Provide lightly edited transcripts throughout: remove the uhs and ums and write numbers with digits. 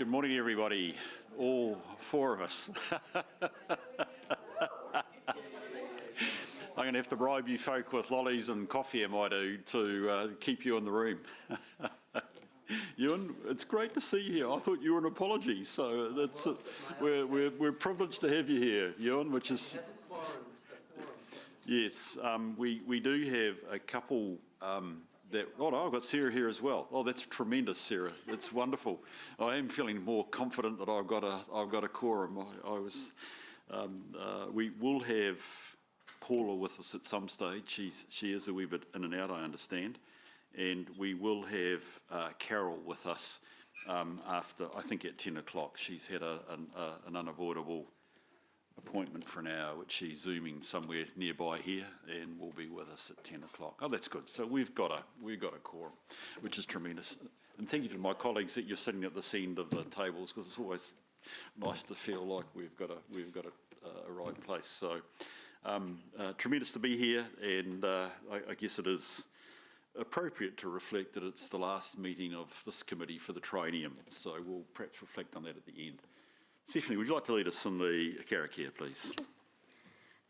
Good morning, everybody. All four of us. I'm going to have to bribe you folk with lollies and coffee, am I do, to keep you in the room. Ewan, it's great to see you here. I thought you were an apology, so that's we're privileged to have you here, Ewan, which is... Yes, we do have a couple that... Oh, no, I've got Sarah here as well. Oh, that's tremendous, Sarah. That's wonderful. I am feeling more confident that I've got a quorum. We will have Paula with us at some stage. She is a wee bit in and out, I understand. And we will have Carol with us after, I think, at 10 o'clock. She's had an unavoidable appointment for an hour, which she's zooming somewhere nearby here, and will be with us at 10 o'clock. Oh, that's good. So we've got a quorum, which is tremendous. And thank you to my colleagues that you're sitting at this end of the tables, because it's always nice to feel like we've got a right place. So tremendous to be here, and I guess it is appropriate to reflect that it's the last meeting of this committee for the triennium. So we'll perhaps reflect on that at the end. Stephanie, would you like to lead us in the karakia, please?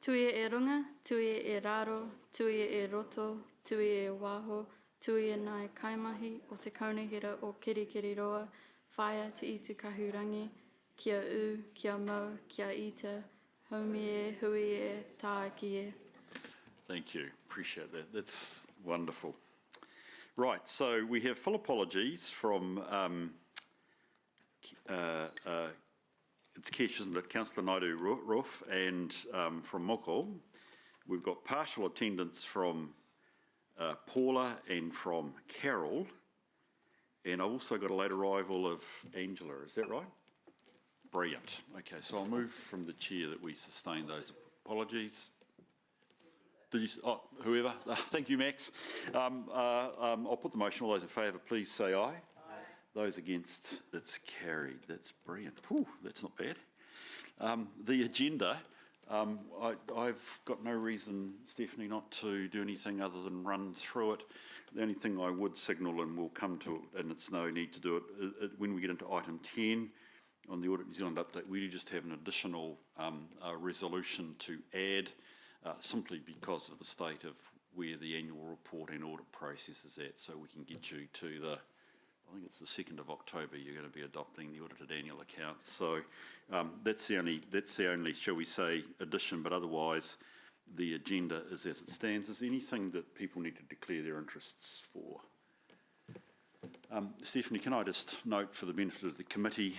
Tui e runga, tui e raro, tui e roto, tui e waho, tui e nai kaimahi o te kaunihira o Kirikiriroa, whaia te i tu kahurangi, kia u, kia mau, kia ita, haumi e, hui e, tāki e. Thank you, appreciate that. That's wonderful. Right, so we have full apologies from it's Kesh, isn't it? Councillor Naidu Roof, and from Moko. We've got partial attendance from Paula and from Carol. And I've also got a late arrival of Angela, is that right? Brilliant. Okay, so I'll move from the chair that we sustain those apologies. Did you, whoever? Thank you, Max. I'll put the motion. All those in favour, please say aye. Those against, it's carried. That's brilliant. Whew, that's not bad. The agenda, I've got no reason, Stephanie, not to do anything other than run through it. The only thing I would signal, and we'll come to it, and it's no need to do it, when we get into item 10 on the Audit New Zealand update, we just have an additional resolution to add, simply because of the state of where the annual report and audit process is at, so we can get you to the... I think it's the 2nd of October you're going to be adopting the audited annual accounts. So that's the only, shall we say, addition, but otherwise the agenda is as it stands. Is there anything that people need to declare their interests for? Stephanie, can I just note for the benefit of the committee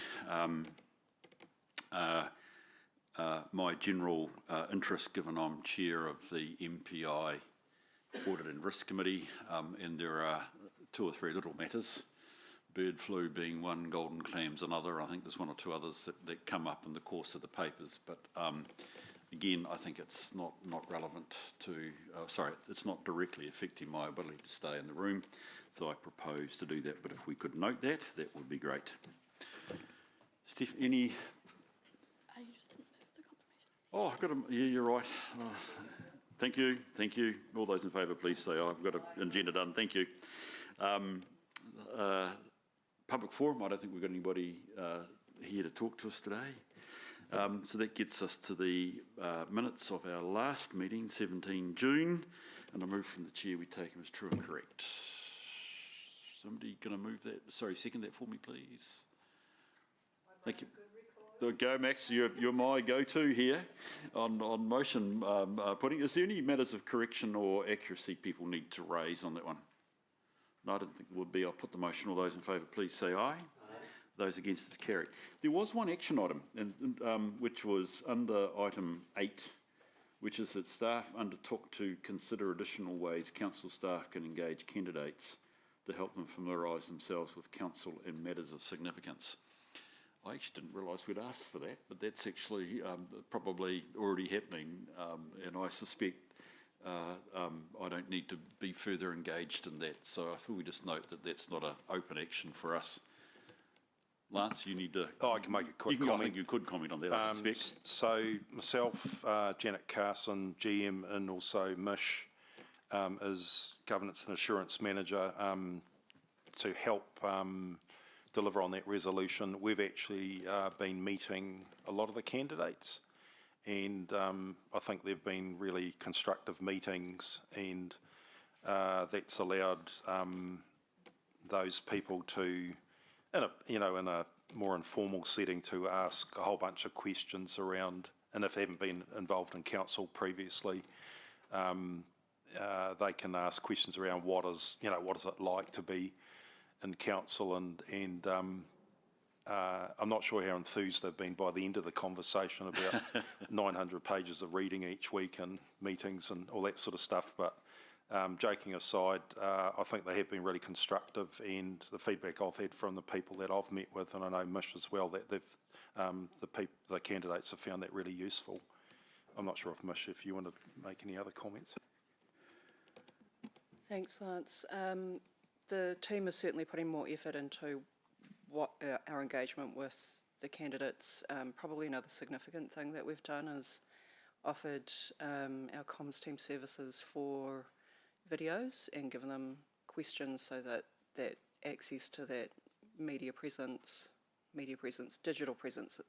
my general interest, given I'm chair of the MPI Audit and Risk Committee, and there are 2 or 3 little matters. Bird flu being one, golden clams another. I think there's 1 or 2 others that come up in the course of the papers. But again, I think it's not relevant to, it's not directly affecting my ability to stay in the room. So I propose to do that. But if we could note that, that would be great. Steph, any? You just didn't move the confirmation. Oh, I've got a, yeah, you're right. Oh, thank you. All those in favour, please say aye. I've got an agenda done. Thank you. Public forum, I don't think we've got anybody here to talk to us today. So that gets us to the minutes of our last meeting, 17 June, and I move from the chair, we take them as true and correct. Somebody going to move that? Sorry, second that for me, please. Thank you. There we go, Max, you're my go-to here on motion putting. Is there any matters of correction or accuracy people need to raise on that one? No, I don't think it would be. I'll put the motion. All those in favour, please say aye. Aye. Those against, it's carried. There was one action item, which was under item 8, which is that staff undertook to consider additional ways council staff can engage candidates to help them familiarise themselves with council in matters of significance. I actually didn't realise we'd asked for that, but that's actually probably already happening, and I suspect I don't need to be further engaged in that. So I thought we just note that that's not an open action for us. Lance, you need to... Oh, I can make a quick comment. I think you could comment on that, I suspect. So myself, Janet Carson, GM, and also Mish as Governance and Assurance Manager to help deliver on that resolution, we've actually been meeting a lot of the candidates, and I think they've been really constructive meetings, and that's allowed those people to, in a more informal setting, to ask a whole bunch of questions around, and if they haven't been involved in council previously, they can ask questions around what is it like to be in council, and I'm not sure how enthused they've been by the end of the conversation about 900 pages of reading each week and meetings and all that sort of stuff, but joking aside, I think they have been really constructive, and the feedback I've had from the people that I've met with, and I know Mish as well, that the candidates have found that really useful. I'm not sure if Mish, if you want to make any other comments. Thanks, Lance. The team is certainly putting more effort into what our engagement with the candidates. Probably another significant thing that we've done is offered our comms team services for videos and given them questions so that access to that media presence, digital presence,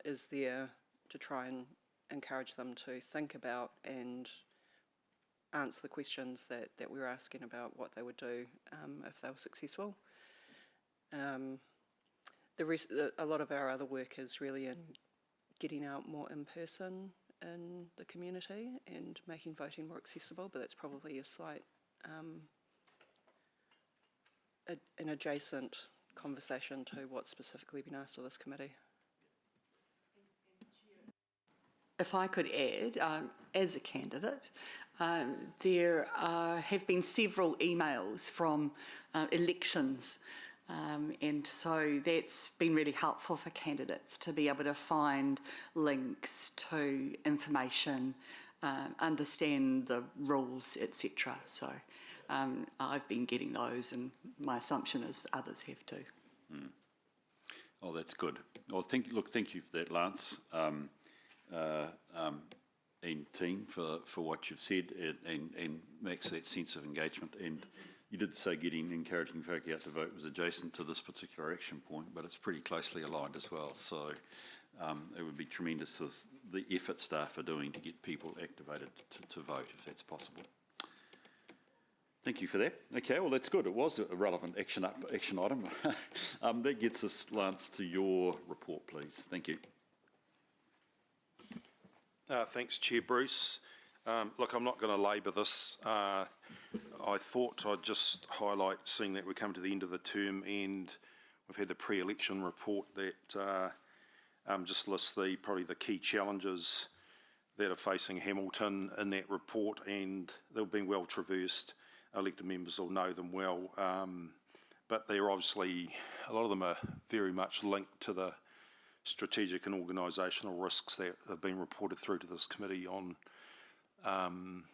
is there to try and encourage them to think about and answer the questions that we were asking about what they would do if they were successful. A lot of our other work is really in getting out more in person in the community and making voting more accessible, but that's probably a slight, an adjacent conversation to what's specifically been asked of this committee. If I could add, as a candidate, there have been several emails from elections, and so that's been really helpful for candidates to be able to find links to information, understand the rules, etc. So I've been getting those, and my assumption is others have too. Mm. Oh, that's good. Well, thank you for that, Lance. And team for what you've said, and makes that sense of engagement. And you did say encouraging folk out to vote was adjacent to this particular action point, but it's pretty closely aligned as well. So it would be tremendous the effort staff are doing to get people activated to vote, if that's possible. Thank you for that. Okay, well, that's good. It was a relevant action item. That gets us, Lance, to your report, please. Thank you. Thanks, Chair Bruce. Look, I'm not going to labour this. I thought I'd just highlight, seeing that we're coming to the end of the term and we've had the pre-election report that just lists probably the key challenges that are facing Hamilton in that report, and they've been well traversed. Elected members will know them well, but they're obviously, a lot of them are very much linked to the strategic and organisational risks that have been reported through to this committee on,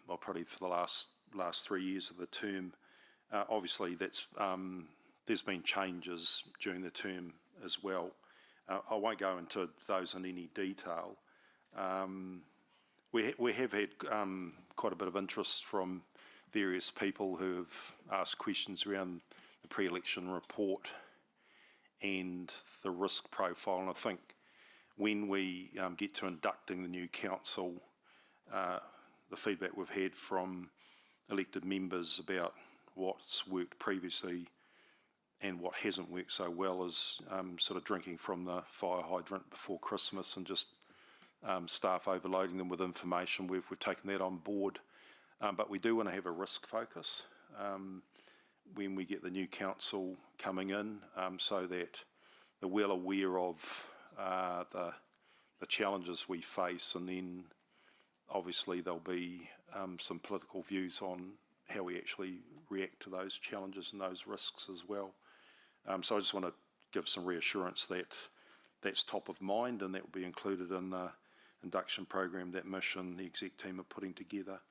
well, probably for the last 3 years of the term. Obviously, there's been changes during the term as well. I won't go into those in any detail. We have had quite a bit of interest from various people who have asked questions around the pre-election report and the risk profile, and I think when we get to inducting the new council, the feedback we've had from elected members about what's worked previously and what hasn't worked so well is sort of drinking from the fire hydrant before Christmas and just staff overloading them with information. We've taken that on board, but we do want to have a risk focus when we get the new council coming in, so that they're well aware of the challenges we face, and then obviously there'll be some political views on how we actually react to those challenges and those risks as well. So I just want to give some reassurance that that's top of mind, and that will be included in the induction program that Mish and the exec team are putting together,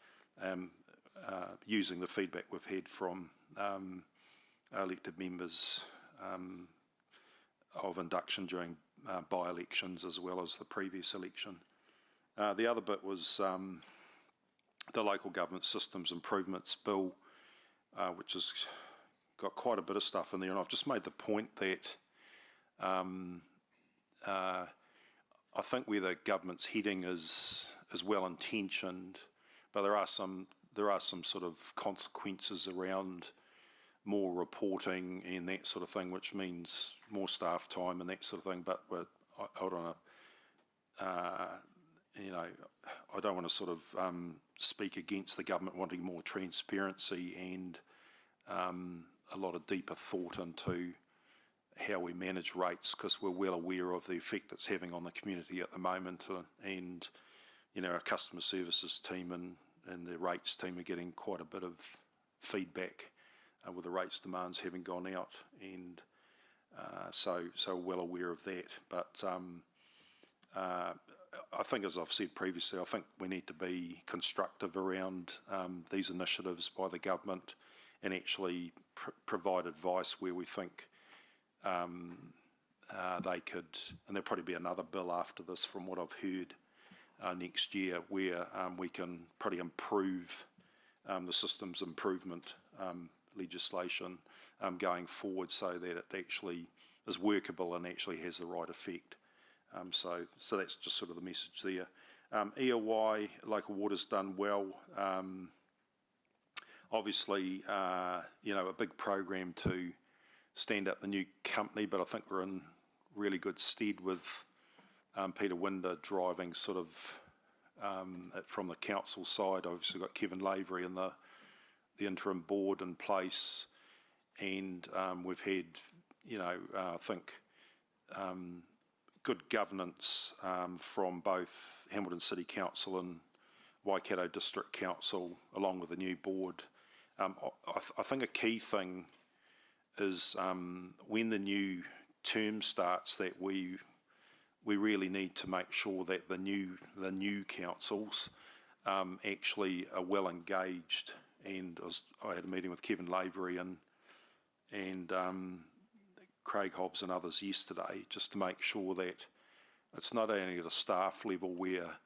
using the feedback we've had from elected members of induction during by-elections as well as the previous election. The other bit was the Local Government Systems Improvements Bill, which has got quite a bit of stuff in there, and I've just made the point that I think where the government's heading is well intentioned, but there are some sort of consequences around more reporting and that sort of thing, which means more staff time and that sort of thing. But I don't want to, I don't want to sort of speak against the government wanting more transparency and a lot of deeper thought into how we manage rates, because we're well aware of the effect it's having on the community at the moment, and our customer services team and the rates team are getting quite a bit of feedback with the rates demands having gone out, and so well aware of that. But I think, as I've said previously, I think we need to be constructive around these initiatives by the government and actually provide advice where we think they could, and there'll probably be another bill after this from what I've heard next year, where we can probably improve the systems improvement legislation going forward, so that it actually is workable and actually has the right effect. So that's just sort of the message there. EOY, local water's done well. Obviously, a big program to stand up the new company, but I think we're in really good stead with Peter Winder driving sort of it from the council side. Obviously got Kevin Lavery in the interim board in place, and we've had, I think, good governance from both Hamilton City Council and Waikato District Council, along with the new board. I think a key thing is when the new term starts, that we really need to make sure that the new councils actually are well engaged. And I had a meeting with Kevin Lavery and Craig Hobbs and others yesterday, just to make sure that it's not only at a staff level where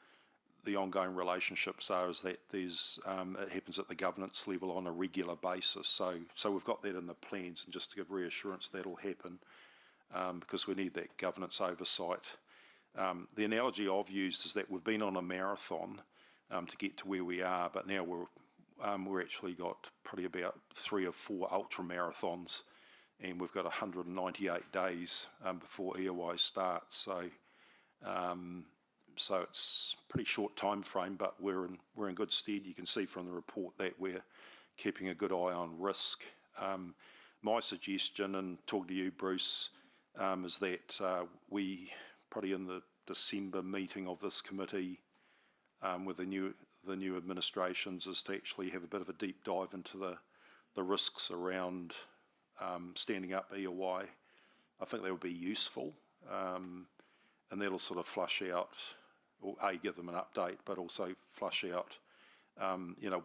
the ongoing relationships are, is that there's it happens at the governance level on a regular basis. So we've got that in the plans, and just to give reassurance that'll happen, because we need that governance oversight. The analogy I've used is that we've been on a marathon to get to where we are, but now we're actually got probably about 3 or 4 ultra marathons, and we've got 198 days before EOY starts. So it's a pretty short time frame, but we're in good stead. You can see from the report that we're keeping a good eye on risk. My suggestion, and talking to you, Bruce, is that we probably in the December meeting of this committee with the new administrations, is to actually have a bit of a deep dive into the risks around standing up EOY. I think that would be useful, and that'll sort of flush out, or give them an update, but also flush out,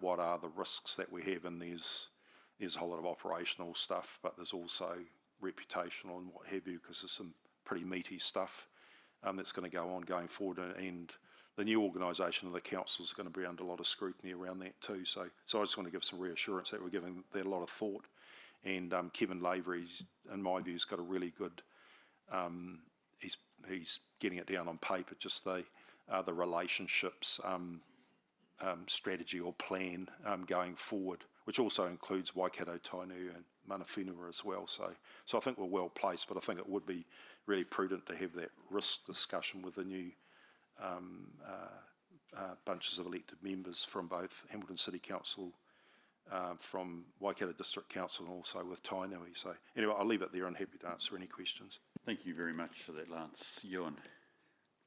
what are the risks that we have. And there's a whole lot of operational stuff, but there's also reputational and what have you, because there's some pretty meaty stuff that's going to go on going forward, and the new organisation of the council is going to be under a lot of scrutiny around that too. So I just want to give some reassurance that we're giving that a lot of thought. And Kevin Lavery, in my view, has got a really good, he's getting it down on paper, just the relationships strategy or plan going forward, which also includes Waikato Tainui and Mana Whenua as well. So I think we're well placed, but I think it would be really prudent to have that risk discussion with the new bunches of elected members from both Hamilton City Council, from Waikato District Council, and also with Tainui. So anyway, I'll leave it there and happy to answer any questions. Thank you very much for that, Lance. Ewan.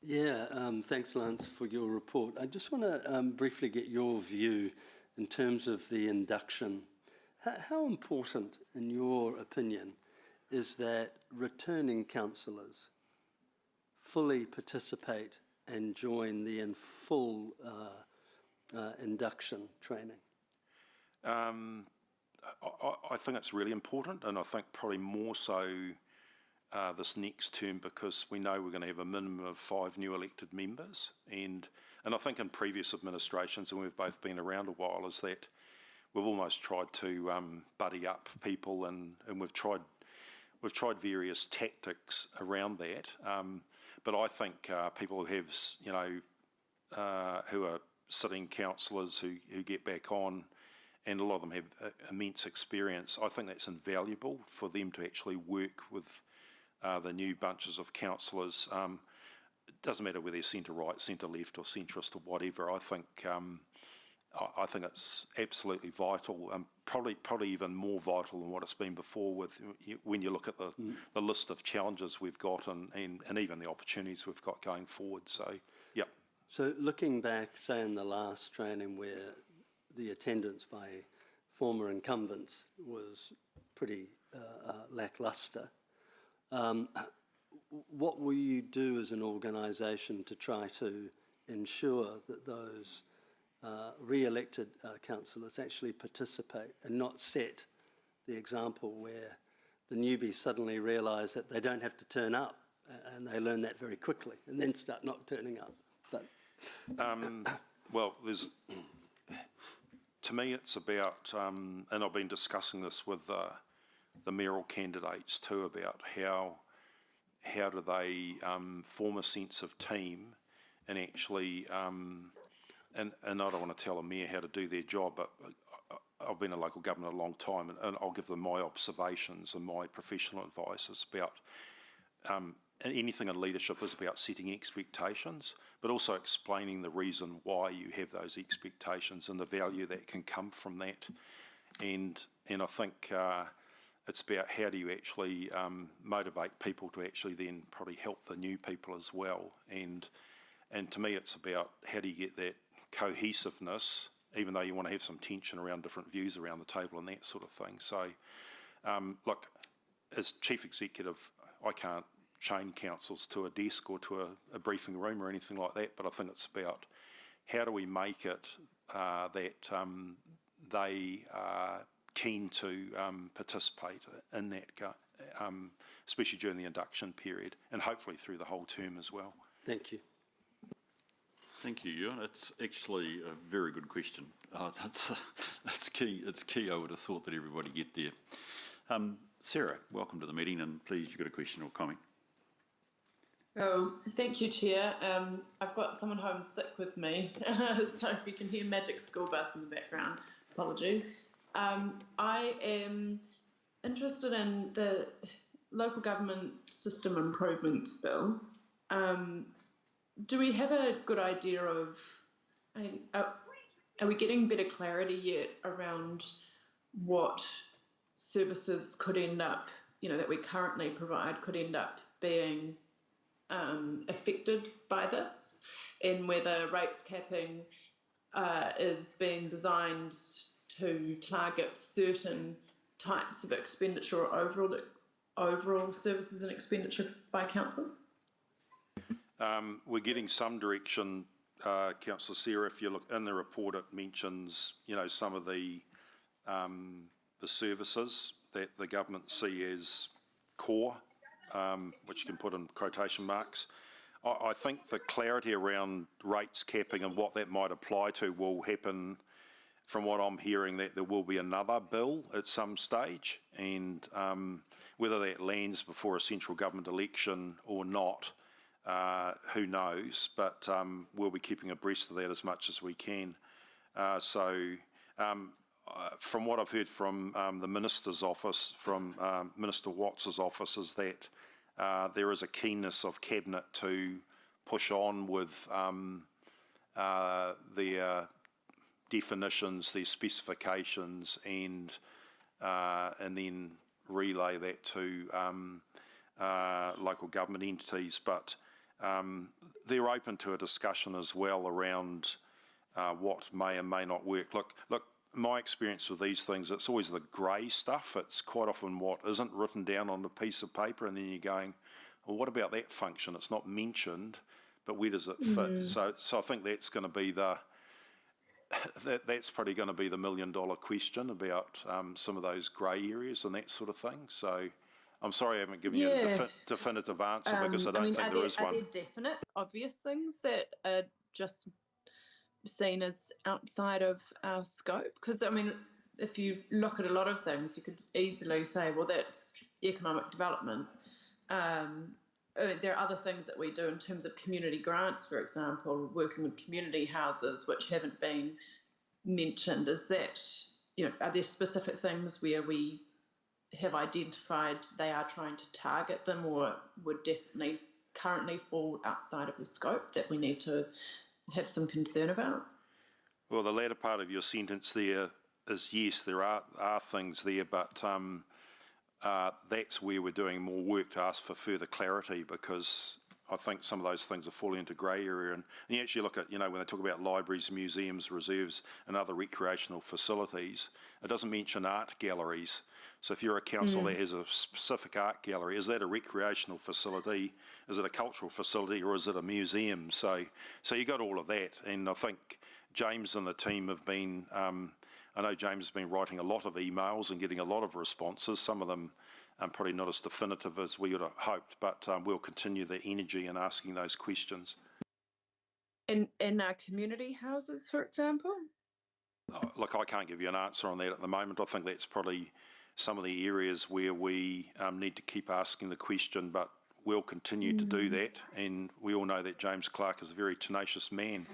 Yeah, thanks, Lance, for your report. I just want to briefly get your view in terms of the induction. How important, in your opinion, is that returning councillors fully participate and join the full induction training? I think it's really important, and I think probably more so this next term, because we know we're going to have a minimum of 5 new elected members, and I think in previous administrations, and we've both been around a while, is that we've almost tried to buddy up people, and we've tried various tactics around that. But I think people who have, who are sitting councillors who get back on, and a lot of them have immense experience, I think that's invaluable for them to actually work with the new bunches of councillors. It doesn't matter whether they're centre-right, centre-left or centrist or whatever. I think it's absolutely vital, probably even more vital than what it's been before when you look at the list of challenges we've got and even the opportunities we've got going forward. So, yeah. So looking back, say in the last training where the attendance by former incumbents was pretty lacklustre, what will you do as an organisation to try to ensure that those re-elected councillors actually participate and not set the example where the newbies suddenly realise that they don't have to turn up, and they learn that very quickly and then start not turning up? But well, to me it's about, and I've been discussing this with the mayoral candidates too, about how do they form a sense of team and actually, and I don't want to tell a mayor how to do their job, but I've been in local government a long time, and I'll give them my observations and my professional advice. It's about, and anything in leadership is about setting expectations, but also explaining the reason why you have those expectations and the value that can come from that. And I think it's about how do you actually motivate people to actually then probably help the new people as well. And to me, it's about how do you get that cohesiveness, even though you want to have some tension around different views around the table and that sort of thing. So, look, as chief executive, I can't chain councils to a desk or to a briefing room or anything like that, but I think it's about how do we make it that they are keen to participate in that, especially during the induction period and hopefully through the whole term as well. thank you. Thank you, Ewan. It's actually a very good question. That's key. It's key. I would have thought that everybody get there. Sarah, welcome to the meeting, and please, you've got a question or comment. Oh, thank you, Chair. I've got someone home sick with me, so if you can hear Magic School Bus in the background, apologies. I am interested in the Local Government System Improvements Bill. Do we have a good idea of, are we getting better clarity yet around what services could end up, that we currently provide could end up being affected by this, and whether rates capping is being designed to target certain types of expenditure or overall services and expenditure by council? We're getting some direction, Councillor Sarah. If you look in the report, it mentions, some of the services that the government see as core, which you can put in quotation marks. I think the clarity around rates capping and what that might apply to will happen, from what I'm hearing, that there will be another bill at some stage, and whether that lands before a central government election or not, who knows, but we'll be keeping abreast of that as much as we can. From what I've heard from the Minister's office, from Minister Watts's office, is that there is a keenness of Cabinet to push on with their definitions, their specifications, and then relay that to local government entities. But they're open to a discussion as well around what may and may not work. Look, my experience with these things, it's always the grey stuff. It's quite often what isn't written down on a piece of paper, and then you're going, well, what about that function? It's not mentioned, but where does it fit? So I think that's going to be that's probably going to be the $1 million question about some of those grey areas and that sort of thing. So I'm sorry I haven't given you a definitive answer, because I don't think there is one. Are there definite, obvious things that are just seen as outside of our scope? Because, if you look at a lot of things, you could easily say, well, that's economic development. There are other things that we do in terms of community grants, for example, working with community houses, which haven't been mentioned. Is that, are there specific things where we have identified they are trying to target them, or would definitely currently fall outside of the scope that we need to have some concern about? Well, the latter part of your sentence there is yes, there are things there, but that's where we're doing more work to ask for further clarity, because I think some of those things are falling into grey area. And you actually look at, when they talk about libraries, museums, reserves and other recreational facilities, it doesn't mention art galleries. So if you're a council that has a specific art gallery, is that a recreational facility? Is it a cultural facility, or is it a museum? So you got all of that. And I think James and the team have been, I know James has been writing a lot of emails and getting a lot of responses. Some of them probably not as definitive as we would have hoped, but we'll continue the energy in asking those questions. In our community houses, for example? Look, I can't give you an answer on that at the moment. I think that's probably some of the areas where we need to keep asking the question, but we'll continue to do that. And we all know that James Clark is a very tenacious man.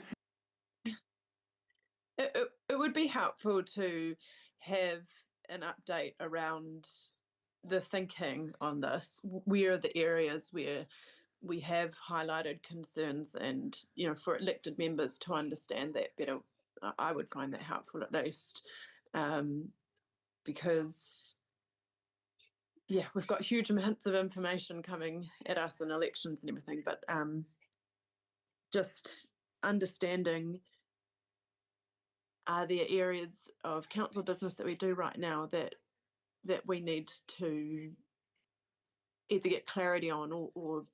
It would be helpful to have an update around the thinking on this. Where are the areas where we have highlighted concerns, and for elected members to understand that better? I would find that helpful, at least, because we've got huge amounts of information coming at us in elections and everything, but just understanding, are there areas of council business that we do right now that we need to either get clarity on or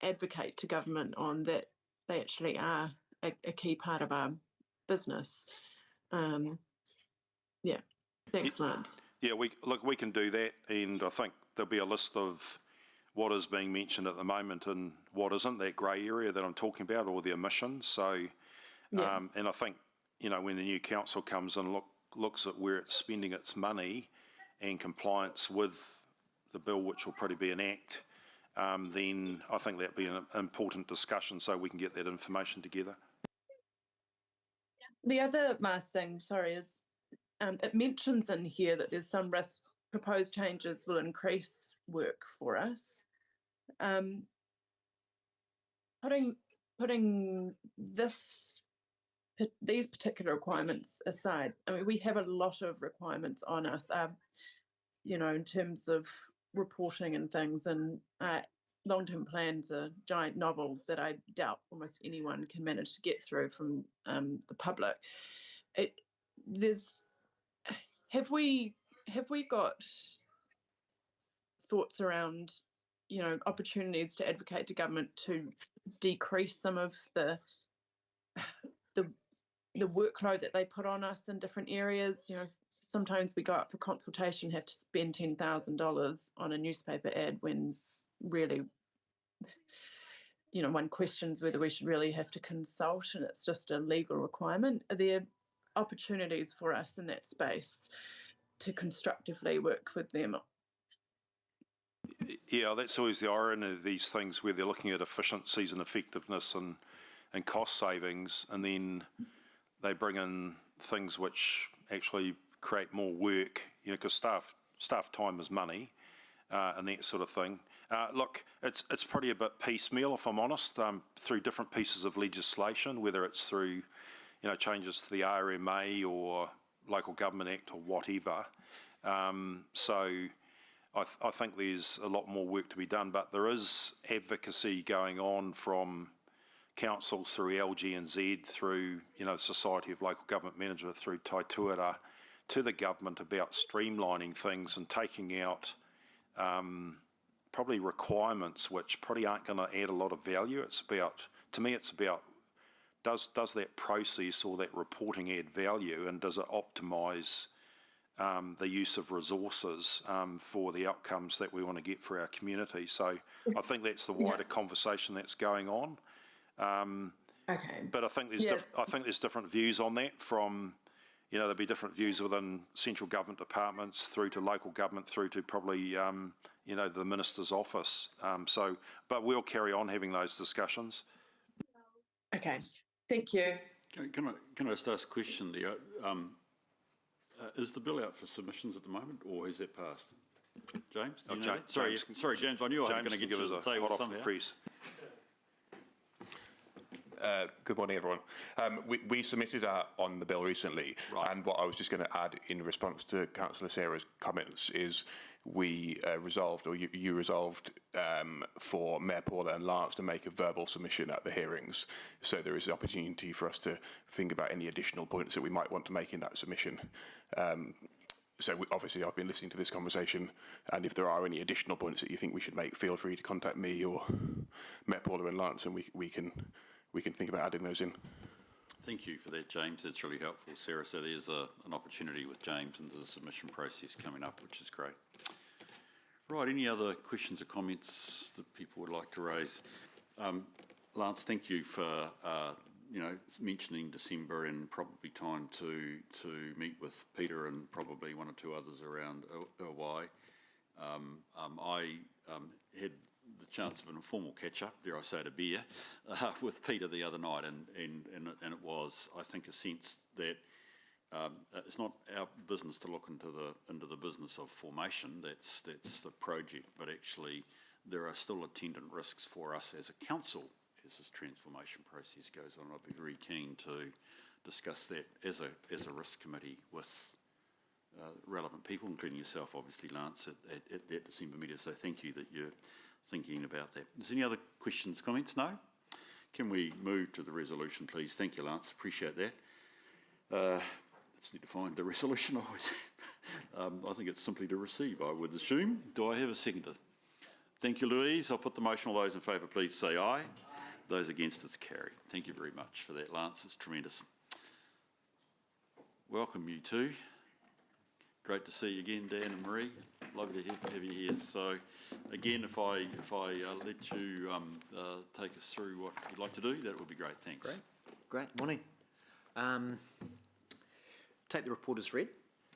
advocate to government on, that they actually are a key part of our business? Thanks, Lance. Yeah, we can do that, and I think there'll be a list of what is being mentioned at the moment and what isn't, that grey area that I'm talking about, or the omissions. So, and I think, when the new council comes and looks at where it's spending its money and compliance with the bill, which will probably be an act, then I think that'd be an important discussion, so we can get that information together. The other last thing, sorry, is it mentions in here that there's some risk proposed changes will increase work for us. Putting these particular requirements aside, I mean, we have a lot of requirements on us, in terms of reporting and things, and long-term plans are giant novels that I doubt almost anyone can manage to get through from the public. Have we got thoughts around, opportunities to advocate to government to decrease some of the workload that they put on us in different areas? Sometimes we go up for consultation, have to spend $10,000 on a newspaper ad, when really, one questions whether we should really have to consult, and it's just a legal requirement. Are there opportunities for us in that space to constructively work with them? Yeah, that's always the irony of these things, where they're looking at efficiencies and effectiveness and cost savings, and then they bring in things which actually create more work, because staff time is money, and that sort of thing. Look, it's pretty a bit piecemeal, if I'm honest, through different pieces of legislation, whether it's through, changes to the RMA or Local Government Act or whatever. So I think there's a lot more work to be done, but there is advocacy going on from councils through LG&Z, through, Society of Local Government Management, through Tai Tuara, to the government about streamlining things and taking out probably requirements which probably aren't going to add a lot of value. It's about, to me, it's about, does that process or that reporting add value, and does it optimise the use of resources for the outcomes that we want to get for our community? So I think that's the wider conversation that's going on. Okay. But I think there's different views on that from, you know, there'll be different views within central government departments through to local government, through to probably, you know, the minister's office. But we'll carry on having those discussions. Okay, thank you. Can I just ask a question there? Is the bill out for submissions at the moment, or has that passed? James? Do you know that? Sorry, James, I knew I was going to get you to the table hot off somehow. the press. Good morning, everyone. We submitted on the bill recently, and what I was just going to add in response to Councillor Sarah's comments is we resolved, or you resolved, for Mayor Paula and Lance to make a verbal submission at the hearings. So there is the opportunity for us to think about any additional points that we might want to make in that submission. Obviously I've been listening to this conversation, and if there are any additional points that you think we should make, feel free to contact me or Mayor Paula and Lance, and we can think about adding those in. Thank you for that, James. That's really helpful, Sarah. So there's an opportunity with James and there's a submission process coming up, which is great. Right, any other questions or comments that people would like to raise? Lance, thank you for mentioning December and probably time to meet with Peter and probably one or two others around Uruguay. I had the chance of an informal catch-up, dare I say it, a beer, with Peter the other night, and it was, I think, a sense that it's not our business to look into the business of formation. That's the project, but actually there are still attendant risks for us as a council as this transformation process goes on. I'd be very keen to discuss that as a risk committee with relevant people, including yourself, obviously, Lance, at that December meeting. So thank you that you're thinking about that. Is there any other questions, comments? No? Can we move to the resolution, please? Thank you, Lance. Appreciate that. I just need to find the resolution I always have. I think it's simply to receive, I would assume. Do I have a seconder? Thank you, Louise. I'll put the motion. All those in favour, please say aye. Those against, it's carried. Thank you very much for that, Lance. It's tremendous. Welcome, you two. Great to see you again, Dan and Marie. Lovely to have you here. So, again, if I let you take us through what you'd like to do, that would be great. Thanks. Great. Morning. Take the report as read.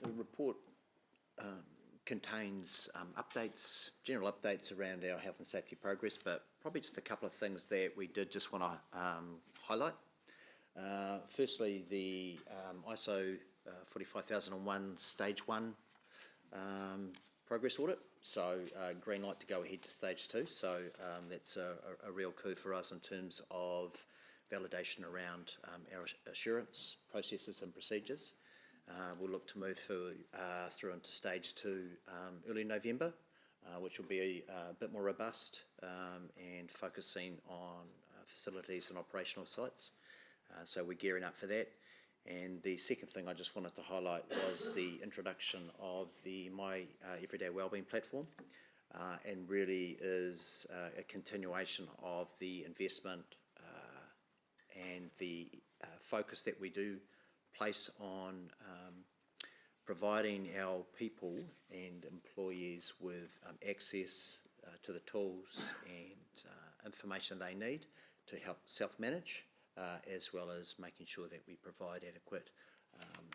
The report contains updates, general updates around our health and safety progress, but probably just a couple of things that we did just want to highlight. Firstly, the ISO 45001 Stage 1 progress audit. So green light to go ahead to Stage 2. So that's a real coup for us in terms of validation around our assurance processes and procedures. We'll look to move through into Stage 2 early November, which will be a bit more robust and focusing on facilities and operational sites. So we're gearing up for that. And the second thing I just wanted to highlight was the introduction of the My Everyday Wellbeing platform, and really is a continuation of the investment and the focus that we do place on providing our people and employees with access to the tools and information they need to help self-manage, as well as making sure that we provide adequate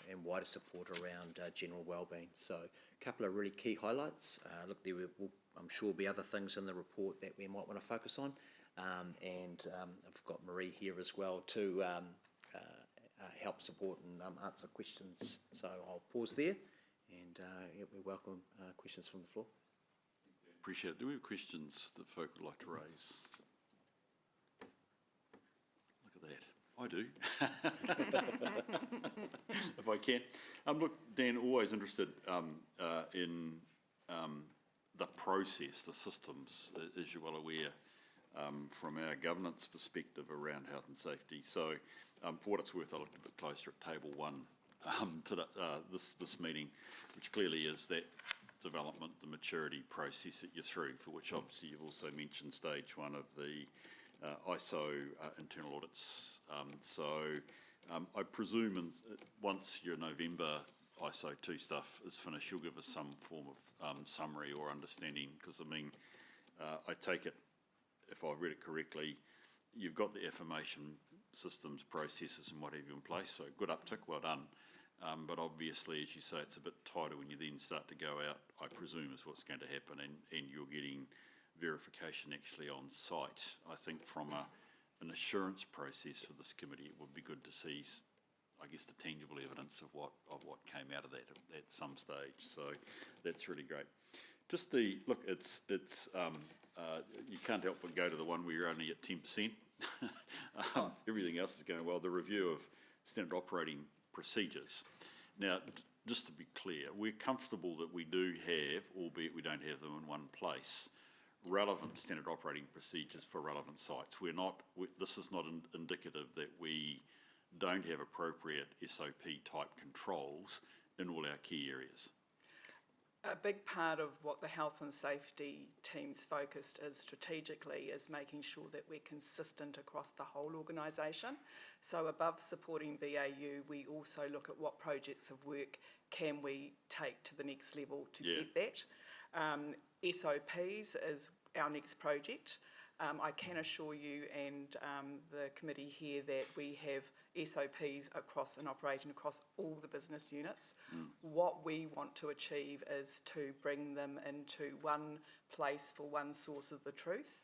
and wider support around general wellbeing. So a couple of really key highlights. Look, there will, I'm sure, be other things in the report that we might want to focus on, and I've got Marie here as well to help support and answer questions. So I'll pause there, and we welcome questions from the floor. Appreciate it. Do we have questions that folk would like to raise? Look at that. I do. If I can. Look, Dan, always interested in the process, the systems, as you're well aware, from our governance perspective around health and safety. So for what it's worth, I looked a bit closer at Table 1 to this meeting, which clearly is that development, the maturity process that you're through, for which obviously you've also mentioned Stage 1 of the ISO internal audits. I presume once your November ISO 2 stuff is finished, you'll give us some form of summary or understanding, because I mean, I take it, if I read it correctly, you've got the affirmation systems, processes and what have you in place, so good uptick, well done. But obviously, as you say, it's a bit tighter when you then start to go out, I presume is what's going to happen, and you're getting verification actually on site. I think from an assurance process for this committee, it would be good to see, I guess, the tangible evidence of what came out of that at some stage. So that's really great. Just look, it's you can't help but go to the one where you're only at 10%. Everything else is going well. The review of standard operating procedures. Now, just to be clear, we're comfortable that we do have, albeit we don't have them in one place, relevant standard operating procedures for relevant sites. This is not indicative that we don't have appropriate SOP type controls in all our key areas. A big part of what the health and safety team's focused is strategically is making sure that we're consistent across the whole organisation. So above supporting BAU, we also look at what projects of work can we take to the next level to get that. SOPs is our next project. I can assure you and the committee here that we have SOPs across and operating across all the business units. What we want to achieve is to bring them into one place for one source of the truth,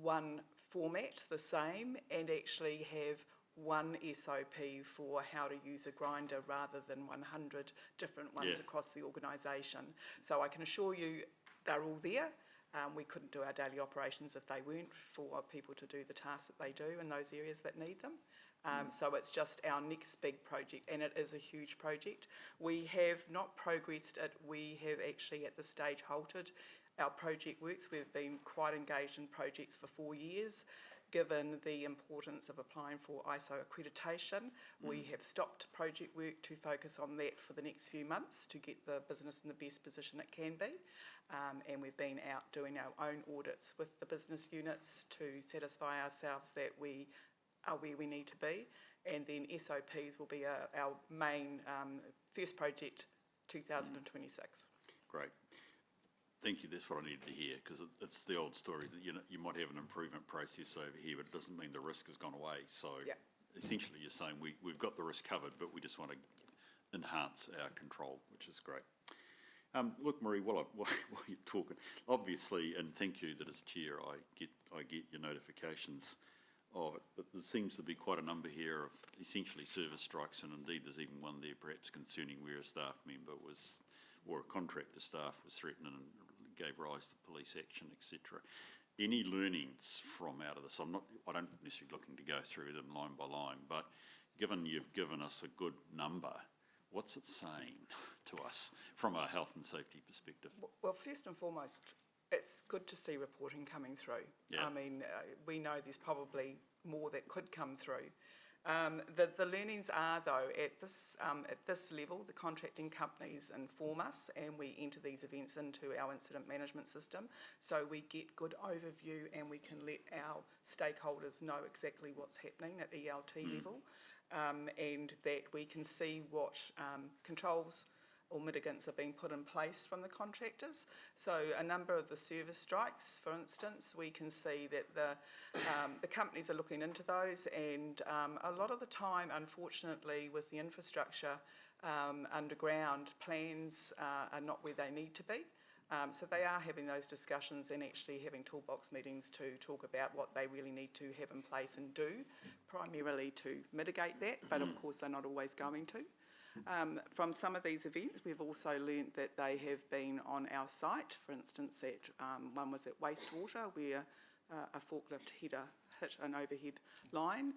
one format the same, and actually have one SOP for how to use a grinder rather than 100 different ones across the organisation. So I can assure you they're all there. We couldn't do our daily operations if they weren't for people to do the tasks that they do in those areas that need them. So it's just our next big project, and it is a huge project. We have not progressed it. We have actually at this stage halted our project works. We've been quite engaged in projects for 4 years. Given the importance of applying for ISO accreditation, we have stopped project work to focus on that for the next few months to get the business in the best position it can be. And we've been out doing our own audits with the business units to satisfy ourselves that we are where we need to be. And then SOPs will be our main first project, 2026. Great. Thank you, that's what I needed to hear, because it's the old story that you might have an improvement process over here, but it doesn't mean the risk has gone away. So essentially you're saying we've got the risk covered, but we just want to enhance our control, which is great. Look, Marie, while you're talking, obviously, and thank you that as chair I get your notifications of it, but there seems to be quite a number here of essentially service strikes, and indeed there's even one there perhaps concerning where a staff member was, or a contractor staff was threatened and gave rise to police action, etc. Any learnings from out of this? I don't necessarily looking to go through them line by line, but given you've given us a good number, what's it saying to us from a health and safety perspective? Well, first and foremost, it's good to see reporting coming through. I mean, we know there's probably more that could come through. The learnings are, though, at this level, the contracting companies inform us and we enter these events into our incident management system, so we get good overview and we can let our stakeholders know exactly what's happening at ELT level, and that we can see what controls or mitigants are being put in place from the contractors. So a number of the service strikes, for instance, we can see that the companies are looking into those, and a lot of the time, unfortunately, with the infrastructure underground, plans are not where they need to be. So they are having those discussions and actually having toolbox meetings to talk about what they really need to have in place and do, primarily to mitigate that, but of course they're not always going to. From some of these events, we've also learnt that they have been on our site. For instance, one was at Wastewater, where a forklift header hit an overhead line.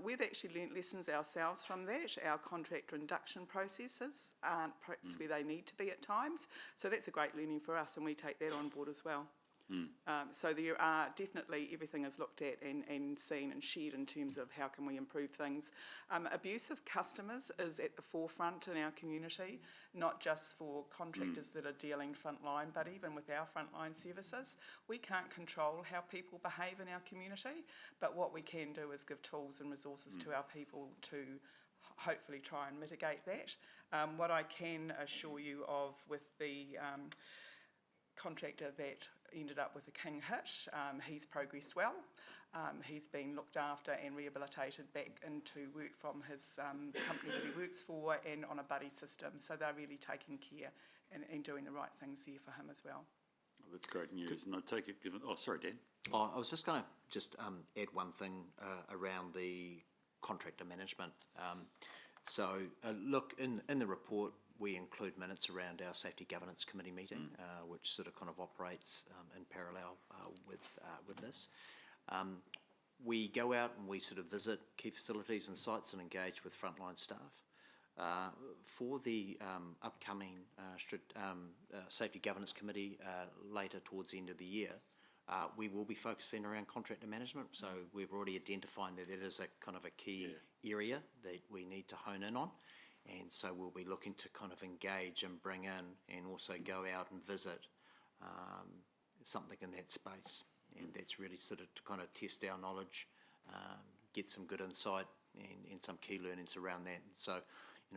We've actually learnt lessons ourselves from that. Our contractor induction processes aren't perhaps where they need to be at times. So that's a great learning for us, and we take that on board as well. So there are definitely, everything is looked at and seen and shared in terms of how can we improve things. Abuse of customers is at the forefront in our community, not just for contractors that are dealing frontline, but even with our frontline services. We can't control how people behave in our community, but what we can do is give tools and resources to our people to hopefully try and mitigate that. What I can assure you of with the contractor that ended up with a king hit, he's progressed well. He's been looked after and rehabilitated back into work from his company that he works for and on a buddy system. So they're really taking care and doing the right things there for him as well. Oh, that's great news. And I take it, given, oh, sorry, Dan. Oh, I was just going to add one thing around the contractor management. Look, in the report, we include minutes around our Safety Governance Committee meeting, which sort of kind of operates in parallel with this. We go out and we sort of visit key facilities and sites and engage with frontline staff. For the upcoming Safety Governance Committee later towards the end of the year, we will be focusing around contractor management. So we've already identified that it is a kind of a key area that we need to hone in on. And so we'll be looking to kind of engage and bring in and also go out and visit something in that space. And that's really sort of to kind of test our knowledge, get some good insight and some key learnings around that. And so,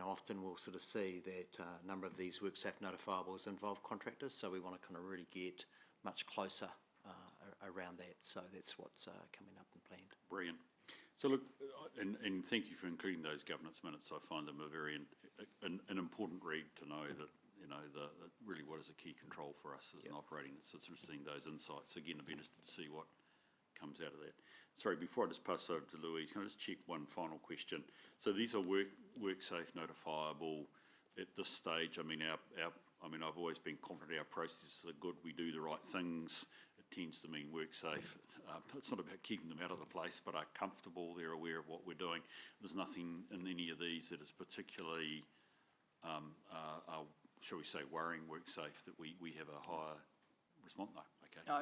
often we'll sort of see that a number of these WorkSafe notifiables involve contractors, so we want to kind of really get much closer around that. So that's what's coming up and planned. Brilliant. So look, and thank you for including those governance minutes. I find them a very an important read to know that, really what is a key control for us as an operating, so sort of seeing those insights. Again, I'd be interested to see what comes out of that. Sorry, before I just pass over to Louise, can I just check one final question? So these are WorkSafe notifiable at this stage. I mean, I've always been confident our processes are good. We do the right things. It tends to mean WorkSafe. It's not about keeping them out of the place, but are comfortable. They're aware of what we're doing. There's nothing in any of these that is particularly, shall we say, worrying WorkSafe that we have a higher response. No, okay. No,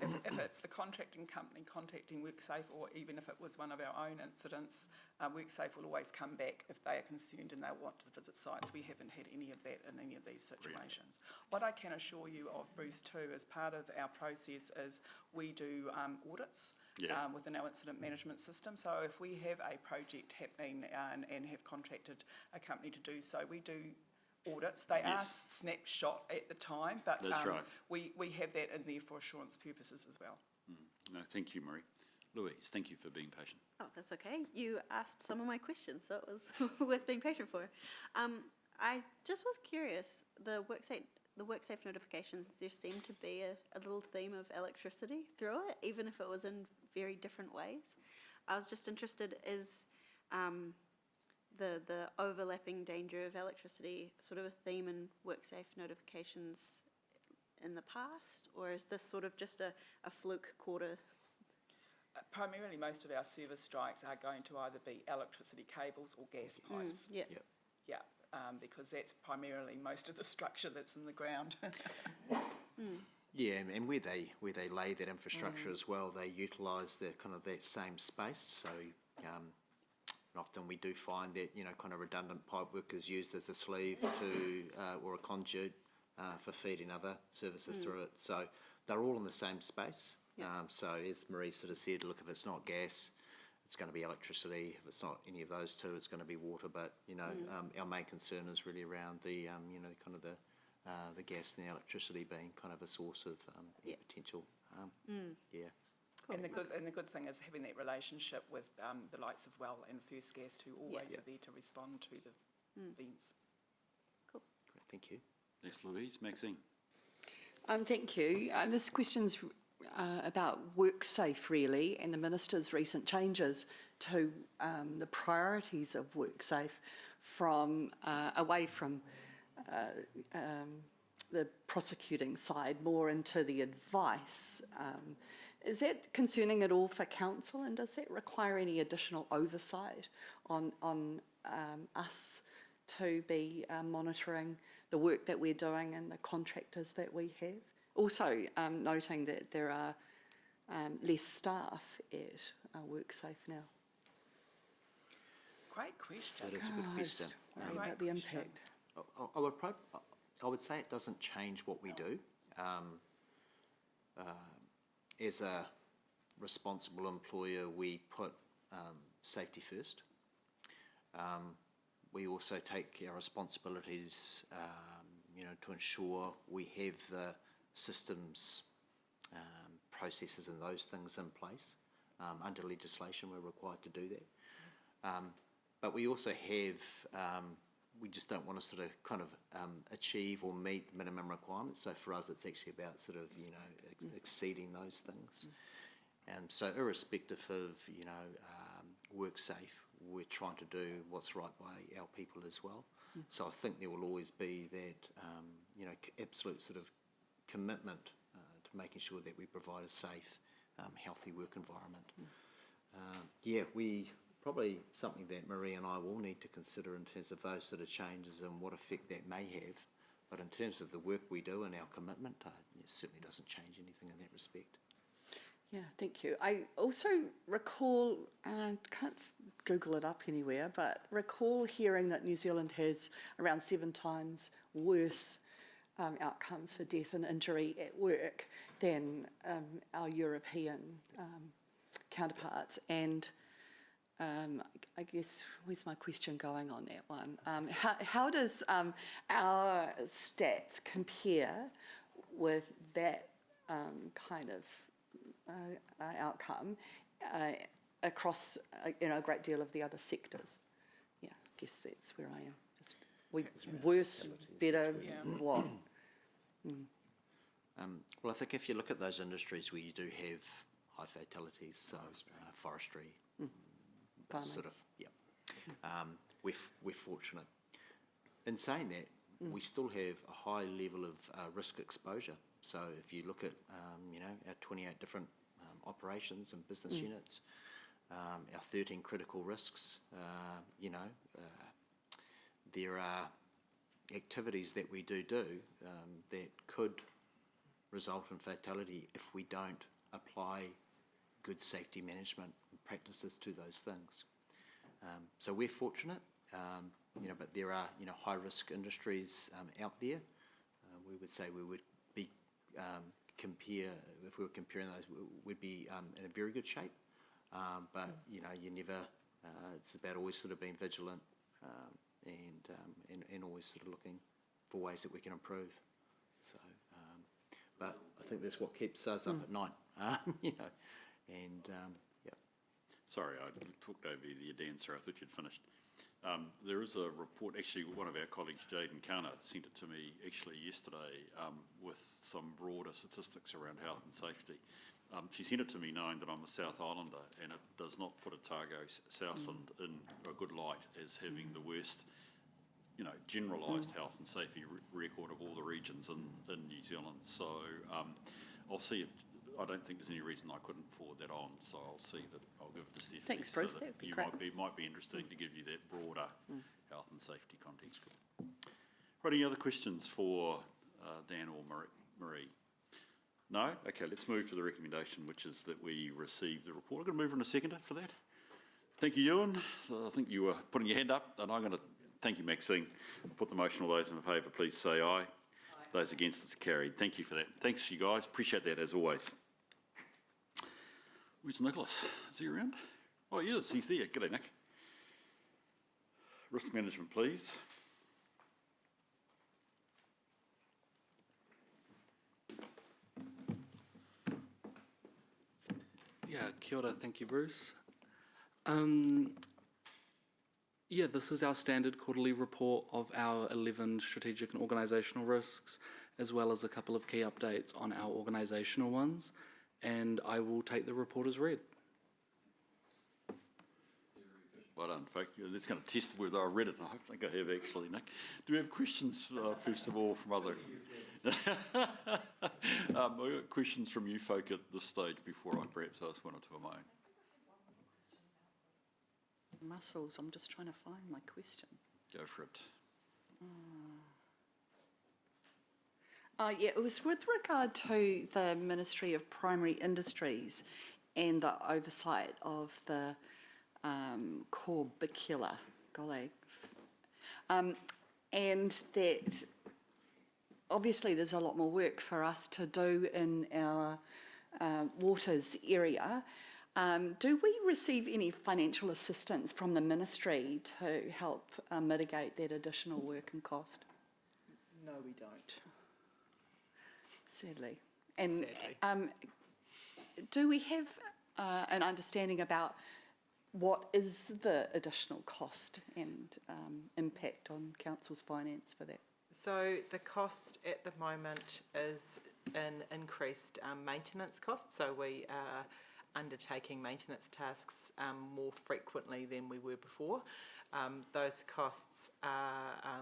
good. if it's the contracting company contacting WorkSafe, or even if it was one of our own incidents, WorkSafe will always come back if they are concerned and they want to visit sites. We haven't had any of that in any of these situations. Brilliant. What I can assure you of, Bruce, too, as part of our process is we do audits within our incident management system. So if we have a project happening and have contracted a company to do so, we do audits. They are snapshot at the time, but that's right. we have that in there for assurance purposes as well. No, thank you, Marie. Louise, thank you for being patient. Oh, that's okay. You asked some of my questions, so it was worth being patient for. I just was curious, the WorkSafe notifications, there seemed to be a little theme of electricity through it, even if it was in very different ways. I was just interested, is the overlapping danger of electricity sort of a theme in WorkSafe notifications in the past, or is this sort of just a fluke quarter? Primarily, most of our service strikes are going to either be electricity cables or gas pipes. Because that's primarily most of the structure that's in the ground. Yeah, and where they lay that infrastructure as well, they utilise the kind of that same space. So often we do find that kind of redundant pipe work is used as a sleeve to or a conduit for feeding other services through it. So they're all in the same space. So as Marie sort of said, look, if it's not gas, it's going to be electricity. If it's not any of those two, it's going to be water. But our main concern is really around the kind of the gas and the electricity being kind of a source of potential harm. Cool. And the good thing is having that relationship with the likes of Well and First Gas, who always are there to respond to the events. Cool. Great, thank you. Thanks, Louise. Maxine. Thank you. This question's about WorkSafe, really, and the Minister's recent changes to the priorities of WorkSafe from away from the prosecuting side, more into the advice. Is that concerning at all for council, and does that require any additional oversight on us to be monitoring the work that we're doing and the contractors that we have? Also, noting that there are less staff at WorkSafe now. Great question. That is a good question. Worry about the impact. I would say it doesn't change what we do. As a responsible employer, we put safety first. We also take our responsibilities, to ensure we have the systems, processes and those things in place. Under legislation, we're required to do that. But we also have, we just don't want to sort of kind of achieve or meet minimum requirements. So for us, it's actually about sort of, exceeding those things. So irrespective of, WorkSafe, we're trying to do what's right by our people as well. So I think there will always be that, absolute sort of commitment to making sure that we provide a safe, healthy work environment. We probably something that Marie and I will need to consider in terms of those sort of changes and what effect that may have. But in terms of the work we do and our commitment, it certainly doesn't change anything in that respect. Yeah, thank you. I also recall, and can't Google it up anywhere, but recall hearing that New Zealand has around 7 times worse outcomes for death and injury at work than our European counterparts. And I guess, where's my question going on that one? How does our stats compare with that kind of outcome across a great deal of the other sectors? Yeah, I guess that's where I am. Worse, better, what? Well, I think if you look at those industries where you do have high fatalities, so forestry, sort of, we're fortunate. In saying that, we still have a high level of risk exposure. So if you look at, our 28 different operations and business units, our 13 critical risks, there are activities that we do that could result in fatality if we don't apply good safety management practices to those things. So we're fortunate, but there are, high-risk industries out there. We would say we would be if we were comparing those, we'd be in a very good shape. But you never. It's about always sort of being vigilant and always sort of looking for ways that we can improve. So, but I think that's what keeps us up at night. Sorry, I talked over you, Dan. Sorry, I thought you'd finished. There is a report, actually one of our colleagues, Jaden Kana, sent it to me actually yesterday with some broader statistics around health and safety. She sent it to me knowing that I'm a South Islander, and it does not put Otago Southland in a good light as having the worst, generalised health and safety record of all the regions in New Zealand. So I'll see if, I don't think there's any reason I couldn't forward that on, so I'll see that, I'll give it to Stephanie. Thanks, Bruce, so that would be you great. might be interesting to give you that broader health and safety context. Right, any other questions for Dan or Marie? No? Okay, let's move to the recommendation, which is that we receive the report. I'm going to move on a seconder for that. Thank you, Ewan. I think you were putting your hand up, and I'm going to thank you, Maxine. Put the motion. All those in favour, please say aye. Those against, it's carried. Thank you for that. Thanks, you guys. Appreciate that, as always. Where's Nicholas? Is he around? Oh, he is. He's there. G'day, Nick. Risk management, please. Yeah, kia ora, thank you, Bruce. This is our standard quarterly report of our 11 strategic and organisational risks, as well as a couple of key updates on our organisational ones, and I will take the report as read. Well done, folk. That's going to test whether I read it, and I think I have actually, Nick. Do we have questions, first of all, from other... I've got questions from you folk at this stage before I perhaps ask one or two of my own. Muscles, I'm just trying to find my question. Go for it. It was with regard to the Ministry of Primary Industries and the oversight of the Corbicula, and that obviously there's a lot more work for us to do in our waters area. Do we receive any financial assistance from the ministry to help mitigate that additional work and cost? No, we don't. Sadly. And Sadly. do we have an understanding about what is the additional cost and impact on council's finance for that? So the cost at the moment is an increased maintenance cost. So we are undertaking maintenance tasks more frequently than we were before. Those costs are,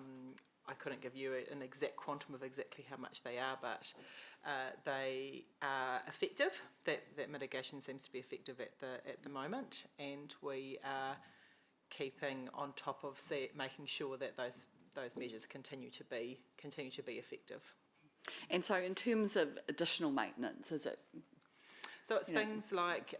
I couldn't give you an exact quantum of exactly how much they are, but they are effective. That mitigation seems to be effective at the moment, and we are keeping on top of making sure that those measures continue to be effective. And so in terms of additional maintenance, is it? So it's things like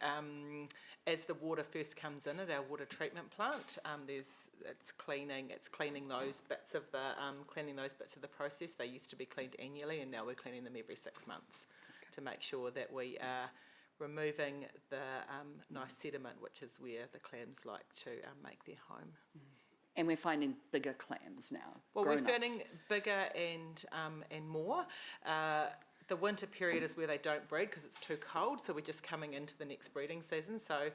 as the water first comes in at our water treatment plant, it's cleaning those bits of the process. They used to be cleaned annually, and now we're cleaning them every 6 months to make sure that we are removing the nice sediment, which is where the clams like to make their home. And we're finding bigger clams now. Well, we're grown-ups. finding bigger and more. The winter period is where they don't breed because it's too cold, so we're just coming into the next breeding season. So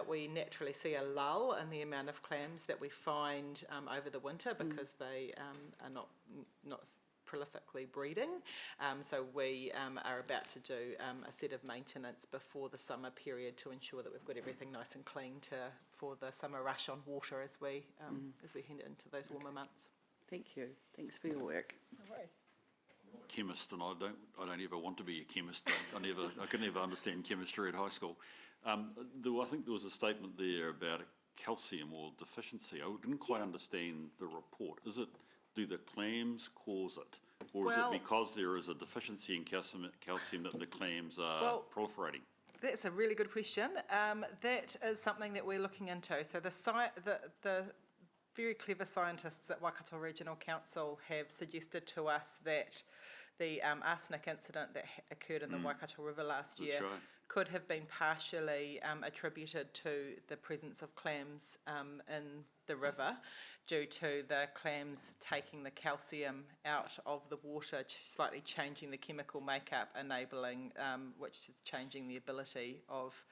we naturally see a lull in the amount of clams that we find over the winter because they are not prolifically breeding. So we are about to do a set of maintenance before the summer period to ensure that we've got everything nice and clean for the summer rush on water as we head into those warmer months. Thank you. Thanks for your work. No worries. Chemist, and I don't ever want to be a chemist. I could never understand chemistry at high school. I think there was a statement there about a calcium or deficiency. I didn't quite understand the report. Do the clams cause it, or is it because there is a deficiency in calcium that the clams are proliferating? That's a really good question. That is something that we're looking into. So the very clever scientists at Waikato Regional Council have suggested to us that the arsenic incident that occurred in the Waikato River last year could have been partially attributed to the presence of clams in the river due to the clams taking the calcium out of the water, slightly changing the chemical makeup, enabling, which is changing the ability of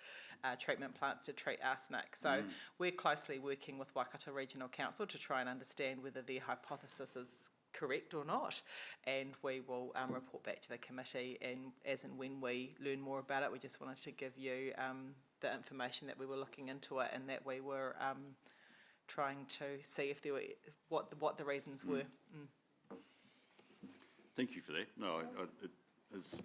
treatment plants to treat arsenic. So we're closely working with Waikato Regional Council to try and understand whether their hypothesis is correct or not, and we will report back to the committee, and as and when we learn more about it. We just wanted to give you the information that we were looking into it and that we were trying to see if there were what the reasons were. Thank you for that. No, this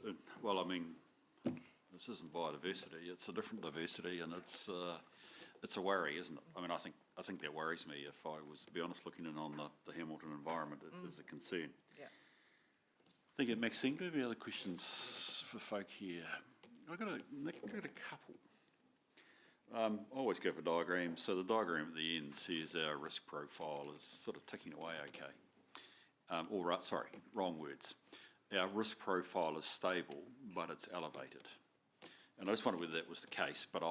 isn't biodiversity, it's a different diversity, and it's a worry, isn't it? I mean, I think that worries me. If I was, to be honest, looking in on the Hamilton environment, it is a concern. Yeah. Thank you, Maxine. Do you have any other questions for folk here? I've got a couple. I always go for diagrams. So the diagram at the end says our risk profile is sort of ticking away okay. Sorry, wrong words. Our risk profile is stable, but it's elevated. And I just wondered whether that was the case, but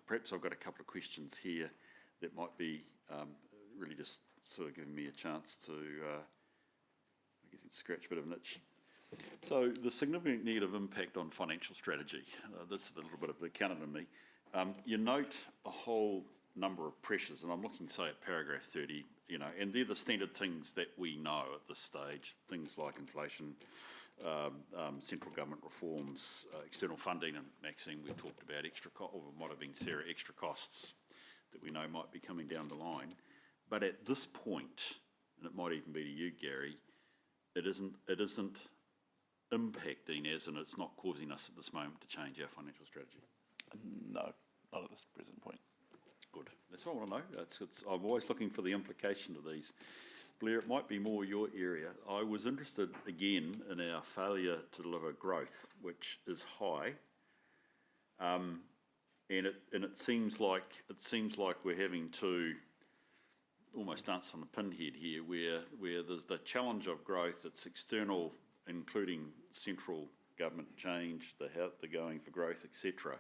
perhaps I've got a couple of questions here that might be really just sort of giving me a chance to, scratch a bit of an itch. So the significant negative impact on financial strategy, this is a little bit of the accountant in me. You note a whole number of pressures, and I'm looking, say, at paragraph 30, and they're the standard things that we know at this stage, things like inflation, central government reforms, external funding, and Maxine, we talked about or might have been Sarah, extra costs that we know might be coming down the line. But at this point, and it might even be to you, Gary, it isn't impacting, as in it's not causing us at this moment to change our financial strategy. No, not at this present point. Good. That's what I want to know. I'm always looking for the implication of these. Blair, it might be more your area. I was interested again in our failure to deliver growth, which is high, and it seems like we're having to almost dance on the pinhead here, where there's the challenge of growth. It's external, including central government change, the going for growth, etc.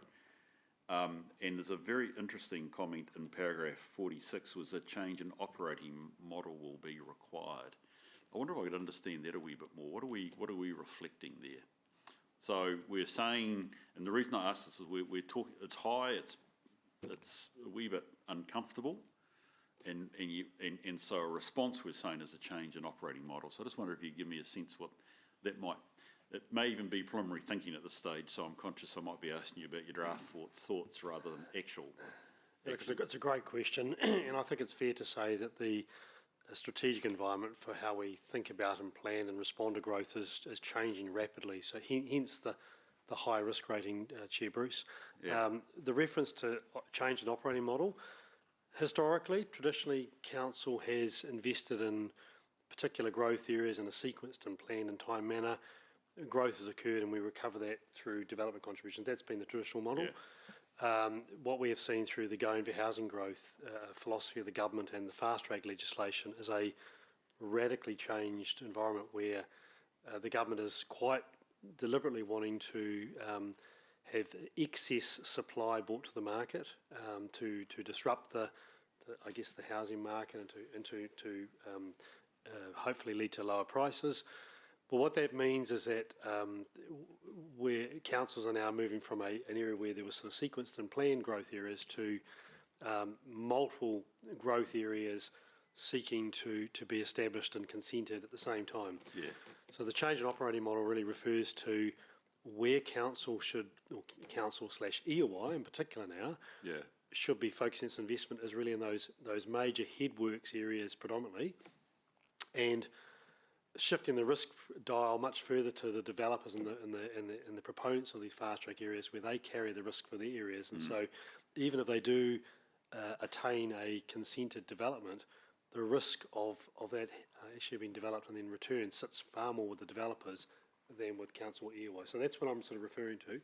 And there's a very interesting comment in paragraph 46, was a change in operating model will be required. I wonder if I could understand that a wee bit more. What are we reflecting there? So we're saying, and the reason I ask this is we're talking, it's high, it's a wee bit uncomfortable, and so a response we're saying is a change in operating model. So I just wonder if you give me a sense what that might. It may even be preliminary thinking at this stage, so I'm conscious I might be asking you about your draft thoughts rather than actual. It's a great question, and I think it's fair to say that the strategic environment for how we think about and plan and respond to growth is changing rapidly. So hence the high risk rating, Chair Bruce. Yeah. The reference to change in operating model, historically, traditionally, council has invested in particular growth areas in a sequenced and planned and timed manner. Growth has occurred and we recover that through development contributions. That's been the traditional model. Yeah. What we have seen through the Going for Housing Growth philosophy of the government and the fast track legislation is a radically changed environment where the government is quite deliberately wanting to have excess supply brought to the market to disrupt the housing market and to hopefully lead to lower prices. But what that means is that where councils are now moving from an area where there was sort of sequenced and planned growth areas to multiple growth areas seeking to be established and consented at the same time. Yeah. So the change in operating model really refers to where council should, or council/EOI in particular now, Yeah. should be focusing its investment is really in those major headworks areas predominantly, and shifting the risk dial much further to the developers and the proponents of these fast track areas where they carry the risk for their areas. And so even if they do attain a consented development, the risk of that issue being developed and then returned sits far more with the developers than with council or EOI. So that's what I'm sort of referring to.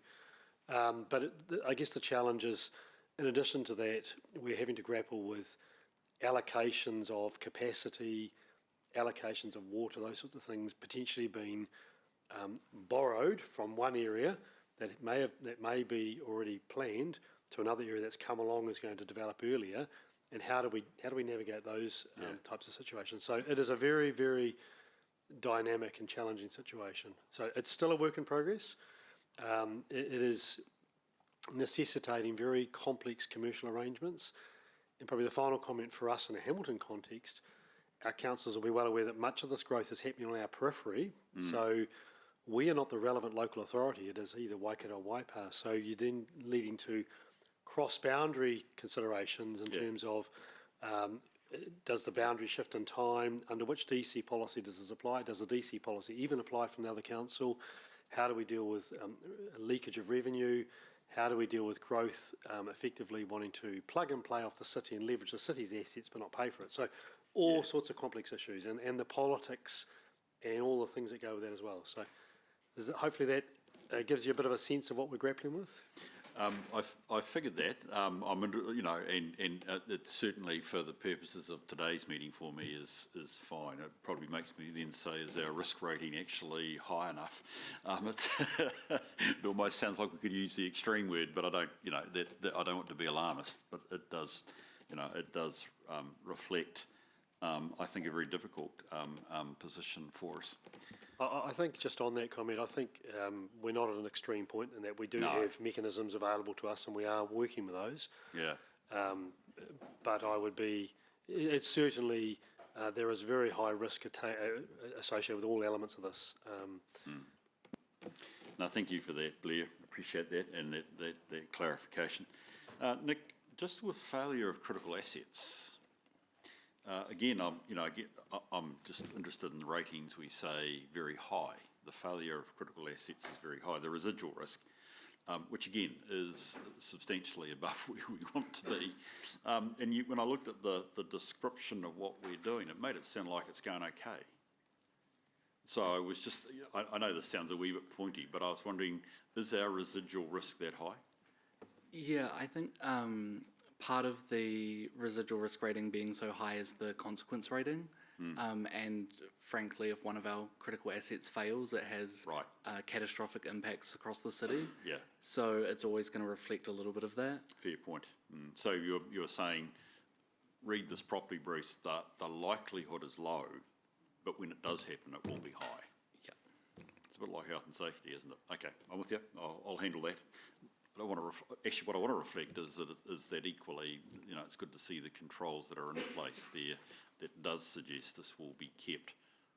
But I guess the challenge is, in addition to that, we're having to grapple with allocations of capacity, allocations of water, those sorts of things potentially being borrowed from one area that may be already planned to another area that's come along is going to develop earlier, and how do we navigate those types of situations? So it is a very, very dynamic and challenging situation. So it's still a work in progress. It is necessitating very complex commercial arrangements, and probably the final comment for us in a Hamilton context, our councillors will be well aware that much of this growth is happening on our periphery. So we are not the relevant local authority. It is either Waikato or Waipa. So you're then leading to cross-boundary considerations in terms of does the boundary shift in time? Under which DC policy does this apply? Does the DC policy even apply from another council? How do we deal with leakage of revenue? How do we deal with growth effectively wanting to plug and play off the city and leverage the city's assets but not pay for it? So all sorts of complex issues and the politics and all the things that go with that as well. So hopefully that gives you a bit of a sense of what we're grappling with. I figured that. And it certainly for the purposes of today's meeting for me is fine. It probably makes me then say, is our risk rating actually high enough? It almost sounds like we could use the extreme word, but I don't. I don't want to be alarmist, but it does. It does reflect. I think a very difficult position for us. I think just on that comment, I think we're not at an extreme point in that we do have mechanisms available to us and we are working with those. Yeah. But it's certainly, there is very high risk associated with all elements of this. No, thank you for that, Blair. Appreciate that and that clarification. Nick, just with failure of critical assets, again, I'm just interested in the ratings. We say very high. The failure of critical assets is very high. The residual risk, which again is substantially above where we want to be. And when I looked at the description of what we're doing, it made it sound like it's going okay. So I was just, I know this sounds a wee bit pointy, but I was wondering, is our residual risk that high? Yeah, I think part of the residual risk rating being so high is the consequence rating. And frankly, if one of our critical assets fails, it has catastrophic impacts across the city. Yeah. So it's always going to reflect a little bit of that. Fair point. So you're saying, read this properly, Bruce, the likelihood is low but when it does happen, it will be high. Yeah. It's a bit like health and safety, isn't it? Okay, I'm with you. I'll handle that. But I want to actually what I want to reflect is that equally, you know, it's good to see the controls that are in place there. That does suggest this will be kept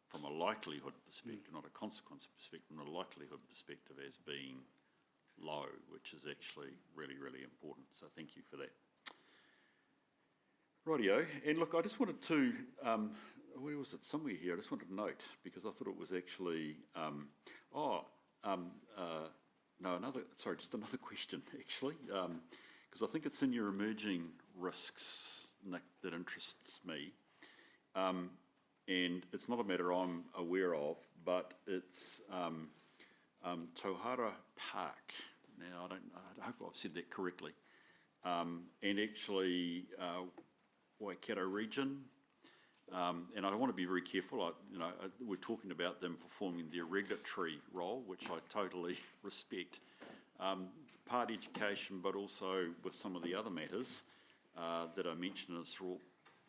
from a likelihood perspective, not a consequence perspective, from a likelihood perspective as being low, which is actually really, really important. So thank you for that. Rightio, and look, I just wanted to, where was it? Somewhere here, I just wanted to note, because I thought it was actually, just another question, actually, because I think it's in your emerging risks, Nick, that interests me. And it's not a matter I'm aware of, but it's Tauhara Park. Now, I hope I've said that correctly. And actually, Waikato region. And I want to be very careful. We're talking about them performing their regulatory role, which I totally respect. Part education, but also with some of the other matters that I mentioned in this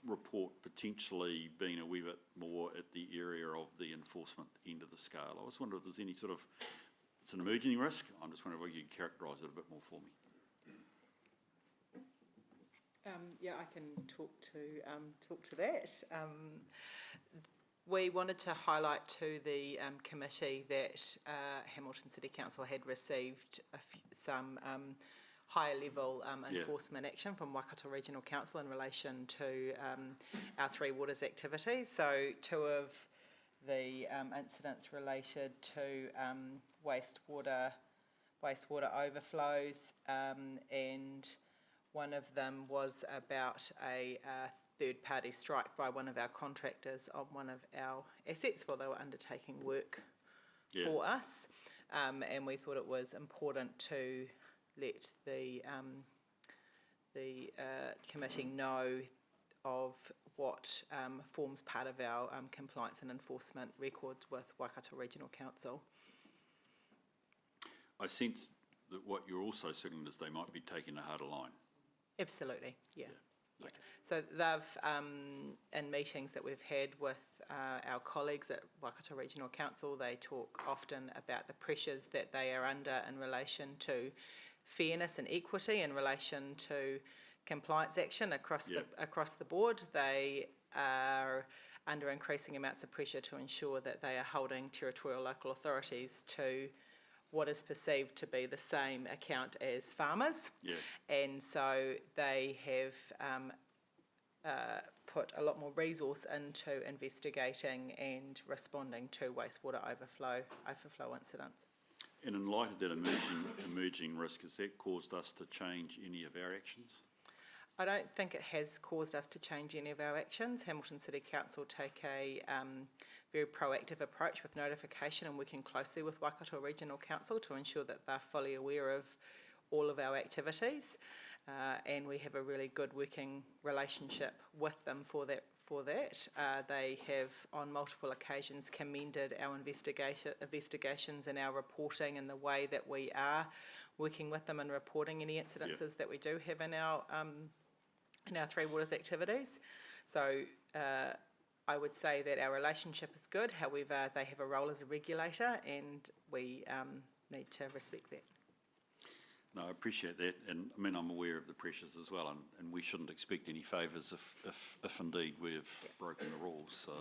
report, potentially being a wee bit more at the area of the enforcement end of the scale. I was wondering if there's any sort of, it's an emerging risk. I'm just wondering if you can characterise it a bit more for me. Yeah, I can talk to that. We wanted to highlight to the committee that Hamilton City Council had received some higher level enforcement action from Waikato Regional Council in relation to our Three Waters activities. So two of the incidents related to wastewater overflows, and one of them was about a third-party strike by one of our contractors on one of our assets while they were undertaking work for us, and we thought it was important to let the committee know of what forms part of our compliance and enforcement records with Waikato Regional Council. I sense that what you're also signaling is they might be taking a harder line. Absolutely, yeah. Okay. So they've, in meetings that we've had with our colleagues at Waikato Regional Council, they talk often about the pressures that they are under in relation to fairness and equity, in relation to compliance action across the board. They are under increasing amounts of pressure to ensure that they are holding territorial local authorities to what is perceived to be the same account as farmers. And so they have put a lot more resource into investigating and responding to wastewater overflow incidents. And in light of that emerging risk, has that caused us to change any of our actions? I don't think it has caused us to change any of our actions. Hamilton City Council take a very proactive approach with notification and working closely with Waikato Regional Council to ensure that they're fully aware of all of our activities, and we have a really good working relationship with them for that. They have on multiple occasions commended our investigations and our reporting and the way that we are working with them and reporting any incidences that we do have in our Three Waters activities. So I would say that our relationship is good. However, they have a role as a regulator, and we need to respect that. No, I appreciate that, and I mean I'm aware of the pressures as well, and we shouldn't expect any favours if indeed we've broken the rules. So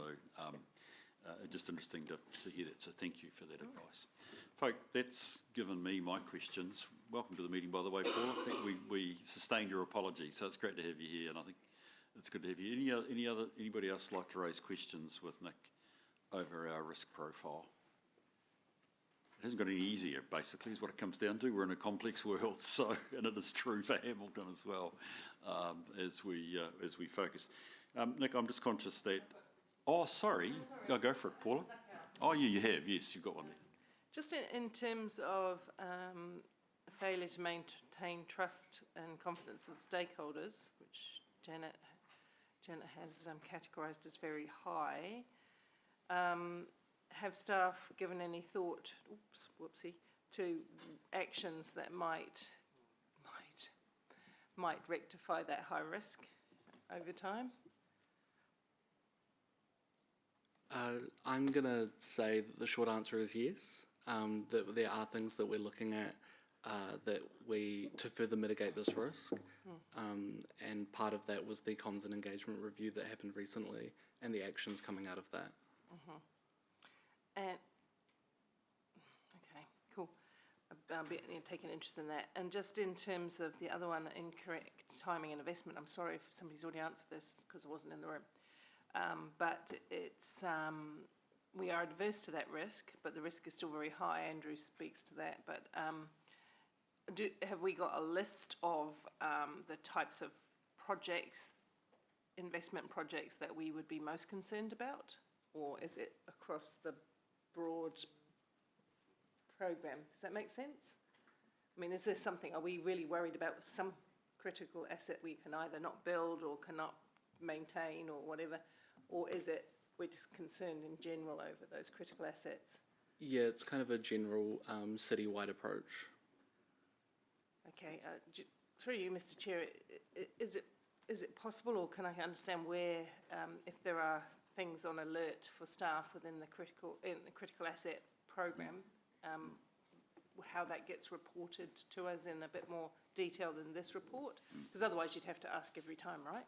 just interesting to hear that. So thank you for that advice, folk. That's given me my questions. Welcome to the meeting, by the way, Paul. I think we sustained your apology, so it's great to have you here, and I think it's good to have you. Anybody else like to raise questions with Nick over our risk profile? It hasn't got any easier, basically, is what it comes down to. We're in a complex world, so, and it is true for Hamilton as well, as we focus. Nick, I'm just conscious that. Oh, sorry. Go for it, Paula. Oh, yeah, you have. Yes, you've got one there. Just in terms of failure to maintain trust and confidence of stakeholders, which Janet has categorised as very high. Have staff given any thought, to actions that might rectify that high risk over time? I'm going to say that the short answer is yes, that there are things that we're looking at to further mitigate this risk. And part of that was the comms and engagement review that happened recently and the actions coming out of that. And, okay, cool. I'll be taking interest in that. And just in terms of the other one, incorrect timing and investment, I'm sorry if somebody's already answered this because I wasn't in the room. But it's, we are adverse to that risk, but the risk is still very high. Andrew speaks to that. But have we got a list of the types of projects, investment projects that we would be most concerned about? Or is it across the broad program? Does that make sense? I mean, is there something, are we really worried about some critical asset we can either not build or cannot maintain or whatever? Or is it we're just concerned in general over those critical assets? Yeah, it's kind of a general citywide approach. Okay, through you, Mr. Chair, is it possible, or can I understand where, if there are things on alert for staff within the critical asset program, how that gets reported to us in a bit more detail than this report? Because otherwise you'd have to ask every time, right?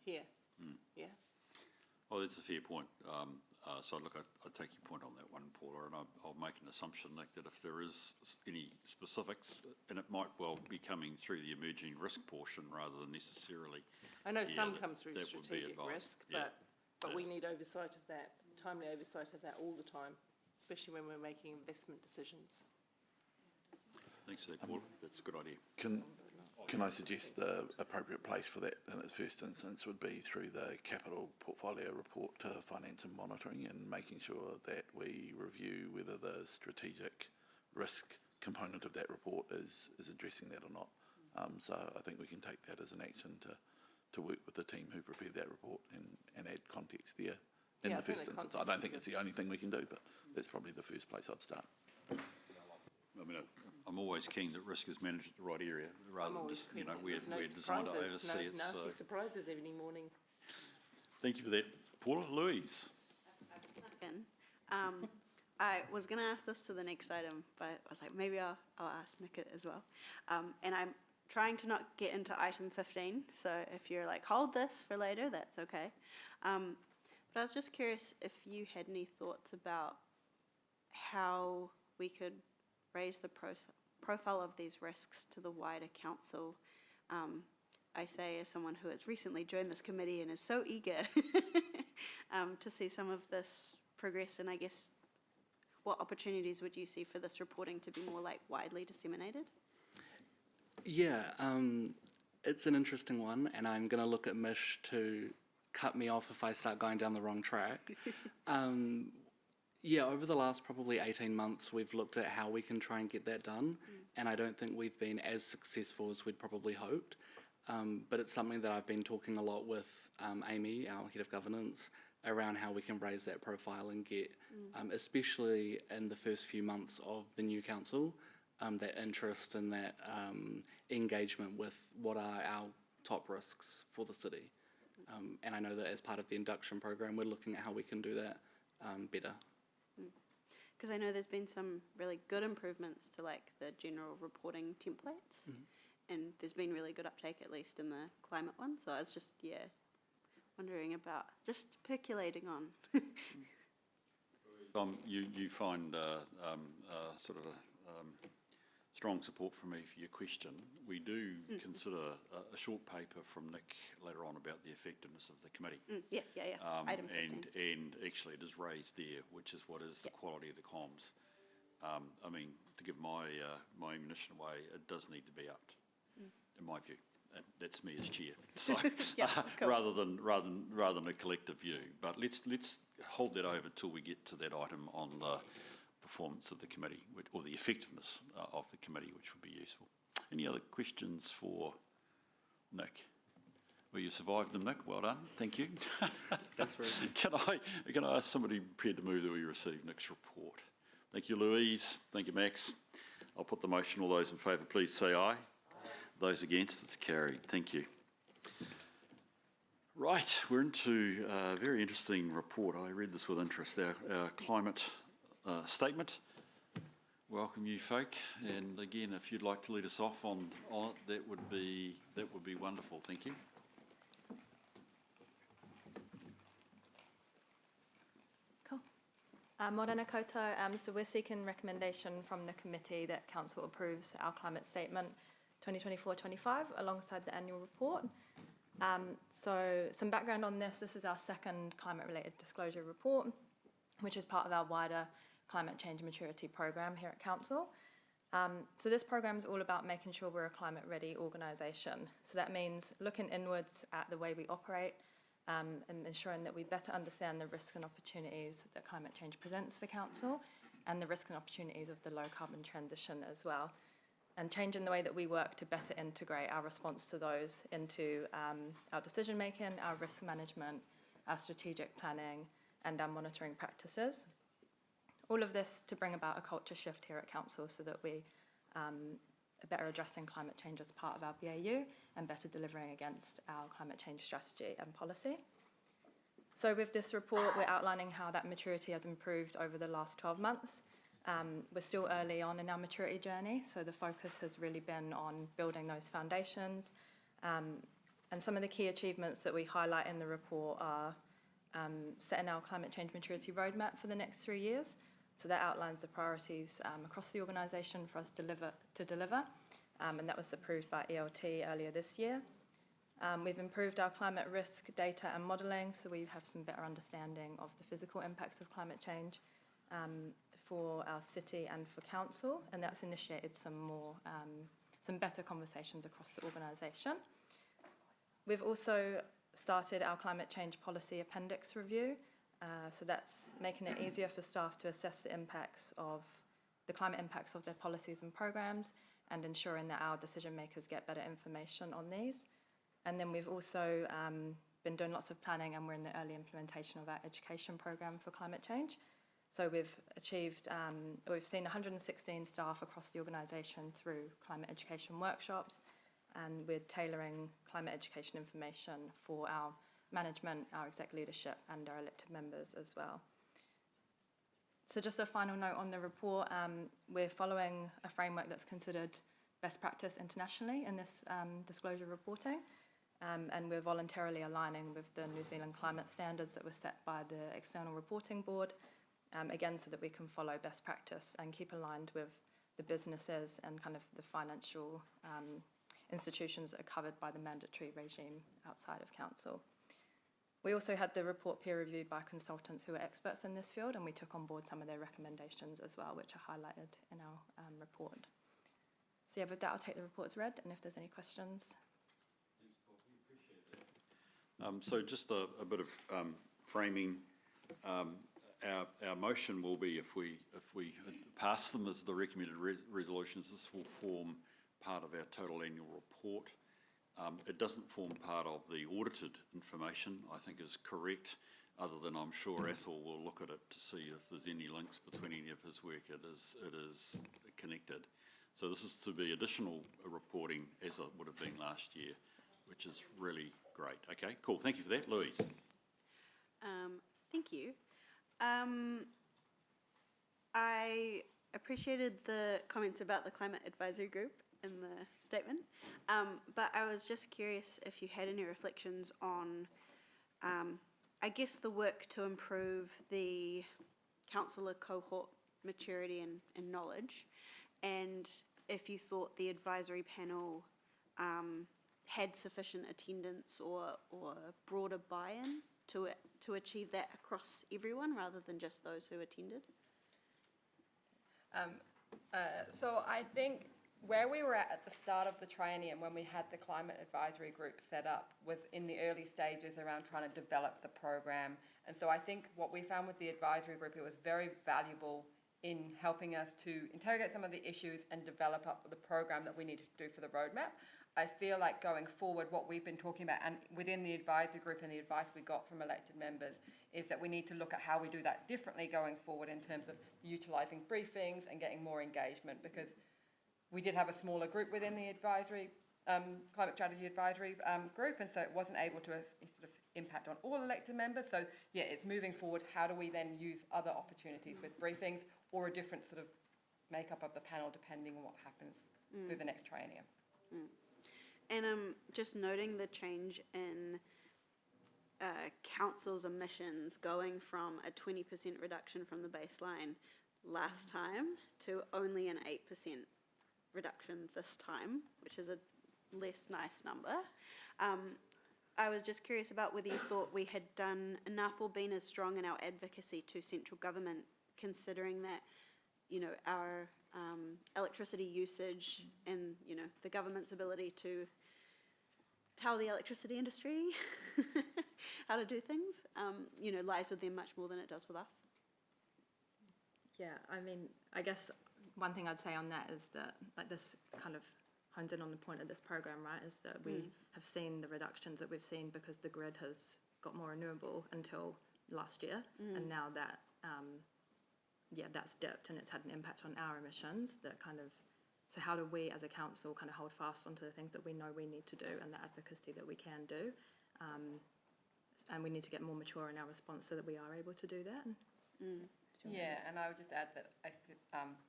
Here, yeah. Well, that's a fair point. So look, I take your point on that one, Paula, and I'll make an assumption, Nick, that if there is any specifics, and it might well be coming through the emerging risk portion rather than necessarily. I know some comes through strategic risk, Yeah. but we need oversight of that, timely oversight of that all the time, especially when we're making investment decisions. Thanks for that, Paula. That's a good idea. Can I suggest the appropriate place for that in its first instance would be through the capital portfolio report to finance and monitoring, and making sure that we review whether the strategic risk component of that report is addressing that or not. So I think we can take that as an action to work with the team who prepared that report and add context there in the first instance. I don't think it's the only thing we can do, but that's probably the first place I'd start. I mean, I'm always keen that risk is managed at the right area, rather than just, we're designed to oversee it. Nasty surprises every morning. Thank you for that, Paula. Louise? I was going to ask this to the next item, but I was like, maybe I'll ask Nick it as well. And I'm trying to not get into item 15, so if you're like, hold this for later, that's okay. But I was just curious if you had any thoughts about how we could raise the profile of these risks to the wider council. I say as someone who has recently joined this committee and is so eager to see some of this progress, and I guess what opportunities would you see for this reporting to be more like widely disseminated? Yeah, it's an interesting one, and I'm going to look at Mish to cut me off if I start going down the wrong track. Yeah, over the last probably 18 months, we've looked at how we can try and get that done, and I don't think we've been as successful as we'd probably hoped. But it's something that I've been talking a lot with Amy, our head of governance, around how we can raise that profile and get, especially in the first few months of the new council, that interest and that engagement with what are our top risks for the city. And I know that as part of the induction program, we're looking at how we can do that better. Because I know there's been some really good improvements to like the general reporting templates, and there's been really good uptake, at least in the climate one. So I was just, wondering about just percolating on. You find sort of a strong support from me for your question. We do consider a short paper from Nick later on about the effectiveness of the committee. Yeah. Item 15. And actually it is raised there, which is what is the quality of the comms. I mean, to give my ammunition away, it does need to be upped, in my view. And that's me as chair. So cool. rather than a collective view. But let's hold that over till we get to that item on the performance of the committee, or the effectiveness of the committee, which would be useful. Any other questions for Nick? Well, you survived them, Nick. Well done. Thank you. Thanks very much. Can I ask somebody prepared to move that we receive Nick's report? Thank you, Louise. Thank you, Max. I'll put the motion. All those in favour, please say aye. Those against, it's carried. Thank you. Right, we're into a very interesting report. I read this with interest, our climate statement. Welcome you folk, and again, if you'd like to lead us off on it, that would be wonderful. Thank you. Cool. Morena koutou. So we're seeking recommendation from the committee that Council approves our climate statement 2024-25 alongside the annual report. So some background on this is our second climate-related disclosure report, which is part of our wider climate change maturity program here at Council. So this program is all about making sure we're a climate-ready organisation. So that means looking inwards at the way we operate and ensuring that we better understand the risks and opportunities that climate change presents for Council and the risks and opportunities of the low-carbon transition as well. And changing the way that we work to better integrate our response to those into our decision-making, our risk management, our strategic planning, and our monitoring practices. All of this to bring about a culture shift here at Council so that we are better addressing climate change as part of our BAU and better delivering against our climate change strategy and policy. So with this report, we're outlining how that maturity has improved over the last 12 months. We're still early on in our maturity journey, so the focus has really been on building those foundations. And some of the key achievements that we highlight in the report are setting our climate change maturity roadmap for the next 3 years. So that outlines the priorities across the organisation for us to deliver, and that was approved by ELT earlier this year. We've improved our climate risk data and modelling, so we have some better understanding of the physical impacts of climate change for our city and for Council, and that's initiated some better conversations across the organisation. We've also started our climate change policy appendix review, so that's making it easier for staff to assess the climate impacts of their policies and programmes and ensuring that our decision makers get better information on these. And then we've also been doing lots of planning, and we're in the early implementation of our education programme for climate change. So we've seen 116 staff across the organisation through climate education workshops, and we're tailoring climate education information for our management, our exec leadership, and our elected members as well. So just a final note on the report, we're following a framework that's considered best practice internationally in this disclosure reporting, and we're voluntarily aligning with the New Zealand climate standards that were set by the External Reporting Board, again, so that we can follow best practice and keep aligned with the businesses and kind of the financial institutions that are covered by the mandatory regime outside of Council. We also had the report peer reviewed by consultants who are experts in this field, and we took on board some of their recommendations as well, which are highlighted in our report. So yeah, with that, I'll take the report as read, and if there's any questions. Thanks, Paul. We appreciate that. So just a bit of framing. Our motion will be, if we pass them as the recommended resolutions, this will form part of our total annual report. It doesn't form part of the audited information, I think is correct, other than I'm sure Athol will look at it to see if there's any links between any of his work. It is connected. So this is to be additional reporting as it would have been last year, which is really great. Okay, cool. Thank you for that. Louise. Thank you. I appreciated the comments about the Climate Advisory Group in the statement, but I was just curious if you had any reflections on, I guess, the work to improve the councillor cohort maturity and knowledge, and if you thought the advisory panel had sufficient attendance or broader buy-in to achieve that across everyone rather than just those who attended? So I think where we were at the start of the triennium when we had the Climate Advisory Group set up was in the early stages around trying to develop the program. And so I think what we found with the advisory group, it was very valuable in helping us to interrogate some of the issues and develop up the program that we needed to do for the roadmap. I feel like going forward, what we've been talking about, and within the advisory group and the advice we got from elected members, is that we need to look at how we do that differently going forward in terms of utilising briefings and getting more engagement, because we did have a smaller group within the advisory Climate Strategy Advisory Group, and so it wasn't able to sort of impact on all elected members. So yeah, it's moving forward. How do we then use other opportunities with briefings or a different sort of makeup of the panel depending on what happens through the next triennium? And just noting the change in council's emissions going from a 20% reduction from the baseline last time to only an 8% reduction this time, which is a less nice number. I was just curious about whether you thought we had done enough or been as strong in our advocacy to central government, considering that, you know, our electricity usage and, you know, the government's ability to tell the electricity industry how to do things, you know, lies with them much more than it does with us. Yeah, I mean, I guess one thing I'd say on that is that, like, this kind of hones in on the point of this program, right, is that we have seen the reductions that we've seen because the grid has got more renewable until last year, and now that, that's dipped and it's had an impact on our emissions. That kind of, so how do we as a council kind of hold fast onto the things that we know we need to do and the advocacy that we can do, and we need to get more mature in our response so that we are able to do that. Yeah, and I would just add that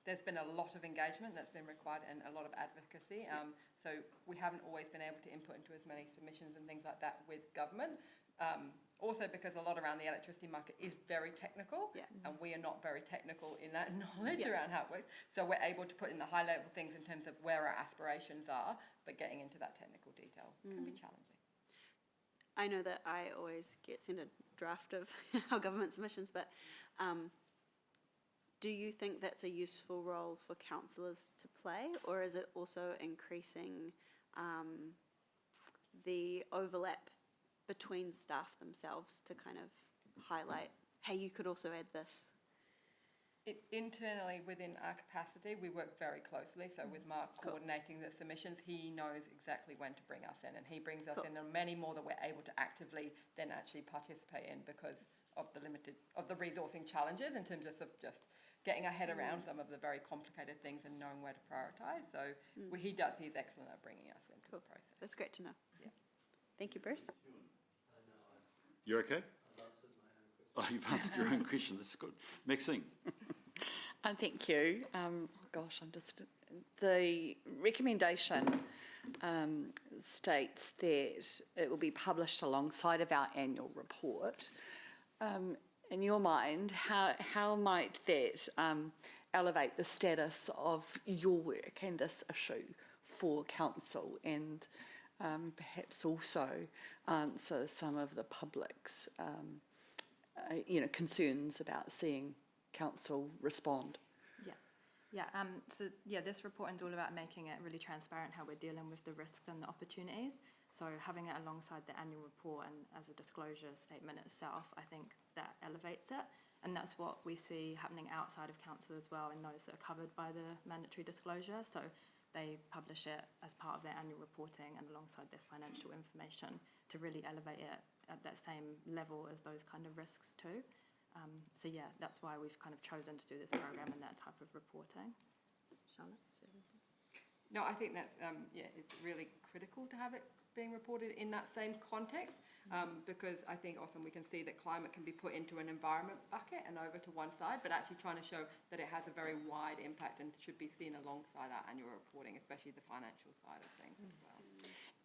there's been a lot of engagement that's been required and a lot of advocacy. So we haven't always been able to input into as many submissions and things like that with government. Also because a lot around the electricity market is very technical, and we are not very technical in that knowledge around how it works. So we're able to put in the high level things in terms of where our aspirations are, but getting into that technical detail can be challenging. I know that I always get sent a draft of our government submissions, but do you think that's a useful role for councillors to play, or is it also increasing the overlap between staff themselves to kind of highlight, hey, you could also add this? Internally within our capacity, we work very closely. So with Mark coordinating the submissions, he knows exactly when to bring us in, and he brings us in on many more that we're able to actively then actually participate in because of the resourcing challenges in terms of just getting our head around some of the very complicated things and knowing where to prioritise. So he's excellent at bringing us into the process. That's great to know. Yeah. Thank you, Bruce. You okay? Oh, you've answered your own question. That's good. Maxine. Thank you. The recommendation states that it will be published alongside of our annual report. In your mind, how might that elevate the status of your work and this issue for council, and perhaps also answer some of the public's concerns about seeing council respond? This reporting is all about making it really transparent how we're dealing with the risks and the opportunities. So having it alongside the annual report and as a disclosure statement itself, I think that elevates it. And that's what we see happening outside of council as well, in those that are covered by the mandatory disclosure. So they publish it as part of their annual reporting and alongside their financial information to really elevate it at that same level as those kind of risks too. That's why we've kind of chosen to do this program and that type of reporting. Charlotte? No, I think that's, it's really critical to have it being reported in that same context, because I think often we can see that climate can be put into an environment bucket and over to one side, but actually trying to show that it has a very wide impact and should be seen alongside our annual reporting, especially the financial side of things as well.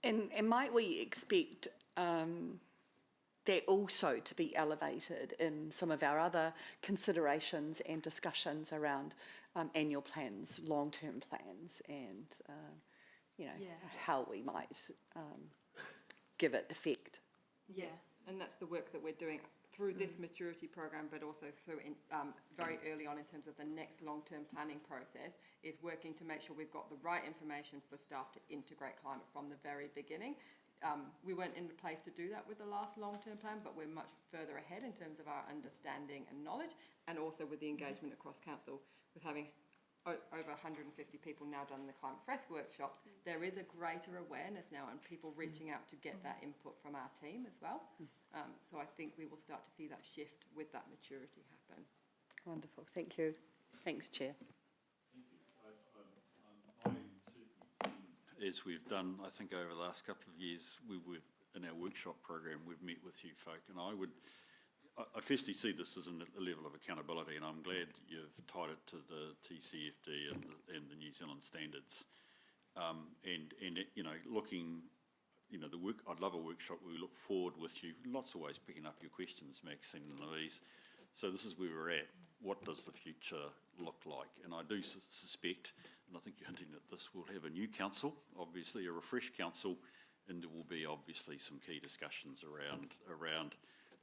And might we expect that also to be elevated in some of our other considerations and discussions around annual plans, long-term plans, and how we might give it effect? Yeah, and that's the work that we're doing through this maturity program, but also through very early on in terms of the next long-term planning process, is working to make sure we've got the right information for staff to integrate climate from the very beginning. We weren't in the place to do that with the last long-term plan, but we're much further ahead in terms of our understanding and knowledge, and also with the engagement across council, with having over 150 people now done the Climate Fresh workshops. There is a greater awareness now and people reaching out to get that input from our team as well. So I think we will start to see that shift with that maturity happen. Wonderful, thank you. Thanks, Chair. as we've done, I think, over the last couple of years, in our workshop program, we've met with you folk, and I firstly see this as a level of accountability, and I'm glad you've tied it to the TCFD and the New Zealand standards. I'd love a workshop where we look forward with you, lots of ways picking up your questions, Maxine and Louise. So this is where we're at. What does the future look like? And I do suspect, and I think you're hinting that this will have a new council, obviously a refreshed council, and there will be obviously some key discussions around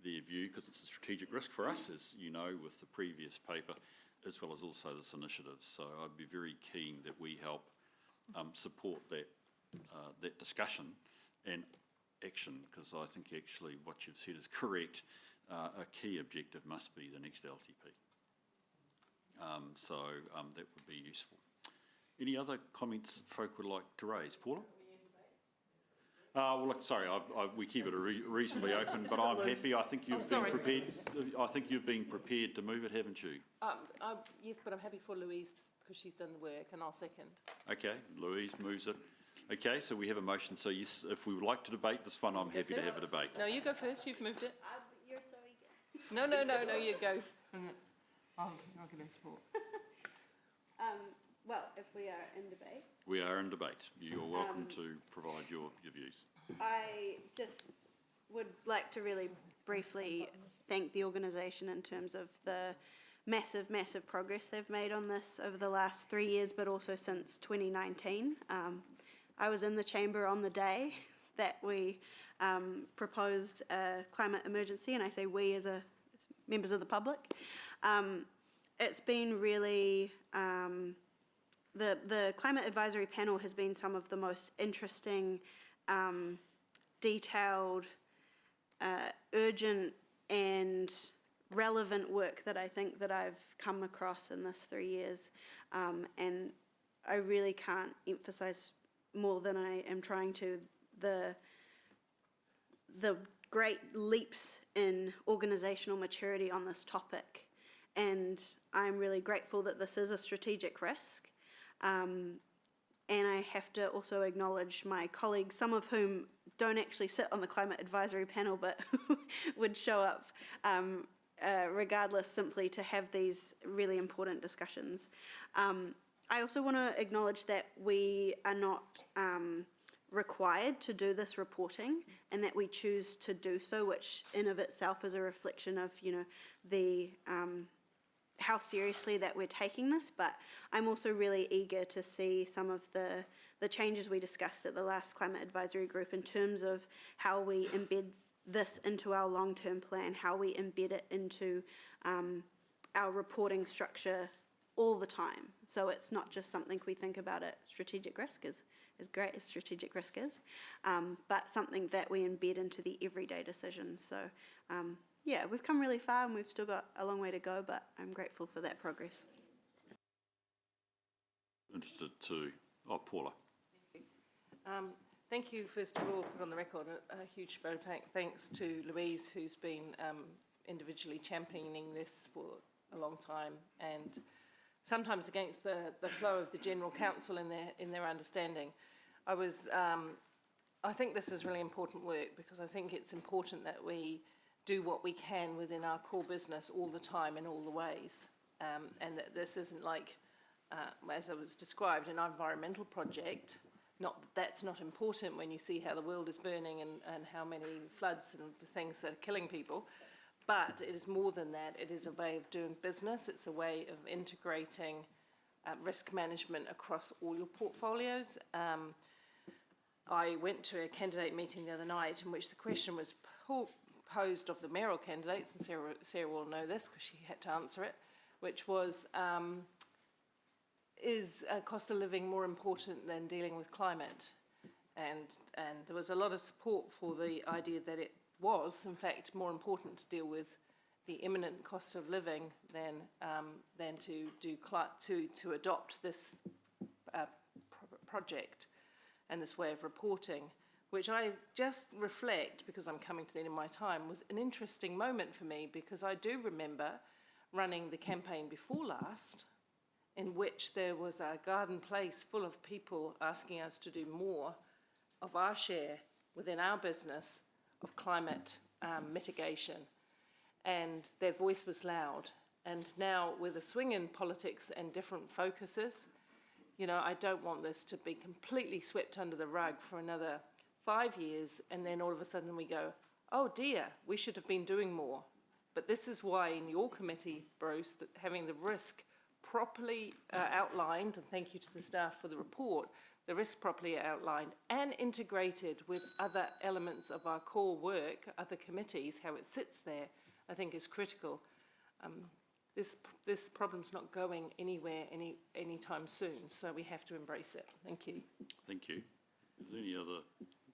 their view, because it's a strategic risk for us, as you know, with the previous paper, as well as also this initiative. So I'd be very keen that we help support that discussion and action, because I think actually what you've said is correct. A key objective must be the next LTP. That would be useful. Any other comments folk would like to raise? Paula? Well, look, sorry, we keep it reasonably open, but I'm happy. I think you've been prepared. I think you've been prepared to move it, haven't you? Yes, but I'm happy for Louise because she's done the work, and I'll second. Okay, Louise moves it. Okay, so we have a motion. So yes, if we would like to debate this one, I'm happy to have a debate. No, you go first. You've moved it. You're so eager. No, you go. I'll get in support. Well, if we are in debate. We are in debate. You're welcome to provide your views. I just would like to really briefly thank the organisation in terms of the massive, massive progress they've made on this over the last 3 years, but also since 2019. I was in the chamber on the day that we proposed a climate emergency, and I say we as members of the public. It's been really, the Climate Advisory Panel has been some of the most interesting, detailed, urgent and relevant work that I think that I've come across in this 3 years. And I really can't emphasize more than I am trying to the great leaps in organizational maturity on this topic. And I'm really grateful that this is a strategic risk. And I have to also acknowledge my colleagues, some of whom don't actually sit on the Climate Advisory Panel, but would show up regardless, simply to have these really important discussions. I also want to acknowledge that we are not required to do this reporting, and that we choose to do so, which in of itself is a reflection of, the how seriously that we're taking this. But I'm also really eager to see some of the changes we discussed at the last Climate Advisory Group in terms of how we embed this into our long-term plan, how we embed it into our reporting structure all the time. So it's not just something we think about at strategic risk, as great as strategic risk is, but something that we embed into the everyday decisions. So yeah, we've come really far and we've still got a long way to go, but I'm grateful for that progress. Interested to, Paula. Thank you, first of all, put on the record a huge vote of thanks to Louise, who's been individually championing this for a long time, and sometimes against the flow of the General Council in their understanding. I think this is really important work, because I think it's important that we do what we can within our core business all the time in all the ways, and that this isn't like, as I was described, an environmental project. Not that that's not important when you see how the world is burning and how many floods and things that are killing people, but it is more than that. It is a way of doing business. It's a way of integrating risk management across all your portfolios. I went to a candidate meeting the other night in which the question was posed of the mayoral candidates, and Sarah will know this because she had to answer it, which was, is cost of living more important than dealing with climate? And there was a lot of support for the idea that it was, in fact, more important to deal with the imminent cost of living than to adopt this project and this way of reporting, which I just reflect, because I'm coming to the end of my time, was an interesting moment for me, because I do remember running the campaign before last in which there was a garden place full of people asking us to do more of our share within our business of climate mitigation. And their voice was loud. And now with a swing in politics and different focuses, you know, I don't want this to be completely swept under the rug for another 5 years, and then all of a sudden we go, oh dear, we should have been doing more. But this is why in your committee, Bruce, that having the risk properly outlined, and thank you to the staff for the report, the risk properly outlined and integrated with other elements of our core work, other committees, how it sits there, I think is critical. This problem's not going anywhere anytime soon, so we have to embrace it. Thank you. Thank you. Is there any other?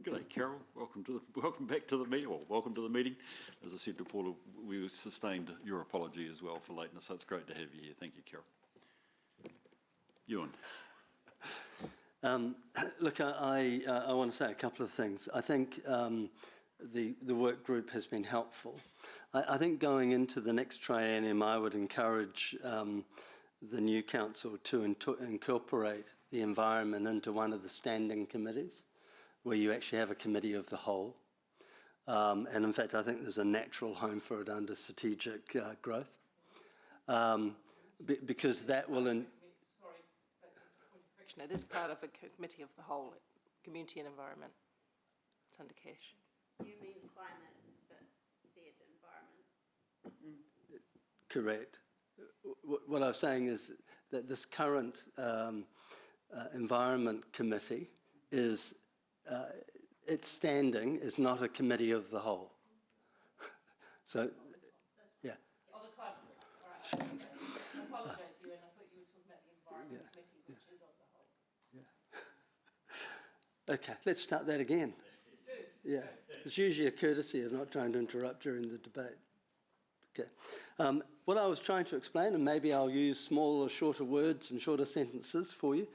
G'day, Carol. Welcome back to the meeting. Well, welcome to the meeting. As I said to Paula, we sustained your apology as well for lateness, so it's great to have you here. Thank you, Carol. Ewan. Look, I want to say a couple of things. I think the work group has been helpful. I think going into the next triennium, I would encourage the new council to incorporate the environment into one of the standing committees, where you actually have a committee of the whole. And in fact, I think there's a natural home for it under strategic growth, because that will... Sorry, but just a point of correction. It is part of a committee of the whole, community and environment. It's under cash. You mean climate, but said environment? Correct. What I was saying is that this current environment committee is, its standing is not a committee of the whole. So, yeah. Oh, the climate group. All right. I apologise, Ewan. I thought you were talking about the environment committee, which is of the whole. Okay, let's start that again. Yeah, it's usually a courtesy of not trying to interrupt during the debate. Okay. What I was trying to explain, and maybe I'll use smaller, shorter words and shorter sentences for you.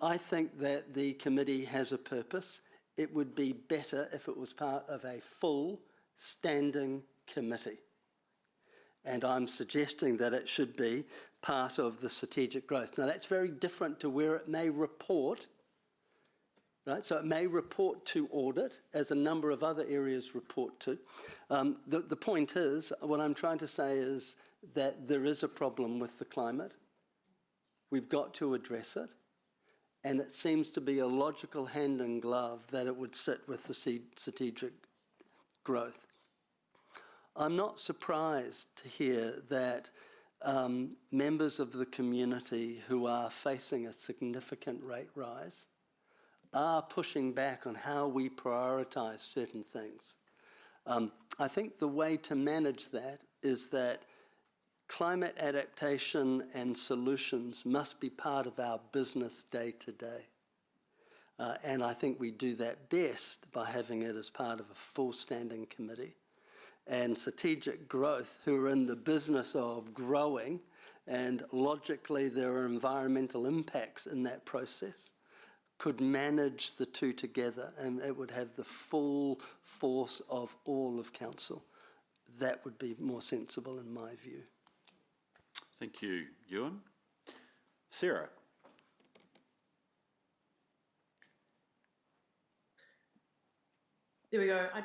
I think that the committee has a purpose. It would be better if it was part of a full standing committee. And I'm suggesting that it should be part of the strategic growth. Now, that's very different to where it may report. Right, so it may report to audit, as a number of other areas report to. The point is, what I'm trying to say is that there is a problem with the climate. We've got to address it. And it seems to be a logical hand in glove that it would sit with the strategic growth. I'm not surprised to hear that members of the community who are facing a significant rate rise are pushing back on how we prioritise certain things. I think the way to manage that is that climate adaptation and solutions must be part of our business day to day. And I think we do that best by having it as part of a full standing committee. And strategic growth, who are in the business of growing, and logically there are environmental impacts in that process, could manage the two together, and it would have the full force of all of council. That would be more sensible in my view. Thank you, Ewan. Sarah. There we go. I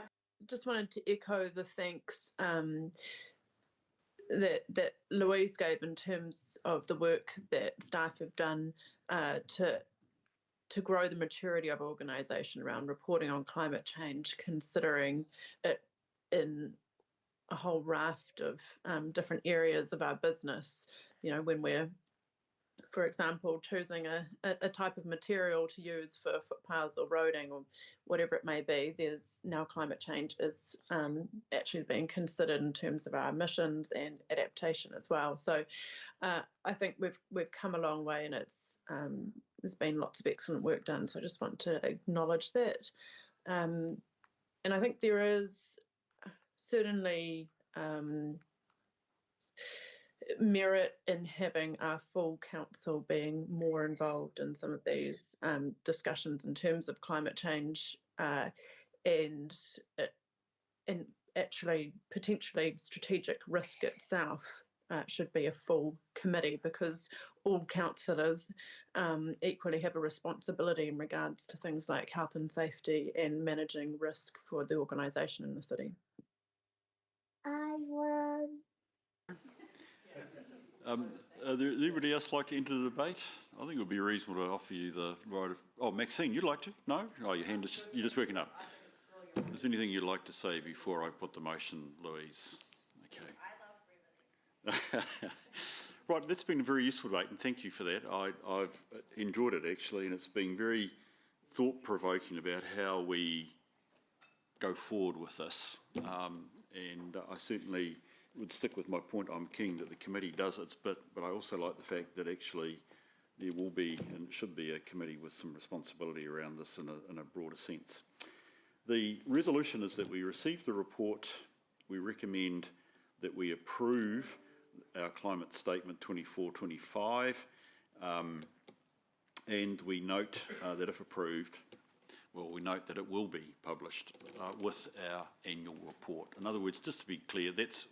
just wanted to echo the thanks that Louise gave in terms of the work that staff have done to grow the maturity of organisation around reporting on climate change, considering it in a whole raft of different areas of our business. You know, when we're, for example, choosing a type of material to use for footpaths or roading or whatever it may be, there's now climate change is actually being considered in terms of our emissions and adaptation as well. So I think we've come a long way, and it's there's been lots of excellent work done. So I just want to acknowledge that. And I think there is certainly merit in having our full council being more involved in some of these discussions in terms of climate change and actually potentially strategic risk itself should be a full committee, because all councillors equally have a responsibility in regards to things like health and safety and managing risk for the organisation in the city. Anybody else like to enter the debate? I think it would be reasonable to offer you the right of... Oh, Maxine, you'd like to? No? Oh, your hand is just... You're just working up. Is there anything you'd like to say before I put the motion, Louise? Okay. Right, that's been a very useful debate, and thank you for that. I've enjoyed it, actually, and it's been very thought-provoking about how we go forward with this. And I certainly would stick with my point. I'm keen that the committee does its bit, but I also like the fact that actually there will be and should be a committee with some responsibility around this in a broader sense. The resolution is that we receive the report. We recommend that we approve our climate statement 24-25, and we note that if approved, well, we note that it will be published with our annual report. In other words, just to be clear, that's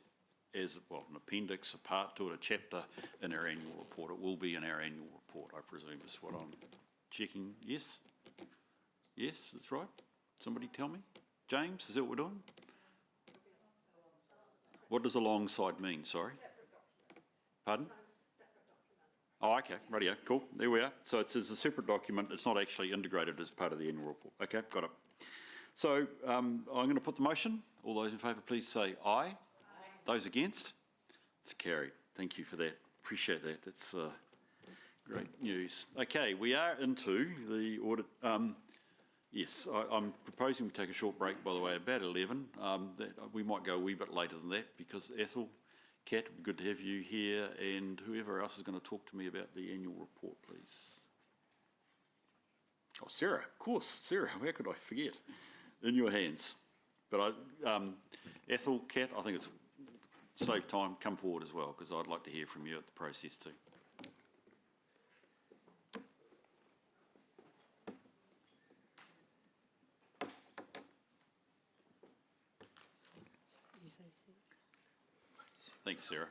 as well an appendix, a part to it, a chapter in our annual report. It will be in our annual report, I presume, is what I'm checking. Yes? Yes, that's right. Somebody tell me. James, is that what we're doing? What does alongside mean, sorry? Pardon? Oh, okay, radio, cool, there we are. So it's a separate document, it's not actually integrated as part of the annual report. Okay, got it. So I'm going to put the motion. All those in favour, please say aye. Aye. Those against? It's carried. Thank you for that. Appreciate that. That's great news. Okay, we are into the audit. Yes, I'm proposing we take a short break, by the way, about 11. We might go a wee bit later than that because Ethel, Kat, it'd be good to have you here, and whoever else is going to talk to me about the annual report, please. Oh, Sarah, of course. Sarah, how could I forget? In your hands. But Ethel, Kat, I think it's save time, come forward as well, because I'd like to hear from you at the process too. Thanks, Sarah.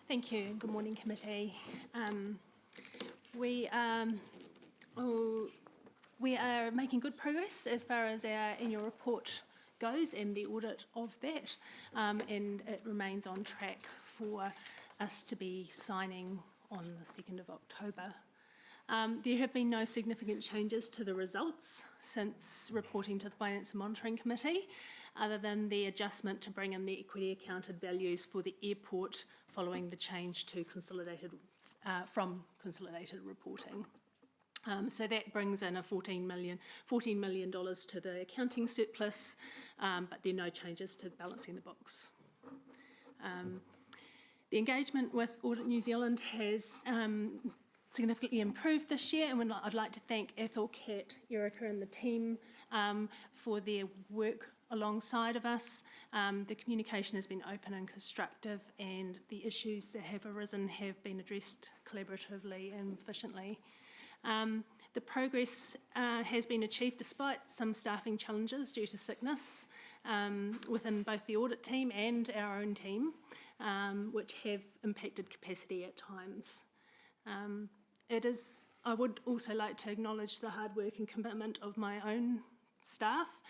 Thank you. Good morning, committee. We are making good progress as far as our annual report goes and the audit of that, and it remains on track for us to be signing on the 2nd of October. There have been no significant changes to the results since reporting to the Finance and Monitoring Committee, other than the adjustment to bring in the equity accounted values for the airport following the change to consolidated from consolidated reporting. So that brings in a $14 million to the accounting surplus, but there are no changes to balancing the books. The engagement with Audit New Zealand has significantly improved this year, and I'd like to thank Ethel, Kat, Erica and the team for their work alongside of us. The communication has been open and constructive, and the issues that have arisen have been addressed collaboratively and efficiently. The progress has been achieved despite some staffing challenges due to sickness within both the audit team and our own team, which have impacted capacity at times. I would also like to acknowledge the hard work and commitment of my own staff,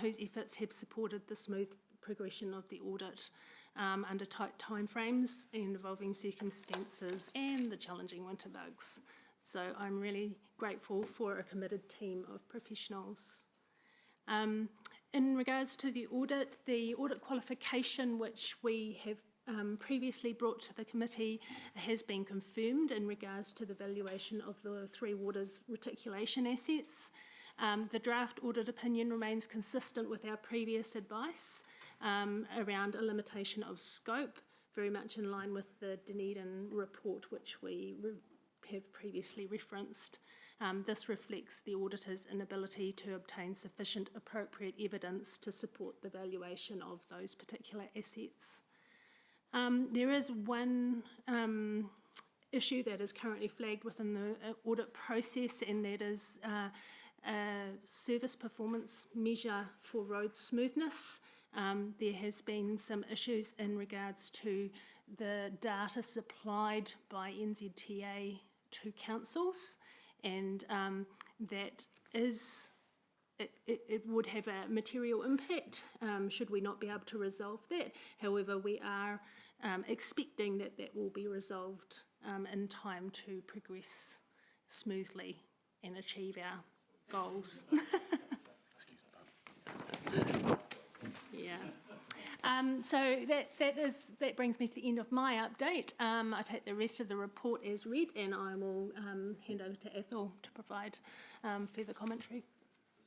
whose efforts have supported the smooth progression of the audit under tight timeframes and evolving circumstances and the challenging winter bugs. So I'm really grateful for a committed team of professionals. In regards to the audit qualification which we have previously brought to the committee has been confirmed in regards to the valuation of the Three Waters reticulation assets. The draft audit opinion remains consistent with our previous advice around a limitation of scope, very much in line with the Dunedin report which we have previously referenced. This reflects the auditor's inability to obtain sufficient appropriate evidence to support the valuation of those particular assets. There is one issue that is currently flagged within the audit process, and that is a service performance measure for road smoothness. There has been some issues in regards to the data supplied by NZTA to councils, and that is, it would have a material impact should we not be able to resolve that. However, we are expecting that that will be resolved in time to progress smoothly and achieve our goals. Yeah. So that brings me to the end of my update. I take the rest of the report as read, and I will hand over to Ethel to provide further commentary.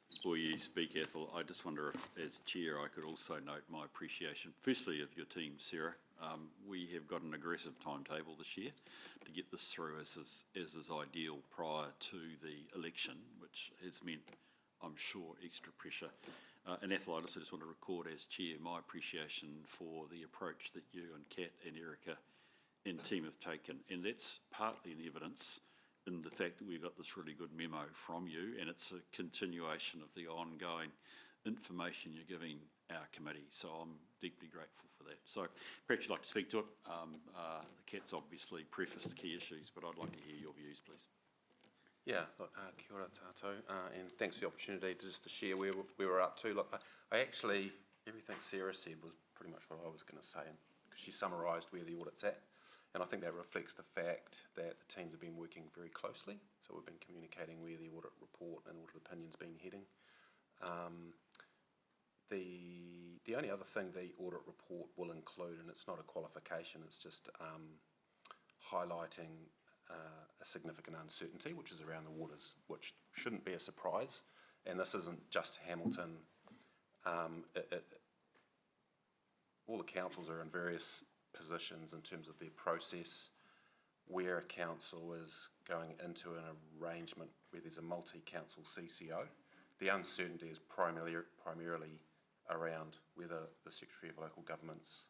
Before you speak, Ethel, I just wonder if, as chair, I could also note my appreciation, firstly, of your team, Sarah. We have got an aggressive timetable this year to get this through as is ideal prior to the election, which has meant, I'm sure, extra pressure. And Ethel, I also just want to record as chair my appreciation for the approach that you and Kat and Erica and team have taken. And that's partly in evidence in the fact that we've got this really good memo from you, and it's a continuation of the ongoing information you're giving our committee. So I'm deeply grateful for that. So perhaps you'd like to speak to it. Kat's obviously prefaced the key issues, but I'd like to hear your views, please. Yeah, look, kia ora tātou, and thanks for the opportunity to just to share where we were up to. Look, I actually, everything Sarah said was pretty much what I was going to say, because she summarised where the audit's at, and I think that reflects the fact that the teams have been working very closely, so we've been communicating where the audit report and audit opinion's been heading. The only other thing the audit report will include, and it's not a qualification, it's just highlighting a significant uncertainty, which is around the waters, which shouldn't be a surprise. And this isn't just Hamilton. All the councils are in various positions in terms of their process. Where a council is going into an arrangement where there's a multi-council CCO, the uncertainty is primarily around whether the Secretary of Local Government's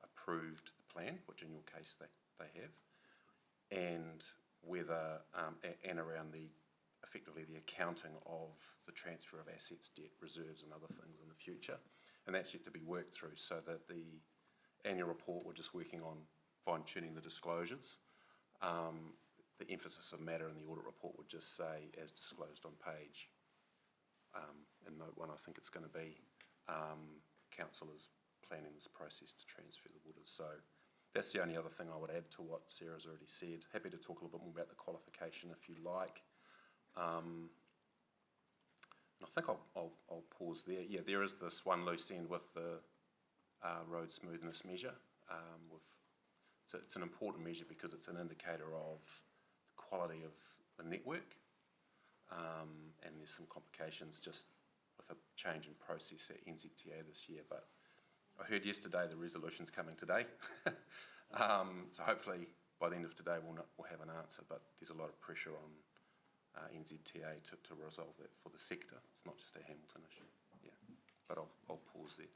approved the plan, which in your case they have, and whether and around effectively the accounting of the transfer of assets, debt, reserves and other things in the future. And that's yet to be worked through, so that the annual report, we're just working on fine-tuning the disclosures. The emphasis of matter in the audit report would just say, as disclosed on page, in note 1, I think it's going to be, council is planning this process to transfer the waters. So that's the only other thing I would add to what Sarah's already said. Happy to talk a little bit more about the qualification if you like. And I think I'll pause there. Yeah, there is this one loose end with the road smoothness measure. So it's an important measure because it's an indicator of the quality of the network. And there's some complications just with a change in process at NZTA this year. But I heard yesterday the resolution's coming today. So hopefully by the end of today we'll have an answer, but there's a lot of pressure on NZTA to resolve that for the sector. It's not just a Hamilton issue. Yeah, but I'll pause there.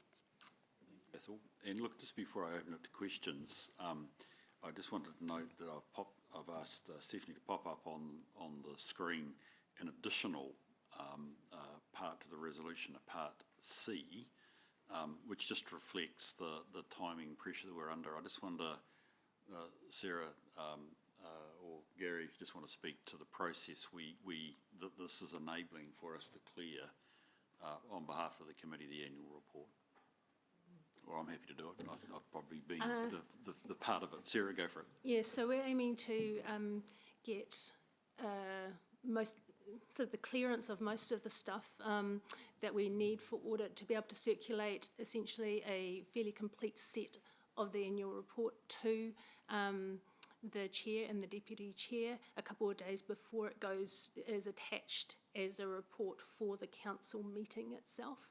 Ethel, and look, just before I open it to questions, I just wanted to note that I've asked Stephanie to pop up on the screen an additional part to the resolution, a part C, which just reflects the timing pressure that we're under. I just wonder, Sarah or Gary, if you just want to speak to the process that this is enabling for us to clear on behalf of the committee the annual report. Or I'm happy to do it. I've probably been the part of it. Sarah, go for it. Yeah, so we're aiming to get sort of the clearance of most of the stuff that we need for audit to be able to circulate essentially a fairly complete set of the annual report to the chair and the deputy chair a couple of days before it is attached as a report for the council meeting itself,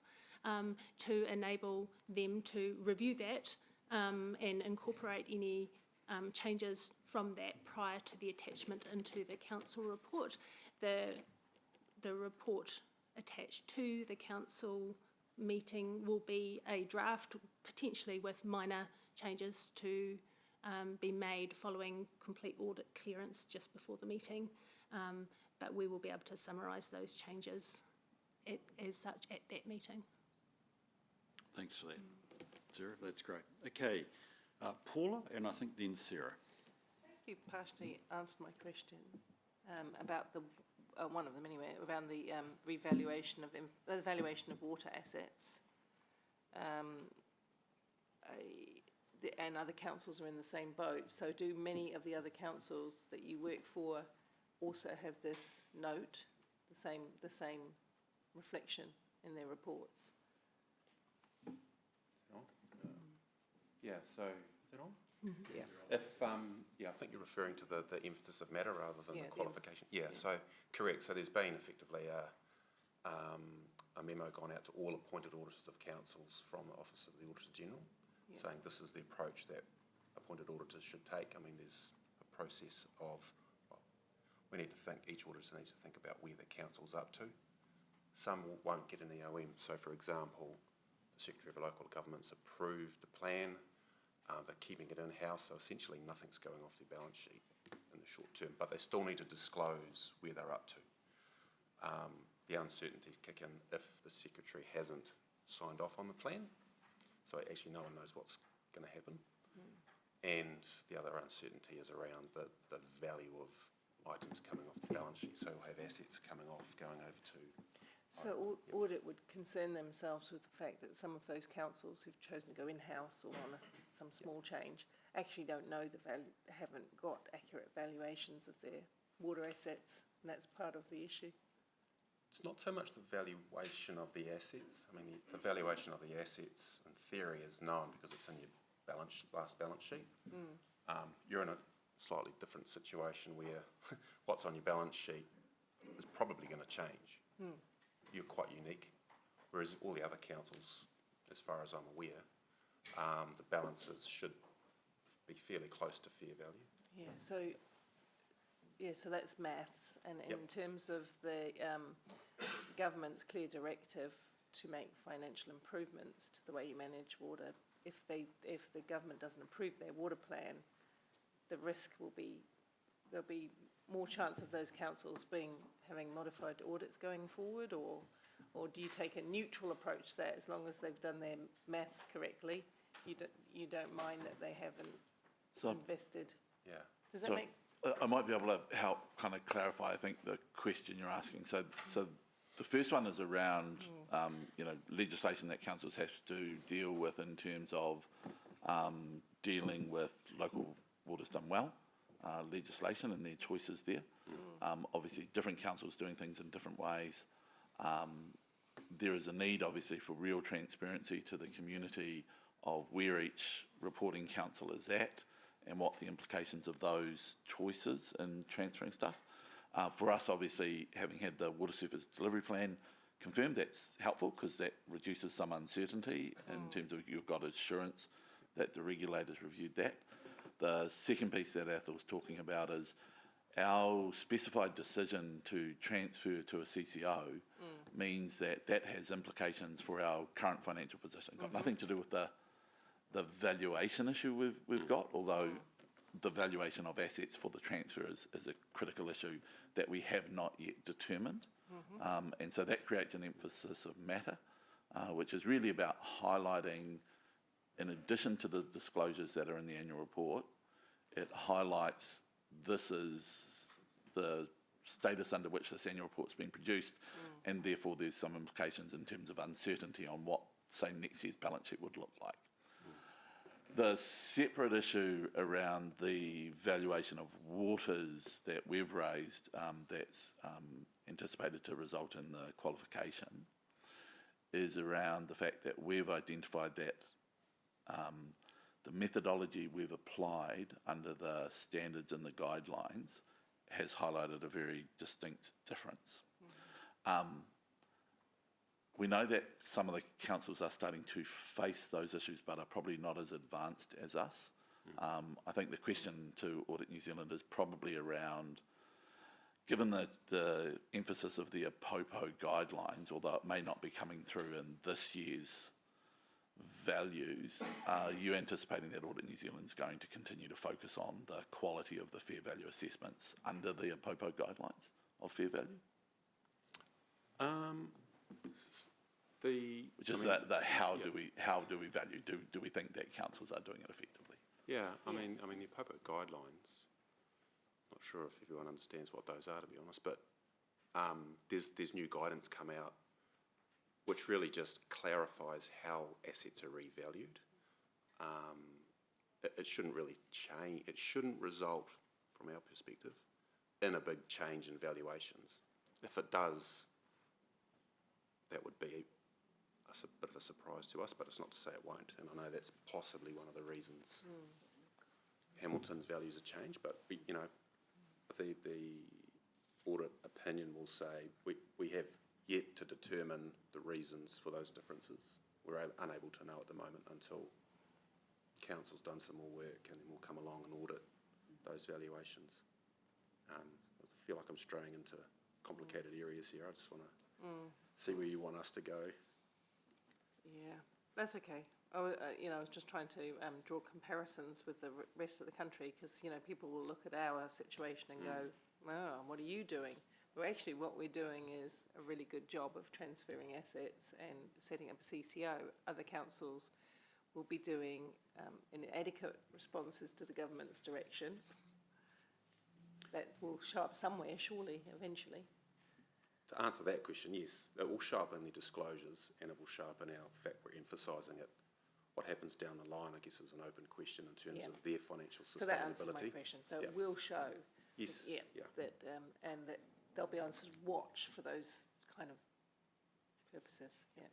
to enable them to review that and incorporate any changes from that prior to the attachment into the council report. The report attached to the council meeting will be a draft, potentially with minor changes to be made following complete audit clearance just before the meeting, but we will be able to summarise those changes as such at that meeting. Thanks for that, Sarah. That's great. Okay, Paula, and I think then Sarah. You partially answered my question about the one of them anyway, around the revaluation of the valuation of water assets. And other councils are in the same boat. So do many of the other councils that you work for also have this note, the same reflection in their reports? Yeah, so, is it on? Yeah. I think you're referring to the emphasis of matter rather than Yeah, the the qualification. Yeah, so, correct. So there's been effectively a memo gone out to all appointed auditors of councils from the Office of the Auditor General, saying this is the approach that appointed auditors should take. I mean, there's a process of, we need to think, each auditor needs to think about where the council's up to. Some won't get an EOM. So, for example, the Secretary of Local Government's approved the plan. They're keeping it in-house, so essentially nothing's going off their balance sheet in the short term, but they still need to disclose where they're up to. The uncertainties kick in if the Secretary hasn't signed off on the plan, so actually no one knows what's going to happen. And the other uncertainty is around the value of items coming off the balance sheet, so we'll have assets coming off, going over to... So audit would concern themselves with the fact that some of those councils who've chosen to go in-house or on some small change actually don't know the value, haven't got accurate valuations of their water assets, and that's part of the issue. It's not so much the valuation of the assets. I mean, the valuation of the assets, in theory, is known because it's in your last balance sheet. You're in a slightly different situation where what's on your balance sheet is probably going to change. You're quite unique, whereas all the other councils, as far as I'm aware, the balances should be fairly close to fair value. So that's maths, and in terms of the government's clear directive to make financial improvements to the way you manage water, if the government doesn't approve their water plan, the risk will be, there'll be more chance of those councils having modified audits going forward, or do you take a neutral approach there as long as they've done their maths correctly? You don't mind that they haven't invested? Yeah. Does that make? I might be able to help kind of clarify, I think, the question you're asking. So the first one is around, legislation that councils have to deal with in terms of dealing with local waters done well legislation and their choices there. Obviously, different councils doing things in different ways. There is a need, obviously, for real transparency to the community of where each reporting council is at and what the implications of those choices in transferring stuff. For us, obviously, having had the water surface delivery plan confirmed, that's helpful because that reduces some uncertainty in terms of you've got assurance that the regulators reviewed that. The second piece that Athol was talking about is our specified decision to transfer to a CCO means that that has implications for our current financial position. Got nothing to do with the valuation issue we've got, although the valuation of assets for the transfer is a critical issue that we have not yet determined. And so that creates an emphasis of matter, which is really about highlighting, in addition to the disclosures that are in the annual report, it highlights this is the status under which this annual report's been produced, and therefore there's some implications in terms of uncertainty on what, say, next year's balance sheet would look like. The separate issue around the valuation of waters that we've raised, that's anticipated to result in the qualification, is around the fact that we've identified that the methodology we've applied under the standards and the guidelines has highlighted a very distinct difference. We know that some of the councils are starting to face those issues but are probably not as advanced as us. I think the question to Audit New Zealand is probably around, given the emphasis of the APOPO guidelines, although it may not be coming through in this year's values, are you anticipating that Audit New Zealand is going to continue to focus on the quality of the fair value assessments under the APOPO guidelines of fair value? Which is how do we value? Do we think that councils are doing it effectively? Yeah, I mean, the appropriate guidelines, not sure if everyone understands what those are, to be honest, but there's new guidance come out which really just clarifies how assets are revalued. It shouldn't really change, it shouldn't result, from our perspective, in a big change in valuations. If it does, that would be a bit of a surprise to us, but it's not to say it won't, and I know that's possibly one of the reasons Hamilton's values have changed, but you know, the audit opinion will say we have yet to determine the reasons for those differences. We're unable to know at the moment until council's done some more work, and then we'll come along and audit those valuations. I feel like I'm straying into complicated areas here. I just want to see where you want us to go. Yeah, that's okay. I was just trying to draw comparisons with the rest of the country, because, you know, people will look at our situation and go, "Oh, what are you doing?" Well, actually, what we're doing is a really good job of transferring assets and setting up a CCO. Other councils will be doing inadequate responses to the government's direction. That will show up somewhere, surely, eventually. To answer that question, yes, it will show up in the disclosures, and it will show up in our fact we're emphasising it. What happens down the line, I guess, is an open question in terms of their financial sustainability. So that answers my question. So it will show. Yes. That and that they'll be on sort of watch for those kind of purposes. Yeah.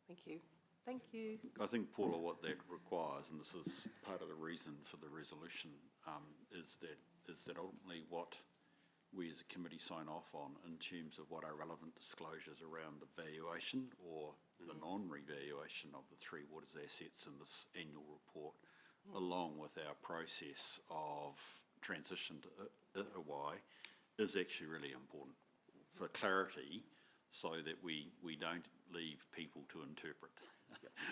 Thank you. Thank you. I think, Paula, what that requires, and this is part of the reason for the resolution, is that ultimately what we as a committee sign off on in terms of what are relevant disclosures around the valuation or the non-revaluation of the Three Waters assets in this annual report, along with our process of transition to Iwai, is actually really important for clarity, so that we don't leave people to interpret.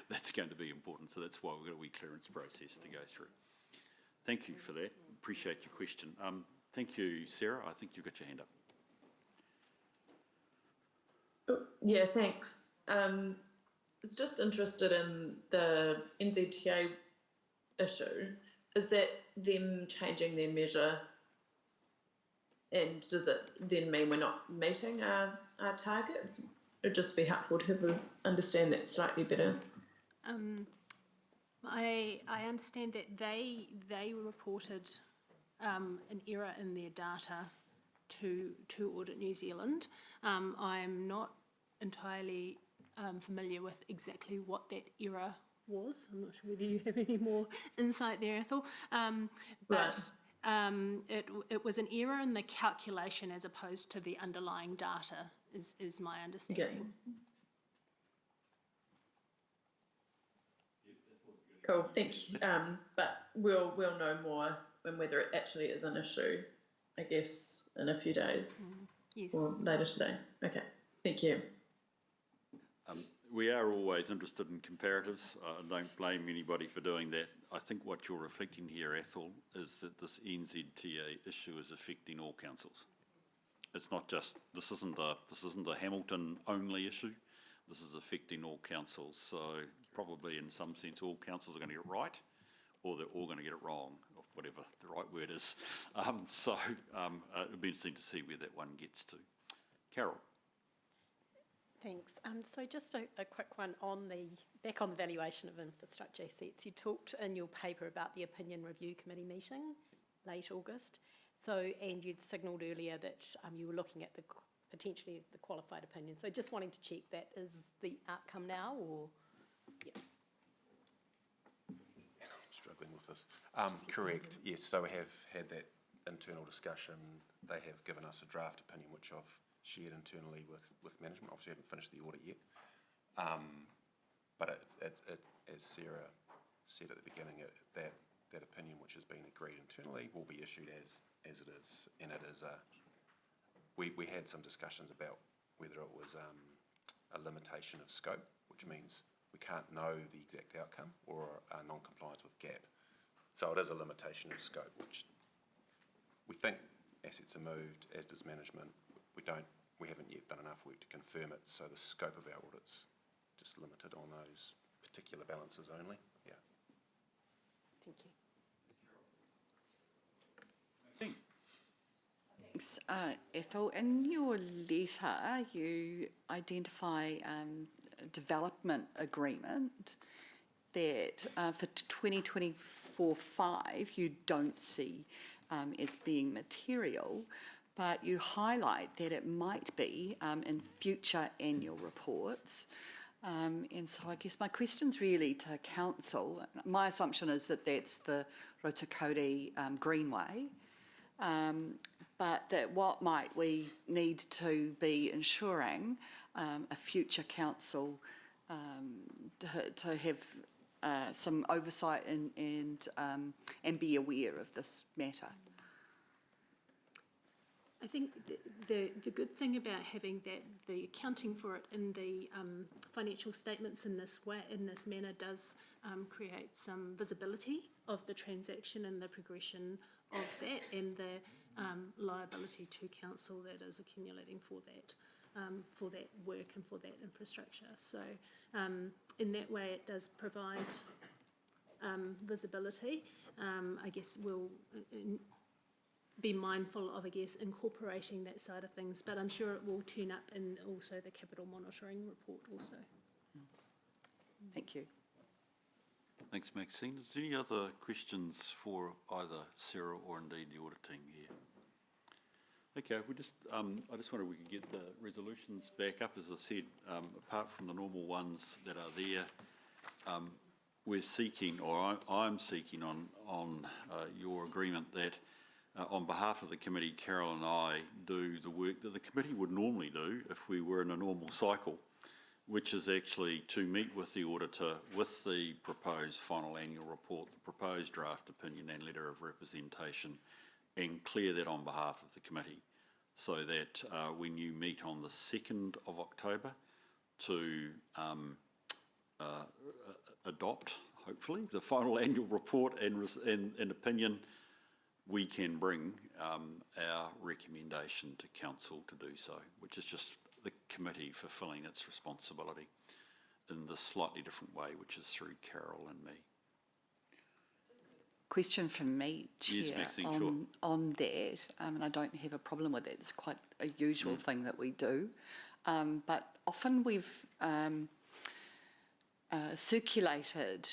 That's going to be important, so that's why we've got a wee clearance process to go through. Thank you for that. Appreciate your question. Thank you, Sarah. I think you've got your hand up. Yeah, thanks. I was just interested in the NZTA issue. Is that them changing their measure, and does it then mean we're not meeting our targets? It'd just be helpful to understand that slightly better. I understand that they reported an error in their data to Audit New Zealand. I'm not entirely familiar with exactly what that error was. I'm not sure whether you have any more insight there, Ethel. But it was an error in the calculation as opposed to the underlying data, is my understanding. Yeah. Cool, thank you. But we'll know more and whether it actually is an issue, I guess, in a few days. Yes. Or later today. Okay, thank you. We are always interested in comparatives. I don't blame anybody for doing that. I think what you're reflecting here, Ethel, is that this NZTA issue is affecting all councils. It's not just, this isn't a Hamilton only issue. This is affecting all councils. So probably in some sense all councils are going to get it right, or they're all going to get it wrong, or whatever the right word is. It'll be interesting to see where that one gets to. Carol. Thanks. So just a quick one on back on the valuation of infrastructure assets. You talked in your paper about the opinion review committee meeting late August. And you'd signalled earlier that you were looking at potentially the qualified opinion. So just wanting to check, that is the outcome now, or? Yeah. I'm struggling with this. Correct, yes. So we have had that internal discussion. They have given us a draft opinion, which I've shared internally with management. Obviously, I haven't finished the audit yet. But as Sarah said at the beginning, that opinion, which has been agreed internally, will be issued as it is. And it is we had some discussions about whether it was a limitation of scope, which means we can't know the exact outcome, or a non-compliance with GAP. So it is a limitation of scope, which we think assets are moved, as does management. We haven't yet done enough work to confirm it, so the scope of our audit's just limited on those particular balances only. Yeah. Thank you. Thanks, Ethel. In your letter, you identify a development agreement that for 2024-5 you don't see as being material, but you highlight that it might be in future annual reports. And so I guess my question's really to council. My assumption is that that's the Rotakoti Greenway, but that what might we need to be ensuring a future council to have some oversight and be aware of this matter? I think the good thing about having that, the accounting for it in the financial statements in this way, in this manner, does create some visibility of the transaction and the progression of that, and the liability to council that is accumulating for that work and for that infrastructure. So in that way, it does provide visibility. I guess we'll be mindful of, I guess, incorporating that side of things, but I'm sure it will turn up in also the capital monitoring report also. Thank you. Thanks, Maxine. Is there any other questions for either Sarah or indeed the audit team here? Okay, we just, I just wonder if we could get the resolutions back up. As I said, apart from the normal ones that are there, we're seeking, or I'm seeking on your agreement that on behalf of the committee, Carol and I do the work that the committee would normally do if we were in a normal cycle, which is actually to meet with the auditor with the proposed final annual report, the proposed draft opinion and letter of representation, and clear that on behalf of the committee, so that when you meet on the 2nd of October to adopt, hopefully, the final annual report and opinion, we can bring our recommendation to council to do so, which is just the committee fulfilling its responsibility in this slightly different way, which is through Carol and me. Question from me, Chair, Yes, Maxine, sure. on that, and I don't have a problem with it. It's quite a usual thing that we do, but often we've circulated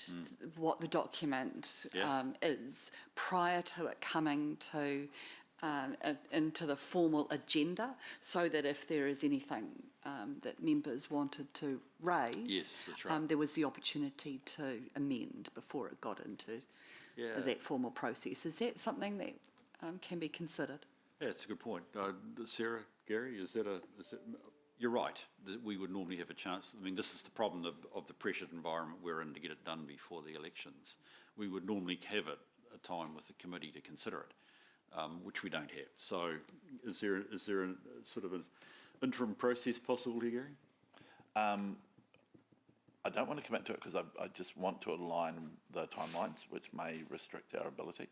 what the document is prior to it coming to into the formal agenda, so that if there is anything that members wanted to raise, yes, that's right. there was the opportunity to amend before it got into that formal process. Is that something that can be considered? Yeah, it's a good point. Sarah, Gary, is that you're right, that we would normally have a chance. I mean, this is the problem of the pressured environment we're in to get it done before the elections. We would normally have a time with the committee to consider it, which we don't have. So is there a sort of an interim process possible here, Gary? I don't want to commit to it because I just want to align the timelines, which may restrict our ability.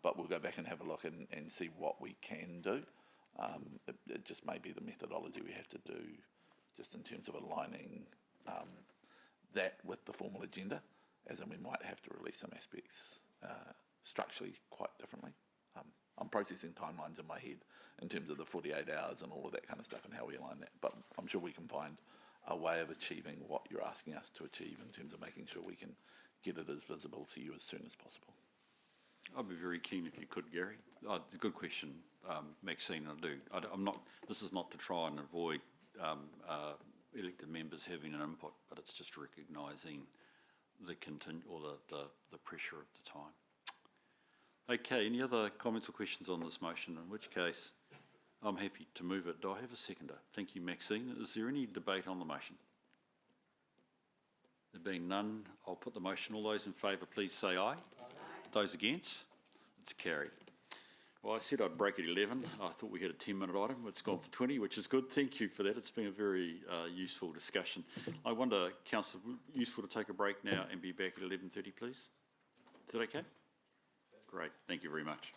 But we'll go back and have a look and see what we can do. It just may be the methodology we have to do, just in terms of aligning that with the formal agenda, as in we might have to release some aspects structurally quite differently. I'm processing timelines in my head in terms of the 48 hours and all of that kind of stuff and how we align that. But I'm sure we can find a way of achieving what you're asking us to achieve in terms of making sure we can get it as visible to you as soon as possible. I'd be very keen if you could, Gary. Good question, Maxine. I'm not. This is not to try and avoid elected members having an input, but it's just recognising the pressure of the time. Okay. Any other comments or questions on this motion? In which case, I'm happy to move it. Do I have a seconder? Thank you, Maxine. Is there any debate on the motion? There being none, I'll put the motion. All those in favour, please say aye. Those against? It's carried. Well, I said I'd break at 11. I thought we had a 10-minute item. It's gone for 20, which is good. Thank you for that. It's been a very useful discussion. I wonder, Councillor, useful to take a break now and be back at 11:30, please? Is that okay? Great. Thank you very much.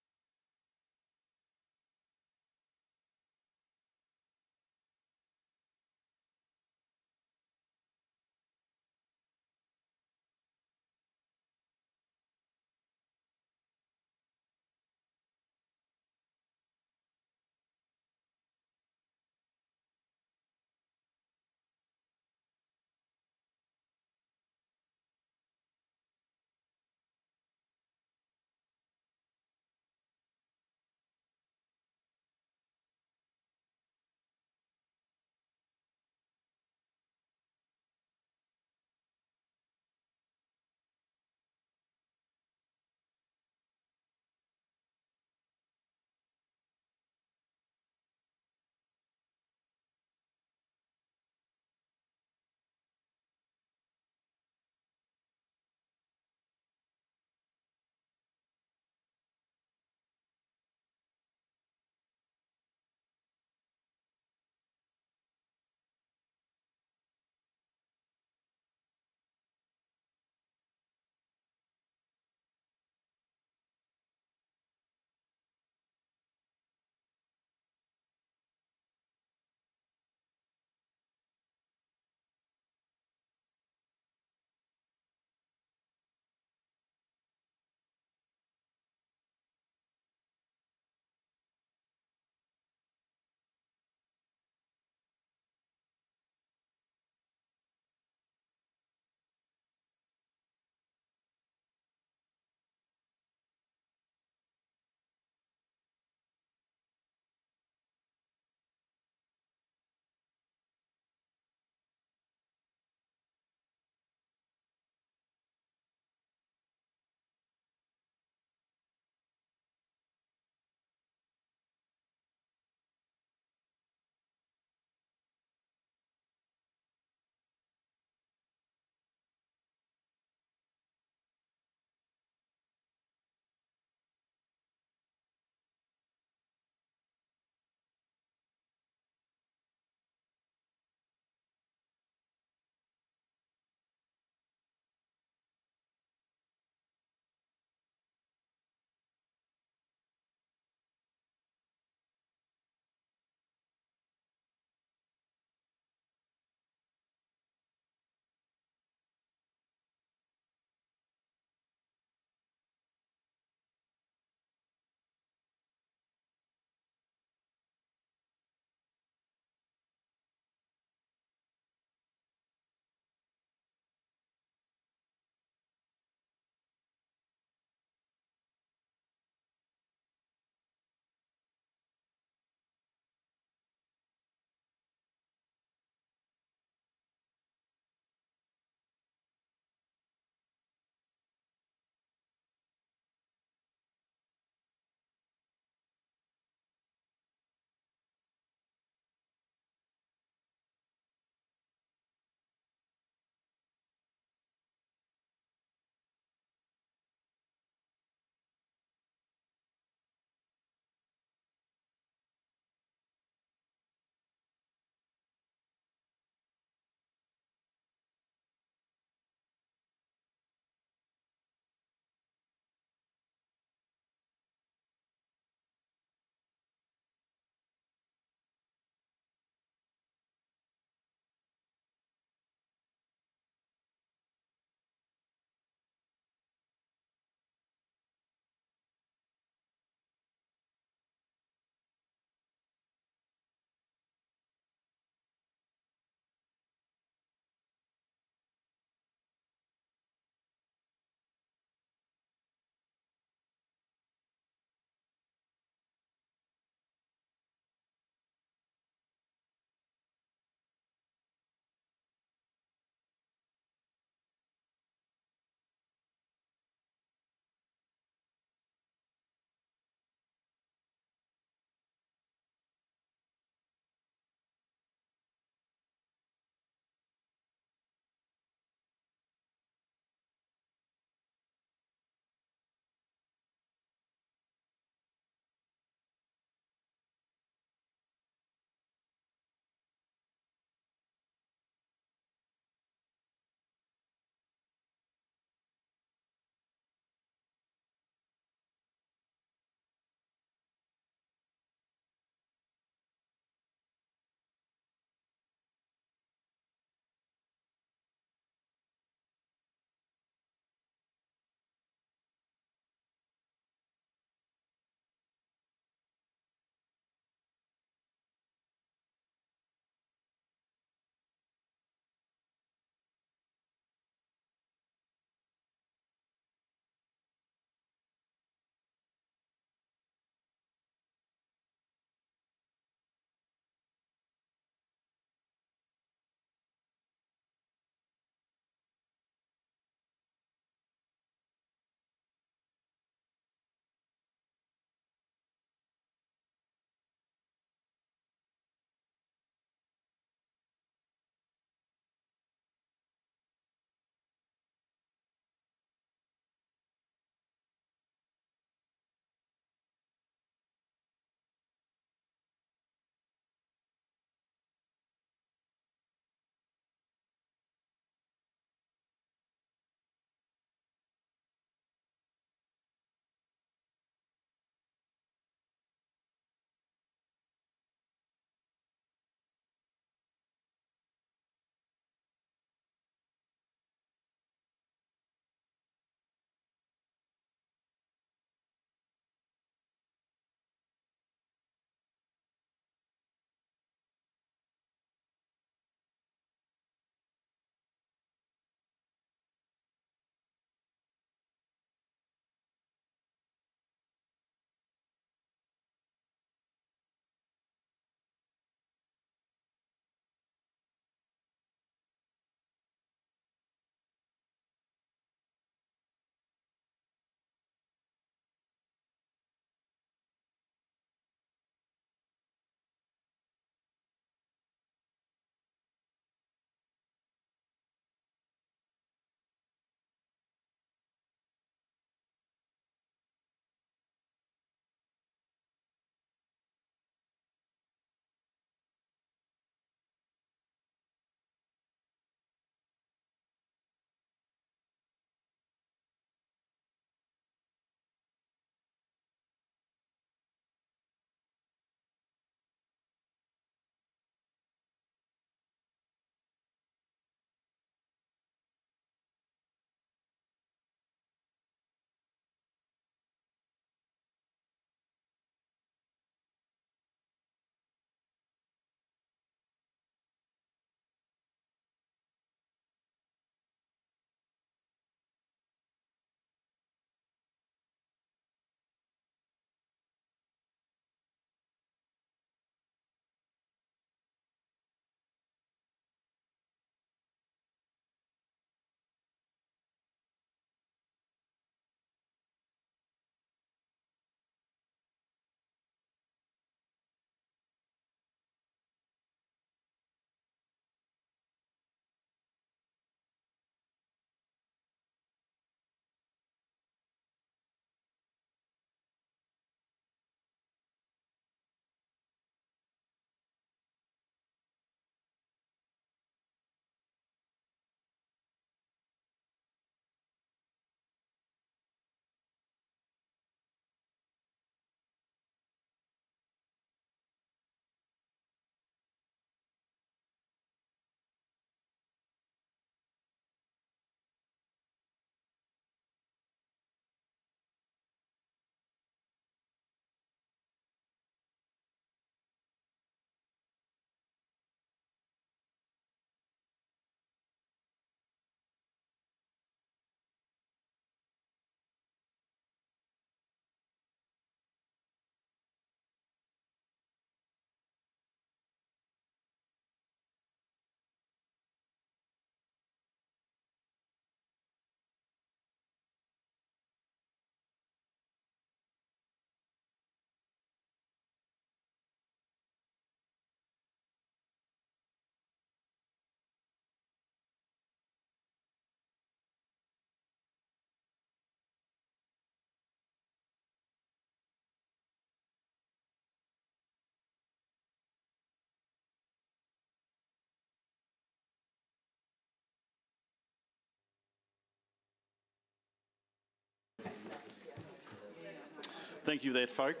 Thank you for that, folk.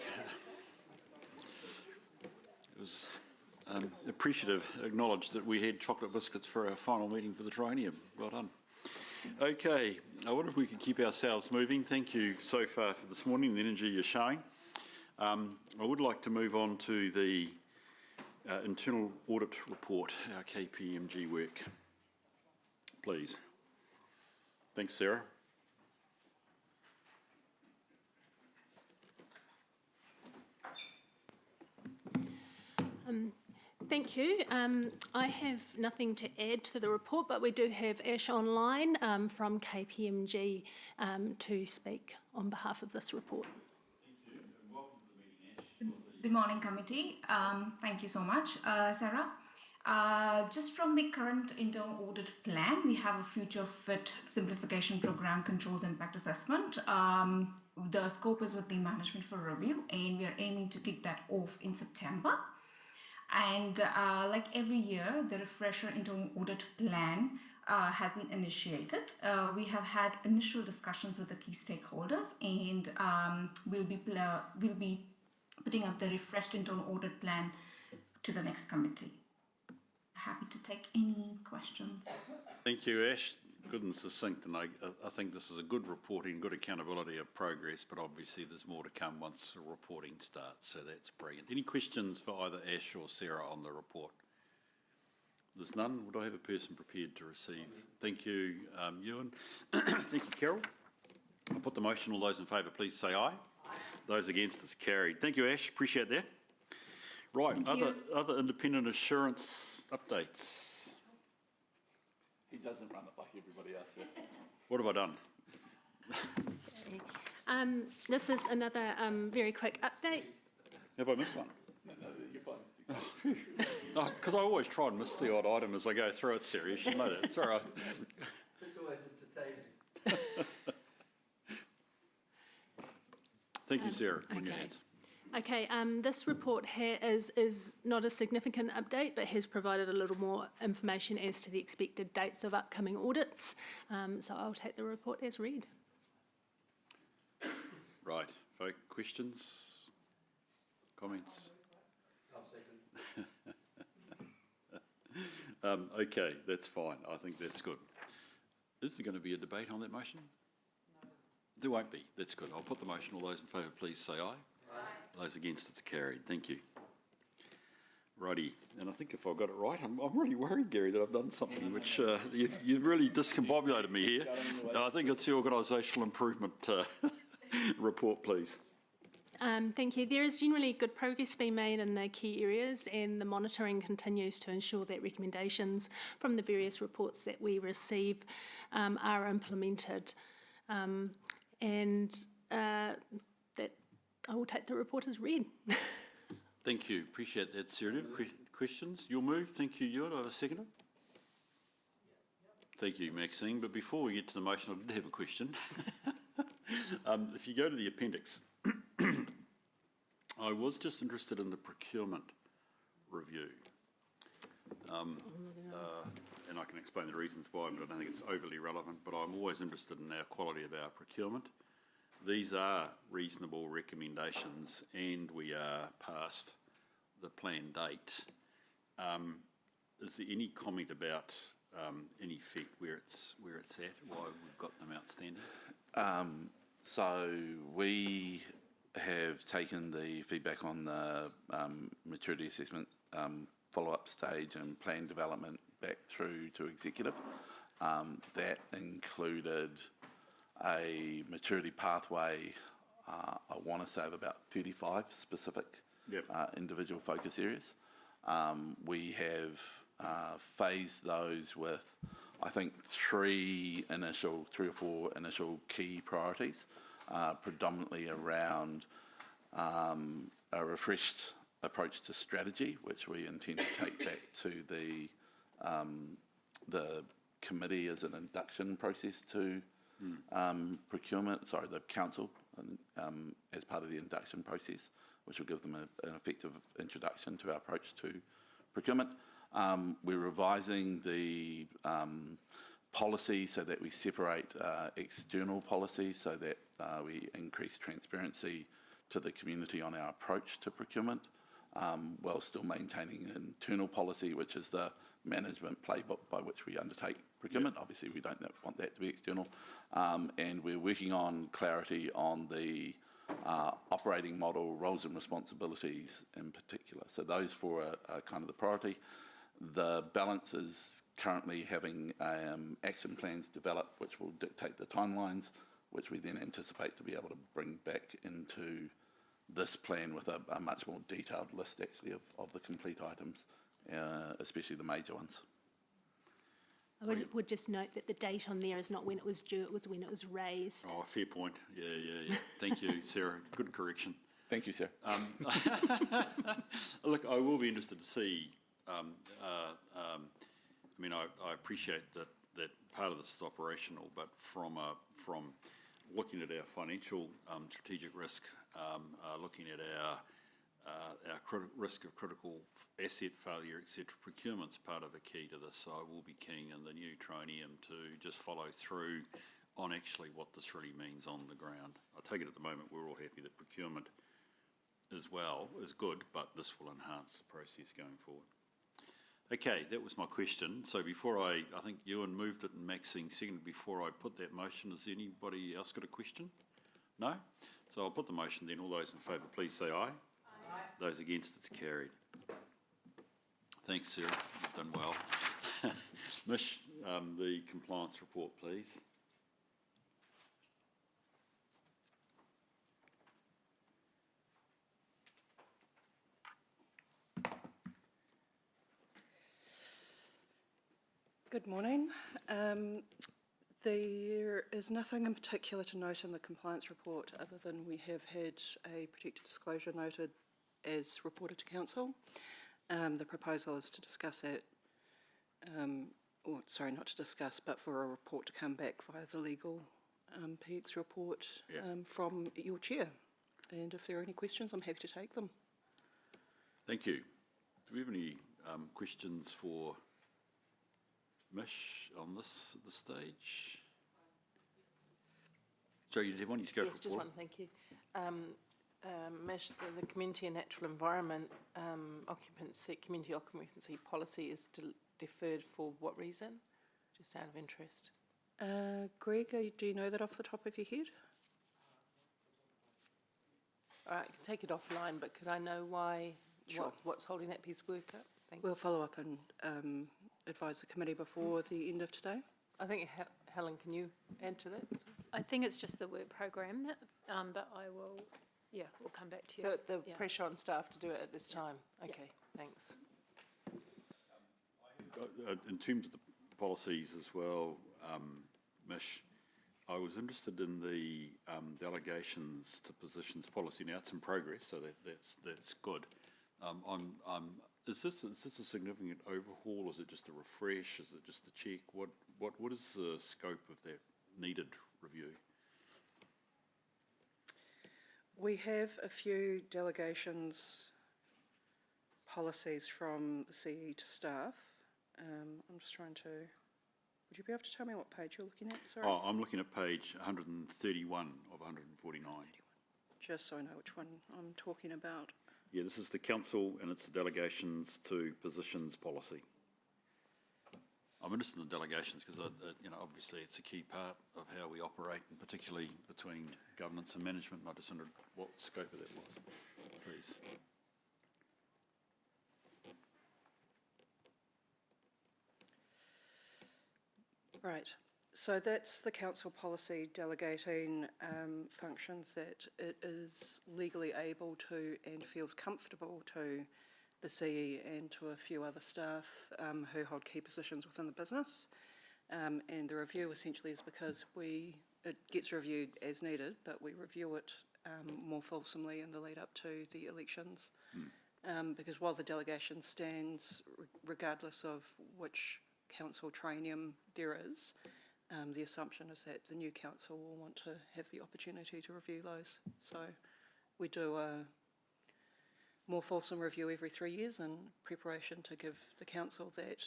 It was appreciative, acknowledged that we had chocolate biscuits for our final meeting for the Triennium. Well done. Okay, I wonder if we could keep ourselves moving. Thank you so far for this morning, the energy you're showing. I would like to move on to the internal audit report, our KPMG work. Please. Thanks, Sarah. Thank you. I have nothing to add to the report, but we do have Ash online from KPMG to speak on behalf of this report. Good morning, committee. Thank you so much, Sarah. Just from the current internal audit plan, we have a future fit simplification program controls impact assessment. The scope is with the management for review, and we are aiming to kick that off in September. And like every year, the refresher internal audit plan has been initiated. We have had initial discussions with the key stakeholders, and we'll be putting up the refreshed internal audit plan to the next committee. Happy to take any questions. Thank you, Ash. Good and succinct, and I think this is a good reporting, good accountability of progress, but obviously there's more to come once the reporting starts, so that's brilliant. Any questions for either Ash or Sarah on the report? There's none. Would I have a person prepared to receive? Thank you, Ewan. Thank you, Carol. I'll put the motion. All those in favour, please say aye. Aye. Those against, it's carried. Thank you, Ash. Appreciate that. Right, other independent assurance updates. He doesn't run it like everybody else. Yeah. What have I done? This is another very quick update. Have I missed one? No, you're fine. Because I always try and miss the odd item as I go through it, Sarah. You should know that. It's all right. It's always entertaining. Thank you, Sarah. On your hands. Okay, this report here is not a significant update, but has provided a little more information as to the expected dates of upcoming audits. So I'll take the report as read. Right, folk, questions, comments? I'll second. Okay, that's fine. I think that's good. Is there going to be a debate on that motion? No. There won't be. That's good. I'll put the motion. All those in favour, please say aye. Those against, it's carried. Thank you. Righty, and I think if I got it right, I'm really worried, Gary, that I've done something which you've really discombobulated me here. I think it's the organisational improvement report, please. Thank you. There is generally good progress being made in the key areas, and the monitoring continues to ensure that recommendations from the various reports that we receive are implemented. That I will take the report as read. Thank you. Appreciate that, Sarah. Questions? You'll move. Thank you, Ewan. I have a seconder. Thank you, Maxine. But before we get to the motion, I did have a question. If you go to the appendix, I was just interested in the procurement review. And I can explain the reasons why, but I don't think it's overly relevant. But I'm always interested in our quality of our procurement. These are reasonable recommendations, and we are past the planned date. Is there any comment about any FET where it's at, why we've got them outstanding? So we have taken the feedback on the maturity assessment follow-up stage and plan development back through to executive. That included a maturity pathway, I want to say of about 35 specific individual focus areas. We have phased those with, I think, three or four initial key priorities, predominantly around a refreshed approach to strategy, which we intend to take back to the committee as an induction process to the council as part of the induction process, which will give them an effective introduction to our approach to procurement. We're revising the policy so that we separate external policy so that we increase transparency to the community on our approach to procurement, while still maintaining internal policy, which is the management playbook by which we undertake procurement. Obviously, we don't want that to be external. And we're working on clarity on the operating model, roles and responsibilities in particular. So those four are kind of the priority. The balance is currently having action plans developed, which will dictate the timelines, which we then anticipate to be able to bring back into this plan with a much more detailed list, actually, of the complete items, especially the major ones. I would just note that the date on there is not when it was due, it was when it was raised. Oh, fair point. Yeah. Thank you, Sarah. Good correction. Thank you, Sarah. Look, I will be interested to see. I mean, I appreciate that part of this is operational, but from looking at our financial strategic risk, looking at our risk of critical asset failure, etc., procurement's part of a key to this. So I will be keen in the new tronium to just follow through on actually what this really means on the ground. I take it at the moment we're all happy that procurement as well is good, but this will enhance the process going forward. Okay, that was my question. So before I think Ewan moved it and Maxine seconded. Before I put that motion, has anybody else got a question? No? So I'll put the motion then. All those in favour, please say aye. Aye. Those against, it's carried. Thanks, Sarah. You've done well. Mish, the compliance report, please. Good morning. There is nothing in particular to note in the compliance report other than we have had a protected disclosure noted as reported to Council. The proposal is to discuss it, or sorry, not to discuss, but for a report to come back via the legal PX report from your chair. And if there are any questions, I'm happy to take them. Thank you. Do we have any questions for Mish on this at this stage? So you want you to go for just one, thank you. Mish, the community and natural environment community occupancy policy is deferred for what reason? Just out of interest. Greg, do you know that off the top of your head? All right, I can take it offline, but could I know why? Sure. What's holding that piece of work up? Thanks. We'll follow up and advise the committee before the end of today. I think, Helen, can you add to that? I think it's just the work program, but I will, we'll come back to you. The pressure on staff to do it at this time. Okay, thanks. In terms of the policies as well, Mish, I was interested in the delegations to positions policy. Now it's in progress, so that's good. Is this a significant overhaul? Is it just a refresh? Is it just a check? What is the scope of that needed review? We have a few delegations policies from the CE to staff. I'm just trying to. Would you be able to tell me what page you're looking at? Sorry. Oh, I'm looking at page 131 of 149. Just so I know which one I'm talking about. Yeah, this is the council and it's the delegations to positions policy. I'm interested in the delegations because, obviously it's a key part of how we operate, and particularly between governance and management. And I just wondered what scope of that was, please. Right. So that's the council policy delegating functions that it is legally able to and feels comfortable to the CE and to a few other staff who hold key positions within the business. And the review essentially is because it gets reviewed as needed, but we review it more fulsomely in the lead up to the elections. Because while the delegation stands, regardless of which council training there is, the assumption is that the new council will want to have the opportunity to review those. So we do a more fulsome review every 3 years in preparation to give the council that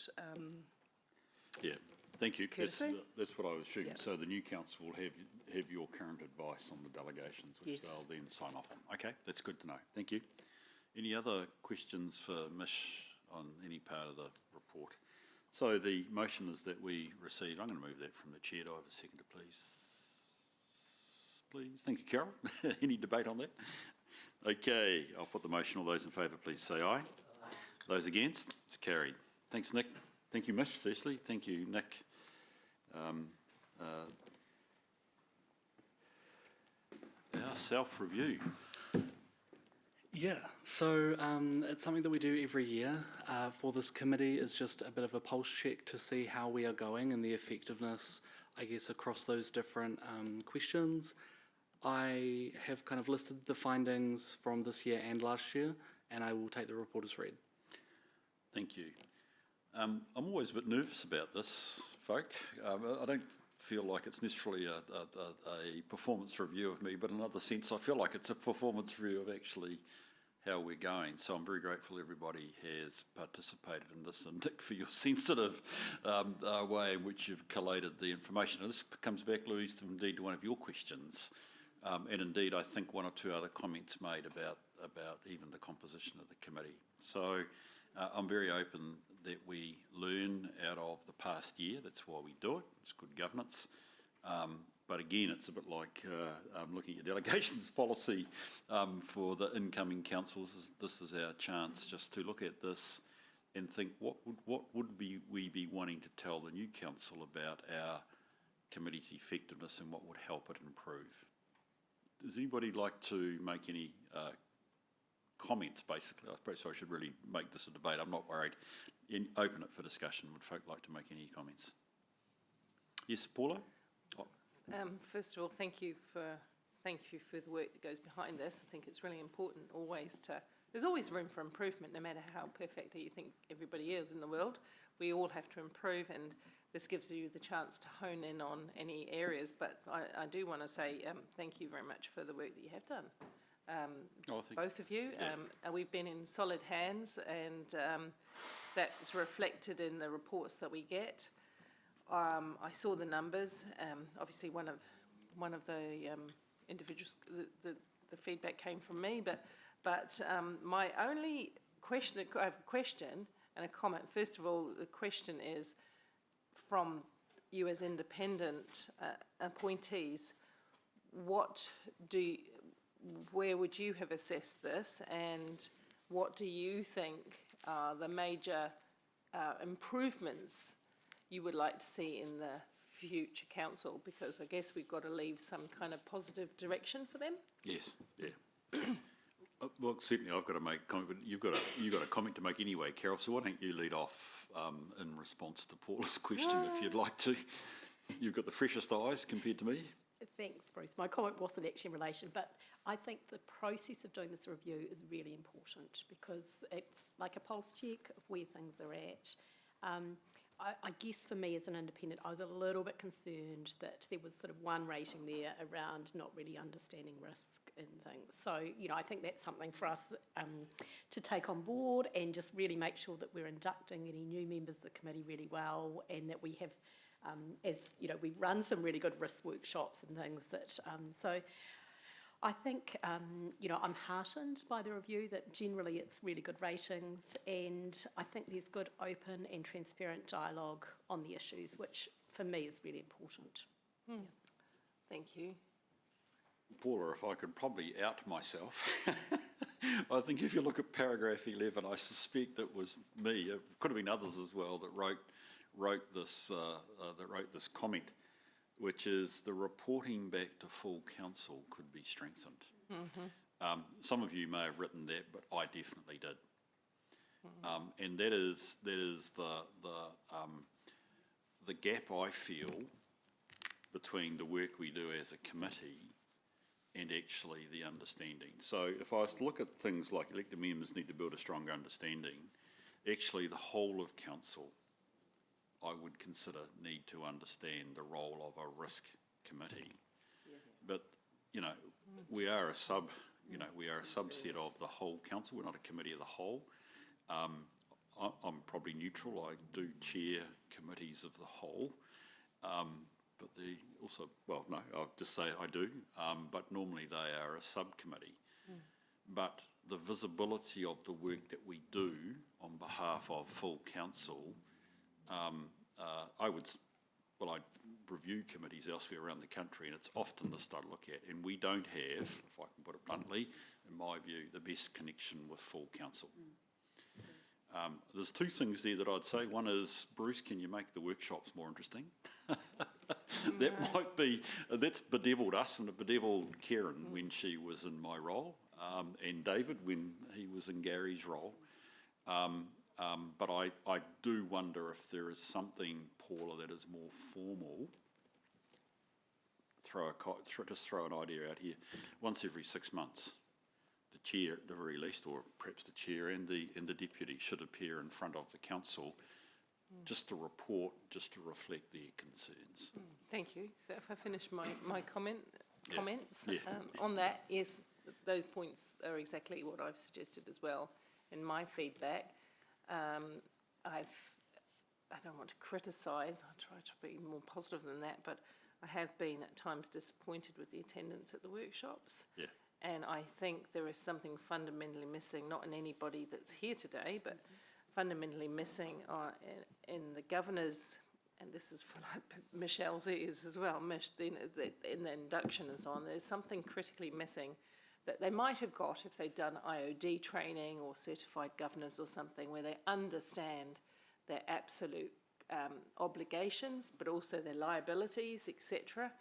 thank you. courtesy. That's what I was shooting. Yeah. So the new council will have your current advice on the delegations, which Yes. they'll then sign off on. Okay, that's good to know. Thank you. Any other questions for Mish on any part of the report? So the motion is that we receive, I'm going to move that from the chair. Do I have a seconder, please? Please. Thank you, Carol. Any debate on that? Okay, I'll put the motion. All those in favour, please say aye. Those against? It's carried. Thanks, Nick. Thank you, Mish, firstly. Thank you, Nick. Our self-review. Yeah, so it's something that we do every year for this committee. Is just a bit of a pulse check to see how we are going and the effectiveness, I guess, across those different questions. I have kind of listed the findings from this year and last year, and I will take the report as read. Thank you. I'm always a bit nervous about this, folk. I don't feel like it's necessarily a performance review of me, but in another sense, I feel like it's a performance review of actually how we're going. So I'm very grateful everybody has participated in this, and Nick, for your sensitive way in which you've collated the information. And this comes back, Louise, to indeed one of your questions, and indeed I think one or two other comments made about even the composition of the committee. So I'm very open that we learn out of the past year. That's why we do it. It's good governance. But again, it's a bit like looking at delegations policy for the incoming councils. This is our chance just to look at this and think, what would we be wanting to tell the new council about our committee's effectiveness and what would help it improve? Does anybody like to make any comments, basically? I suppose I should really make this a debate. I'm not worried. Open it for discussion. Would folk like to make any comments? Yes, Paula? Oh. First of all, thank you for the work that goes behind this. I think it's really important always to. There's always room for improvement, no matter how perfect you think everybody is in the world. We all have to improve, and this gives you the chance to hone in on any areas. But I do want to say thank you very much for the work that you have done. Both of you. Yeah. We've been in solid hands, and that's reflected in the reports that we get. I saw the numbers. Obviously, one of the individuals, the feedback came from me, but my only question, I have a question and a comment. First of all, the question is from you as independent appointees. Where would you have assessed this, and what do you think are the major improvements you would like to see in the future council? Because I guess we've got to leave some kind of positive direction for them. Yes, yeah. Well, certainly I've got to make a comment, but you've got a comment to make anyway, Carol, so why don't you lead off in response to Paula's question if you'd like to. You've got the freshest eyes compared to me. Thanks, Bruce. My comment wasn't actually in relation, but I think the process of doing this review is really important because it's like a pulse check of where things are at. I guess for me as an independent, I was a little bit concerned that there was sort of one rating there around not really understanding risk and things. So, I think that's something for us to take on board and just really make sure that we're inducting any new members of the committee really well, and that we have, we run some really good risk workshops and things that, so I think, I'm heartened by the review that generally it's really good ratings, and I think there's good open and transparent dialogue on the issues, which for me is really important. Yeah. Thank you. Paula, if I could probably out myself, I think if you look at paragraph 11, I suspect it was me, it could have been others as well, that wrote this comment, which is the reporting back to full council could be strengthened. Mm-hmm. Some of you may have written that, but I definitely did. Mm-hmm. And that is the gap I feel between the work we do as a committee and actually the understanding. So if I was to look at things like elected members need to build a stronger understanding, actually the whole of council, I would consider, need to understand the role of a risk committee. Yeah. But, we are a subset of the whole council. We're not a committee of the whole. I'm probably neutral. I do chair committees of the whole, but also, well, no, I'll just say I do, but normally they are a subcommittee. But the visibility of the work that we do on behalf of full council, I review committees elsewhere around the country, and it's often the stuff I look at, and we don't have, if I can put it bluntly, in my view, the best connection with full council. There's two things there that I'd say. One is, Bruce, can you make the workshops more interesting? That might be, that's bedevilled us and it bedevilled Karen when she was in my role, and David when he was in Gary's role. But I do wonder if there is something, Paula, that is more formal. Just throw an idea out here. Once every 6 months, the chair, at the very least, or perhaps the chair and the deputy should appear in front of the council, just to report, just to reflect their concerns. Thank you. So if I finish my comments Yeah. on that, yes, those points are exactly what I've suggested as well in my feedback. I don't want to criticise, I try to be more positive than that, but I have been at times disappointed with the attendance at the workshops. Yeah. And I think there is something fundamentally missing, not in anybody that's here today, but fundamentally missing in the governors, and this is for like Michelle's ears as well, in the induction and so on. There's something critically missing that they might have got if they'd done IOD training or certified governors or something, where they understand their absolute obligations, but also their liabilities, etc.,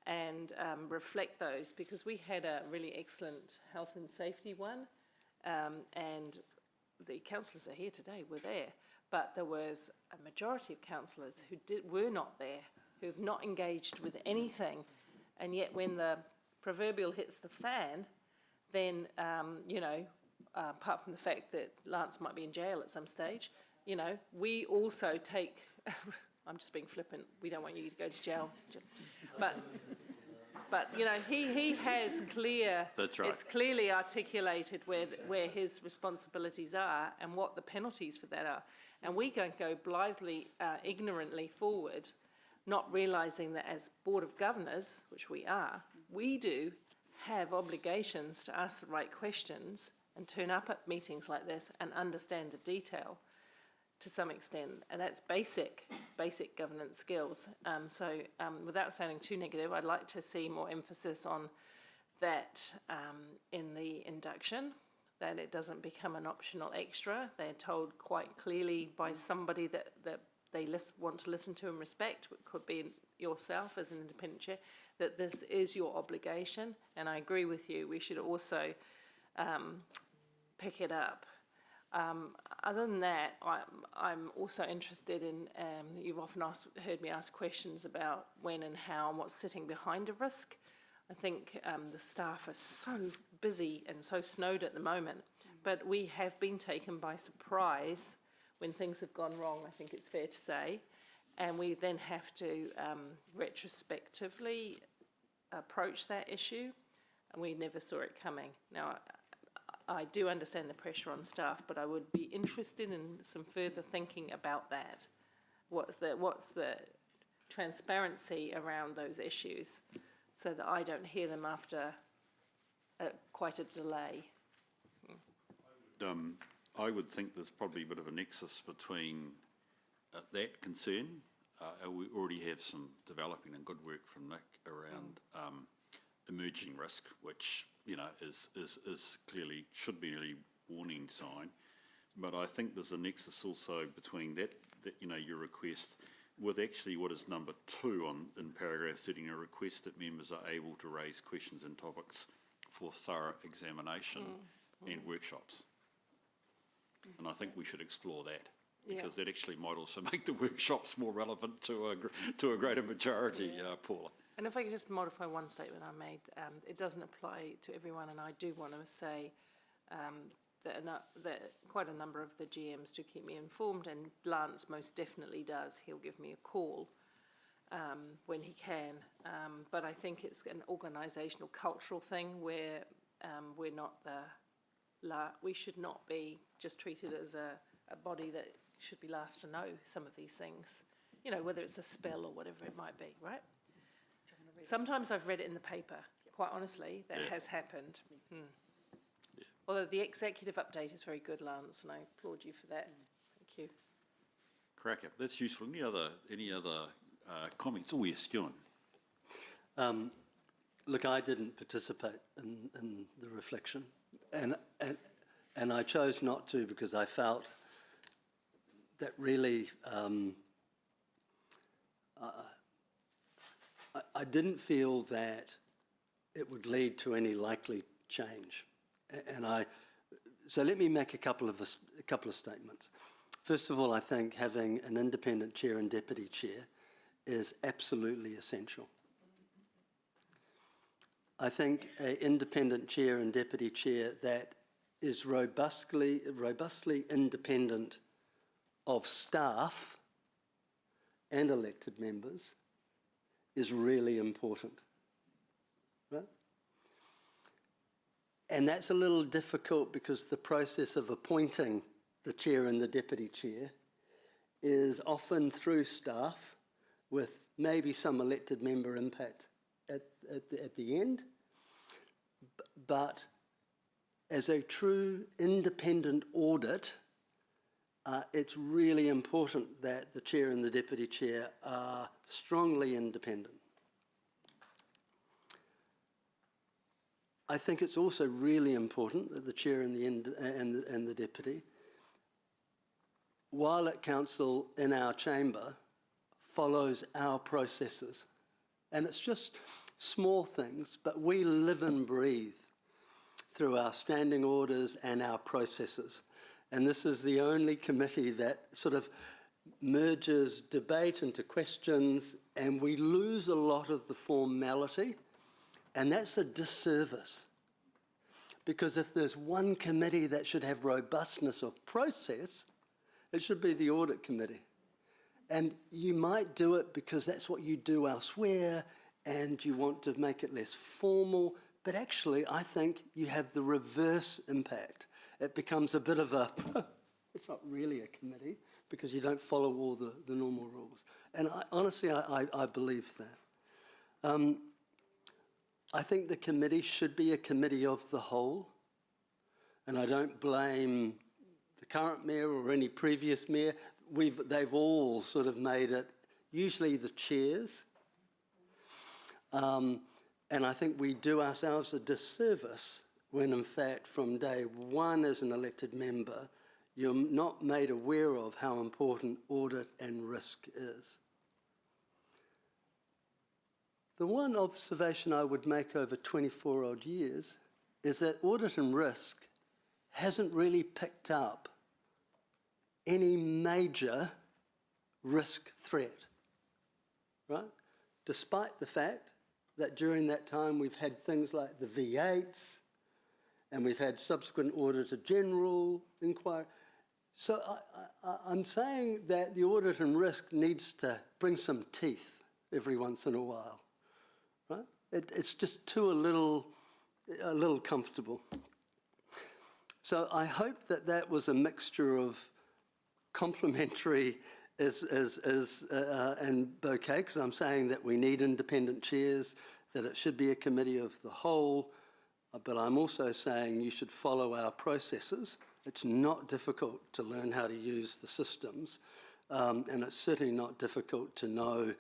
and reflect those, because we had a really excellent health and safety one, and the councillors are here today, were there, but there was a majority of councillors who were not there, who have not engaged with anything, and yet when the proverbial hits the fan, then, apart from the fact that Lance might be in jail at some stage, we also take, I'm just being flippant, we don't want you to go to jail, but he has clear, That's right. it's clearly articulated where his responsibilities are and what the penalties for that are. And we don't go blithely, ignorantly forward, not realising that as Board of Governors, which we are, we do have obligations to ask the right questions and turn up at meetings like this and understand the detail to some extent, and that's basic governance skills. Without sounding too negative, I'd like to see more emphasis on that in the induction, that it doesn't become an optional extra. They're told quite clearly by somebody that they want to listen to and respect, it could be yourself as an independent chair, that this is your obligation, and I agree with you, we should also pick it up. Other than that, I'm also interested in, you've often heard me ask questions about when and how and what's sitting behind a risk. I think the staff are so busy and so snowed at the moment, but we have been taken by surprise when things have gone wrong, I think it's fair to say, and we then have to retrospectively approach that issue, and we never saw it coming. Now, I do understand the pressure on staff, but I would be interested in some further thinking about that. What's the transparency around those issues, so that I don't hear them after quite a delay. I would think there's probably a bit of a nexus between that concern. We already have some developing and good work from Nick around emerging risk, which is clearly should be a warning sign. But I think there's a nexus also between that your request with actually what is number 2 in paragraph 13, a request that members are able to raise questions and topics for thorough examination and workshops. And I think we should explore that, because that actually might also make the workshops more relevant to a greater majority, Paula. And if I could just modify one statement I made, it doesn't apply to everyone, and I do want to say that quite a number of the GMs do keep me informed, and Lance most definitely does. He'll give me a call when he can. But I think it's an organisational, cultural thing where we're not we should not be just treated as a a body that should be last to know some of these things, you know, whether it's a spell or whatever it might be, right? Sometimes I've read it in the paper, quite honestly, that has happened. Although the executive update is very good, Lance, and I applaud you for that. Thank you. Cracker, that's useful. Any other comments? Oh, yes, John. Look, I didn't participate in the reflection, and I chose not to because I felt that really I didn't feel that it would lead to any likely change, so let me make a couple of statements. First of all, I think having an independent chair and deputy chair is absolutely essential. I think an independent chair and deputy chair that is robustly independent of staff and elected members is really important, right? And that's a little difficult because the process of appointing the chair and the deputy chair is often through staff with maybe some elected member impact at the end. But as a true independent audit, it's really important that the chair and the deputy chair are strongly independent. I think it's also really important that the chair and the deputy, while at council in our chamber, follows our processes. And it's just small things, but we live and breathe through our standing orders and our processes. And this is the only committee that sort of merges debate into questions, and we lose a lot of the formality, and that's a disservice. Because if there's one committee that should have robustness of process, it should be the audit committee. And you might do it because that's what you do elsewhere, and you want to make it less formal, but actually I think you have the reverse impact. It becomes a bit of a, it's not really a committee because you don't follow all the normal rules. And honestly, I believe that. I think the committee should be a committee of the whole, and I don't blame the current mayor or any previous mayor. They've all sort of made it, usually the chairs, and I think we do ourselves a disservice when in fact from day one as an elected member, you're not made aware of how important audit and risk is. The one observation I would make over 24 odd years is that audit and risk hasn't really picked up any major risk threat, right? Despite the fact that during that time we've had things like the V8s and we've had subsequent Auditor General inquiry. So I'm saying that the audit and risk needs to bring some teeth every once in a while, right? It's just too a little comfortable. So I hope that that was a mixture of complimentary and bouquet, because I'm saying that we need independent chairs, that it should be a committee of the whole, but I'm also saying you should follow our processes. It's not difficult to learn how to use the systems, and it's certainly not difficult to know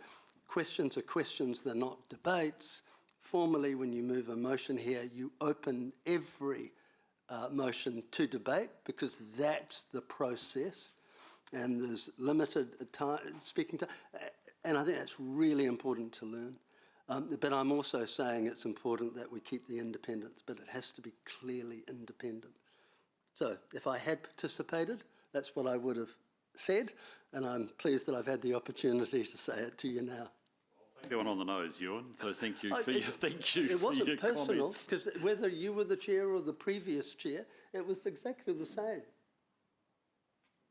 questions are questions, they're not debates. Formally, when you move a motion here, you open every motion to debate because that's the process, and there's limited speaking time, and I think that's really important to learn. But I'm also saying it's important that we keep the independence, but it has to be clearly independent. So if I had participated, that's what I would have said, and I'm pleased that I've had the opportunity to say it to you now. Going on the nose, Ewan, so thank you for your It wasn't personal, comments. because whether you were the chair or the previous chair, it was exactly the same.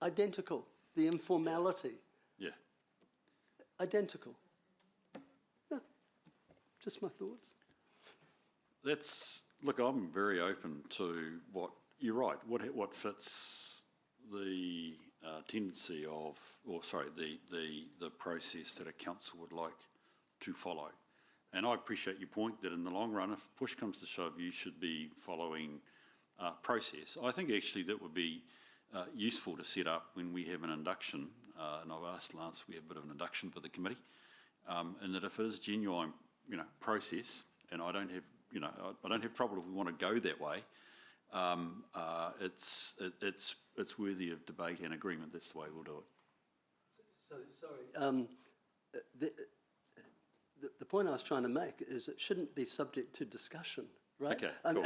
Identical, the informality. Yeah. Identical. Yeah. Just my thoughts. Look, I'm very open to you're right, what fits the tendency of, or sorry, the process that a council would like to follow. And I appreciate your point that in the long run, if push comes to shove, you should be following process. I think actually that would be useful to set up when we have an induction, and I've asked Lance, we have a bit of an induction for the committee, and that if it is genuine, process, and I don't have trouble if we want to go that way. It's worthy of debate and agreement. That's the way we'll do it. So sorry. The point I was trying to make is it shouldn't be subject to discussion, right? Okay, cool.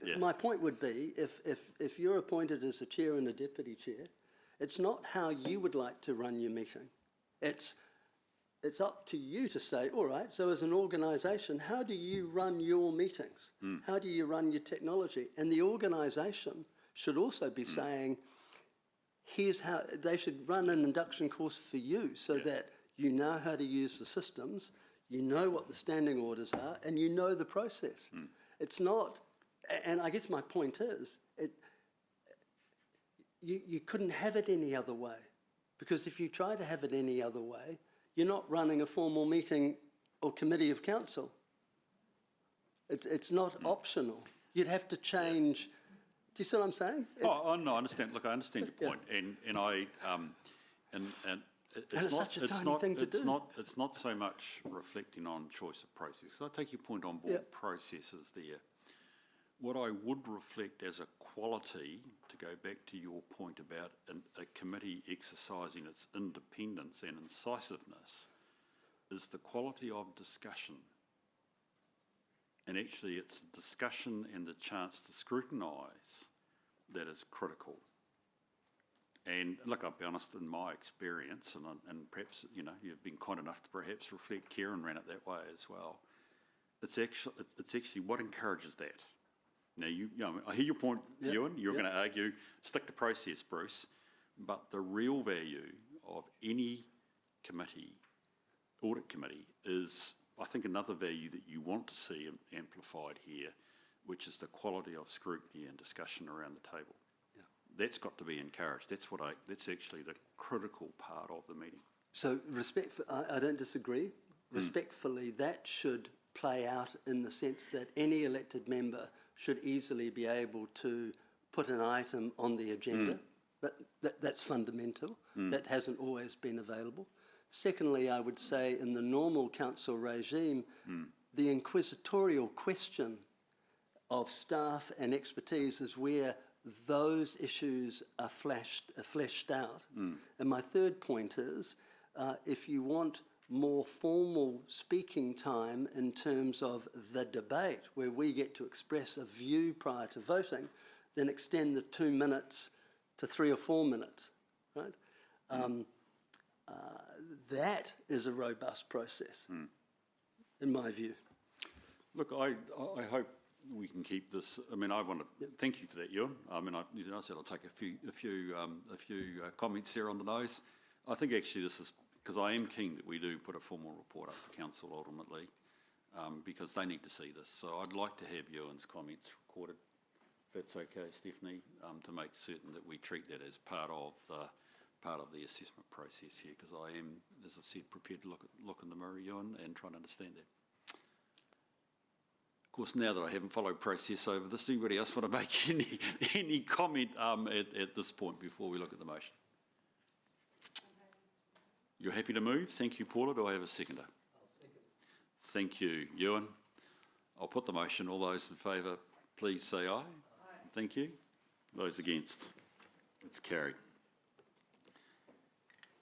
Yeah. My point would be if you're appointed as a chair and a deputy chair, it's not how you would like to run your meeting. It's up to you to say, all right, so as an organisation, how do you run your meetings? How do you run your technology? And the organisation should also be saying, here's how they should run an induction course for you so that you know how to use the systems, you know what the standing orders are, and you know the process. It's not, and I guess my point is, you couldn't have it any other way, because if you try to have it any other way, you're not running a formal meeting or committee of council. It's not optional. You'd have to change. Do you see what I'm saying? Oh, no, I understand. Look, I understand your point, and it's not such a tiny thing to do. It's not so much reflecting on choice of process. So I take your point on board. Processes there. What I would reflect as a quality, to go back to your point about a committee exercising its independence and incisiveness, is the quality of discussion. And actually it's discussion and the chance to scrutinise that is critical. And look, I'll be honest, in my experience, and perhaps, you've been kind enough to perhaps reflect, Karen ran it that way as well. It's actually what encourages that. Now, I hear your point, Ewan. You're going to argue, stick to process, Bruce. But the real value of any committee, audit committee, is, I think, another value that you want to see amplified here, which is the quality of scrutiny and discussion around the table. That's got to be encouraged. That's actually the critical part of the meeting. So I don't disagree. Respectfully, that should play out in the sense that any elected member should easily be able to put an item on the agenda. That's fundamental. That hasn't always been available. Secondly, I would say in the normal council regime, the inquisitorial question of staff and expertise is where those issues are fleshed out. And my third point is, if you want more formal speaking time in terms of the debate, where we get to express a view prior to voting, then extend the 2 minutes to 3 or 4 minutes, right? That is a robust process, in my view. Look, I hope we can keep this. I mean, I want to thank you for that, Ewan. I mean, I said I'll take a few comments there on the nose. I think actually this is, because I am keen that we do put a formal report up to council ultimately, because they need to see this. So I'd like to have Ewan's comments recorded, if that's okay, Stephanie, to make certain that we treat that as part of the assessment process here, because I am, as I've said, prepared to look in the mirror, Ewan, and try and understand that. Of course, now that I haven't followed process over this, anybody else want to make any comment at this point before we look at the motion? You're happy to move? Thank you, Paula. Do I have a seconder? I'll second. Thank you, Ewan. I'll put the motion. All those in favour, please say aye. Aye. Thank you. Those against? It's carried.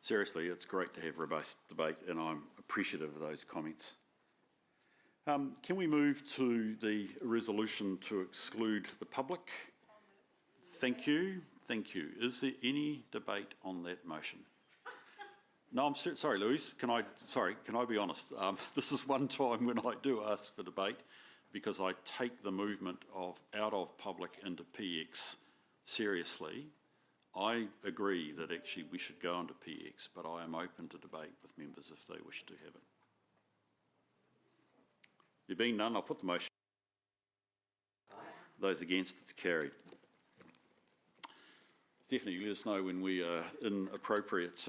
Seriously, it's great to have robust debate, and I'm appreciative of those comments. Can we move to the resolution to exclude the public? Thank you. Thank you. Is there any debate on that motion? No, I'm sorry, Louise. Can I be honest? This is one time when I do ask for debate, because I take the movement out of public into PX seriously. I agree that actually we should go into PX, but I am open to debate with members if they wish to have it. There being none, I'll put the motion. Those against, it's carried. Is definitely let us know when we are in appropriate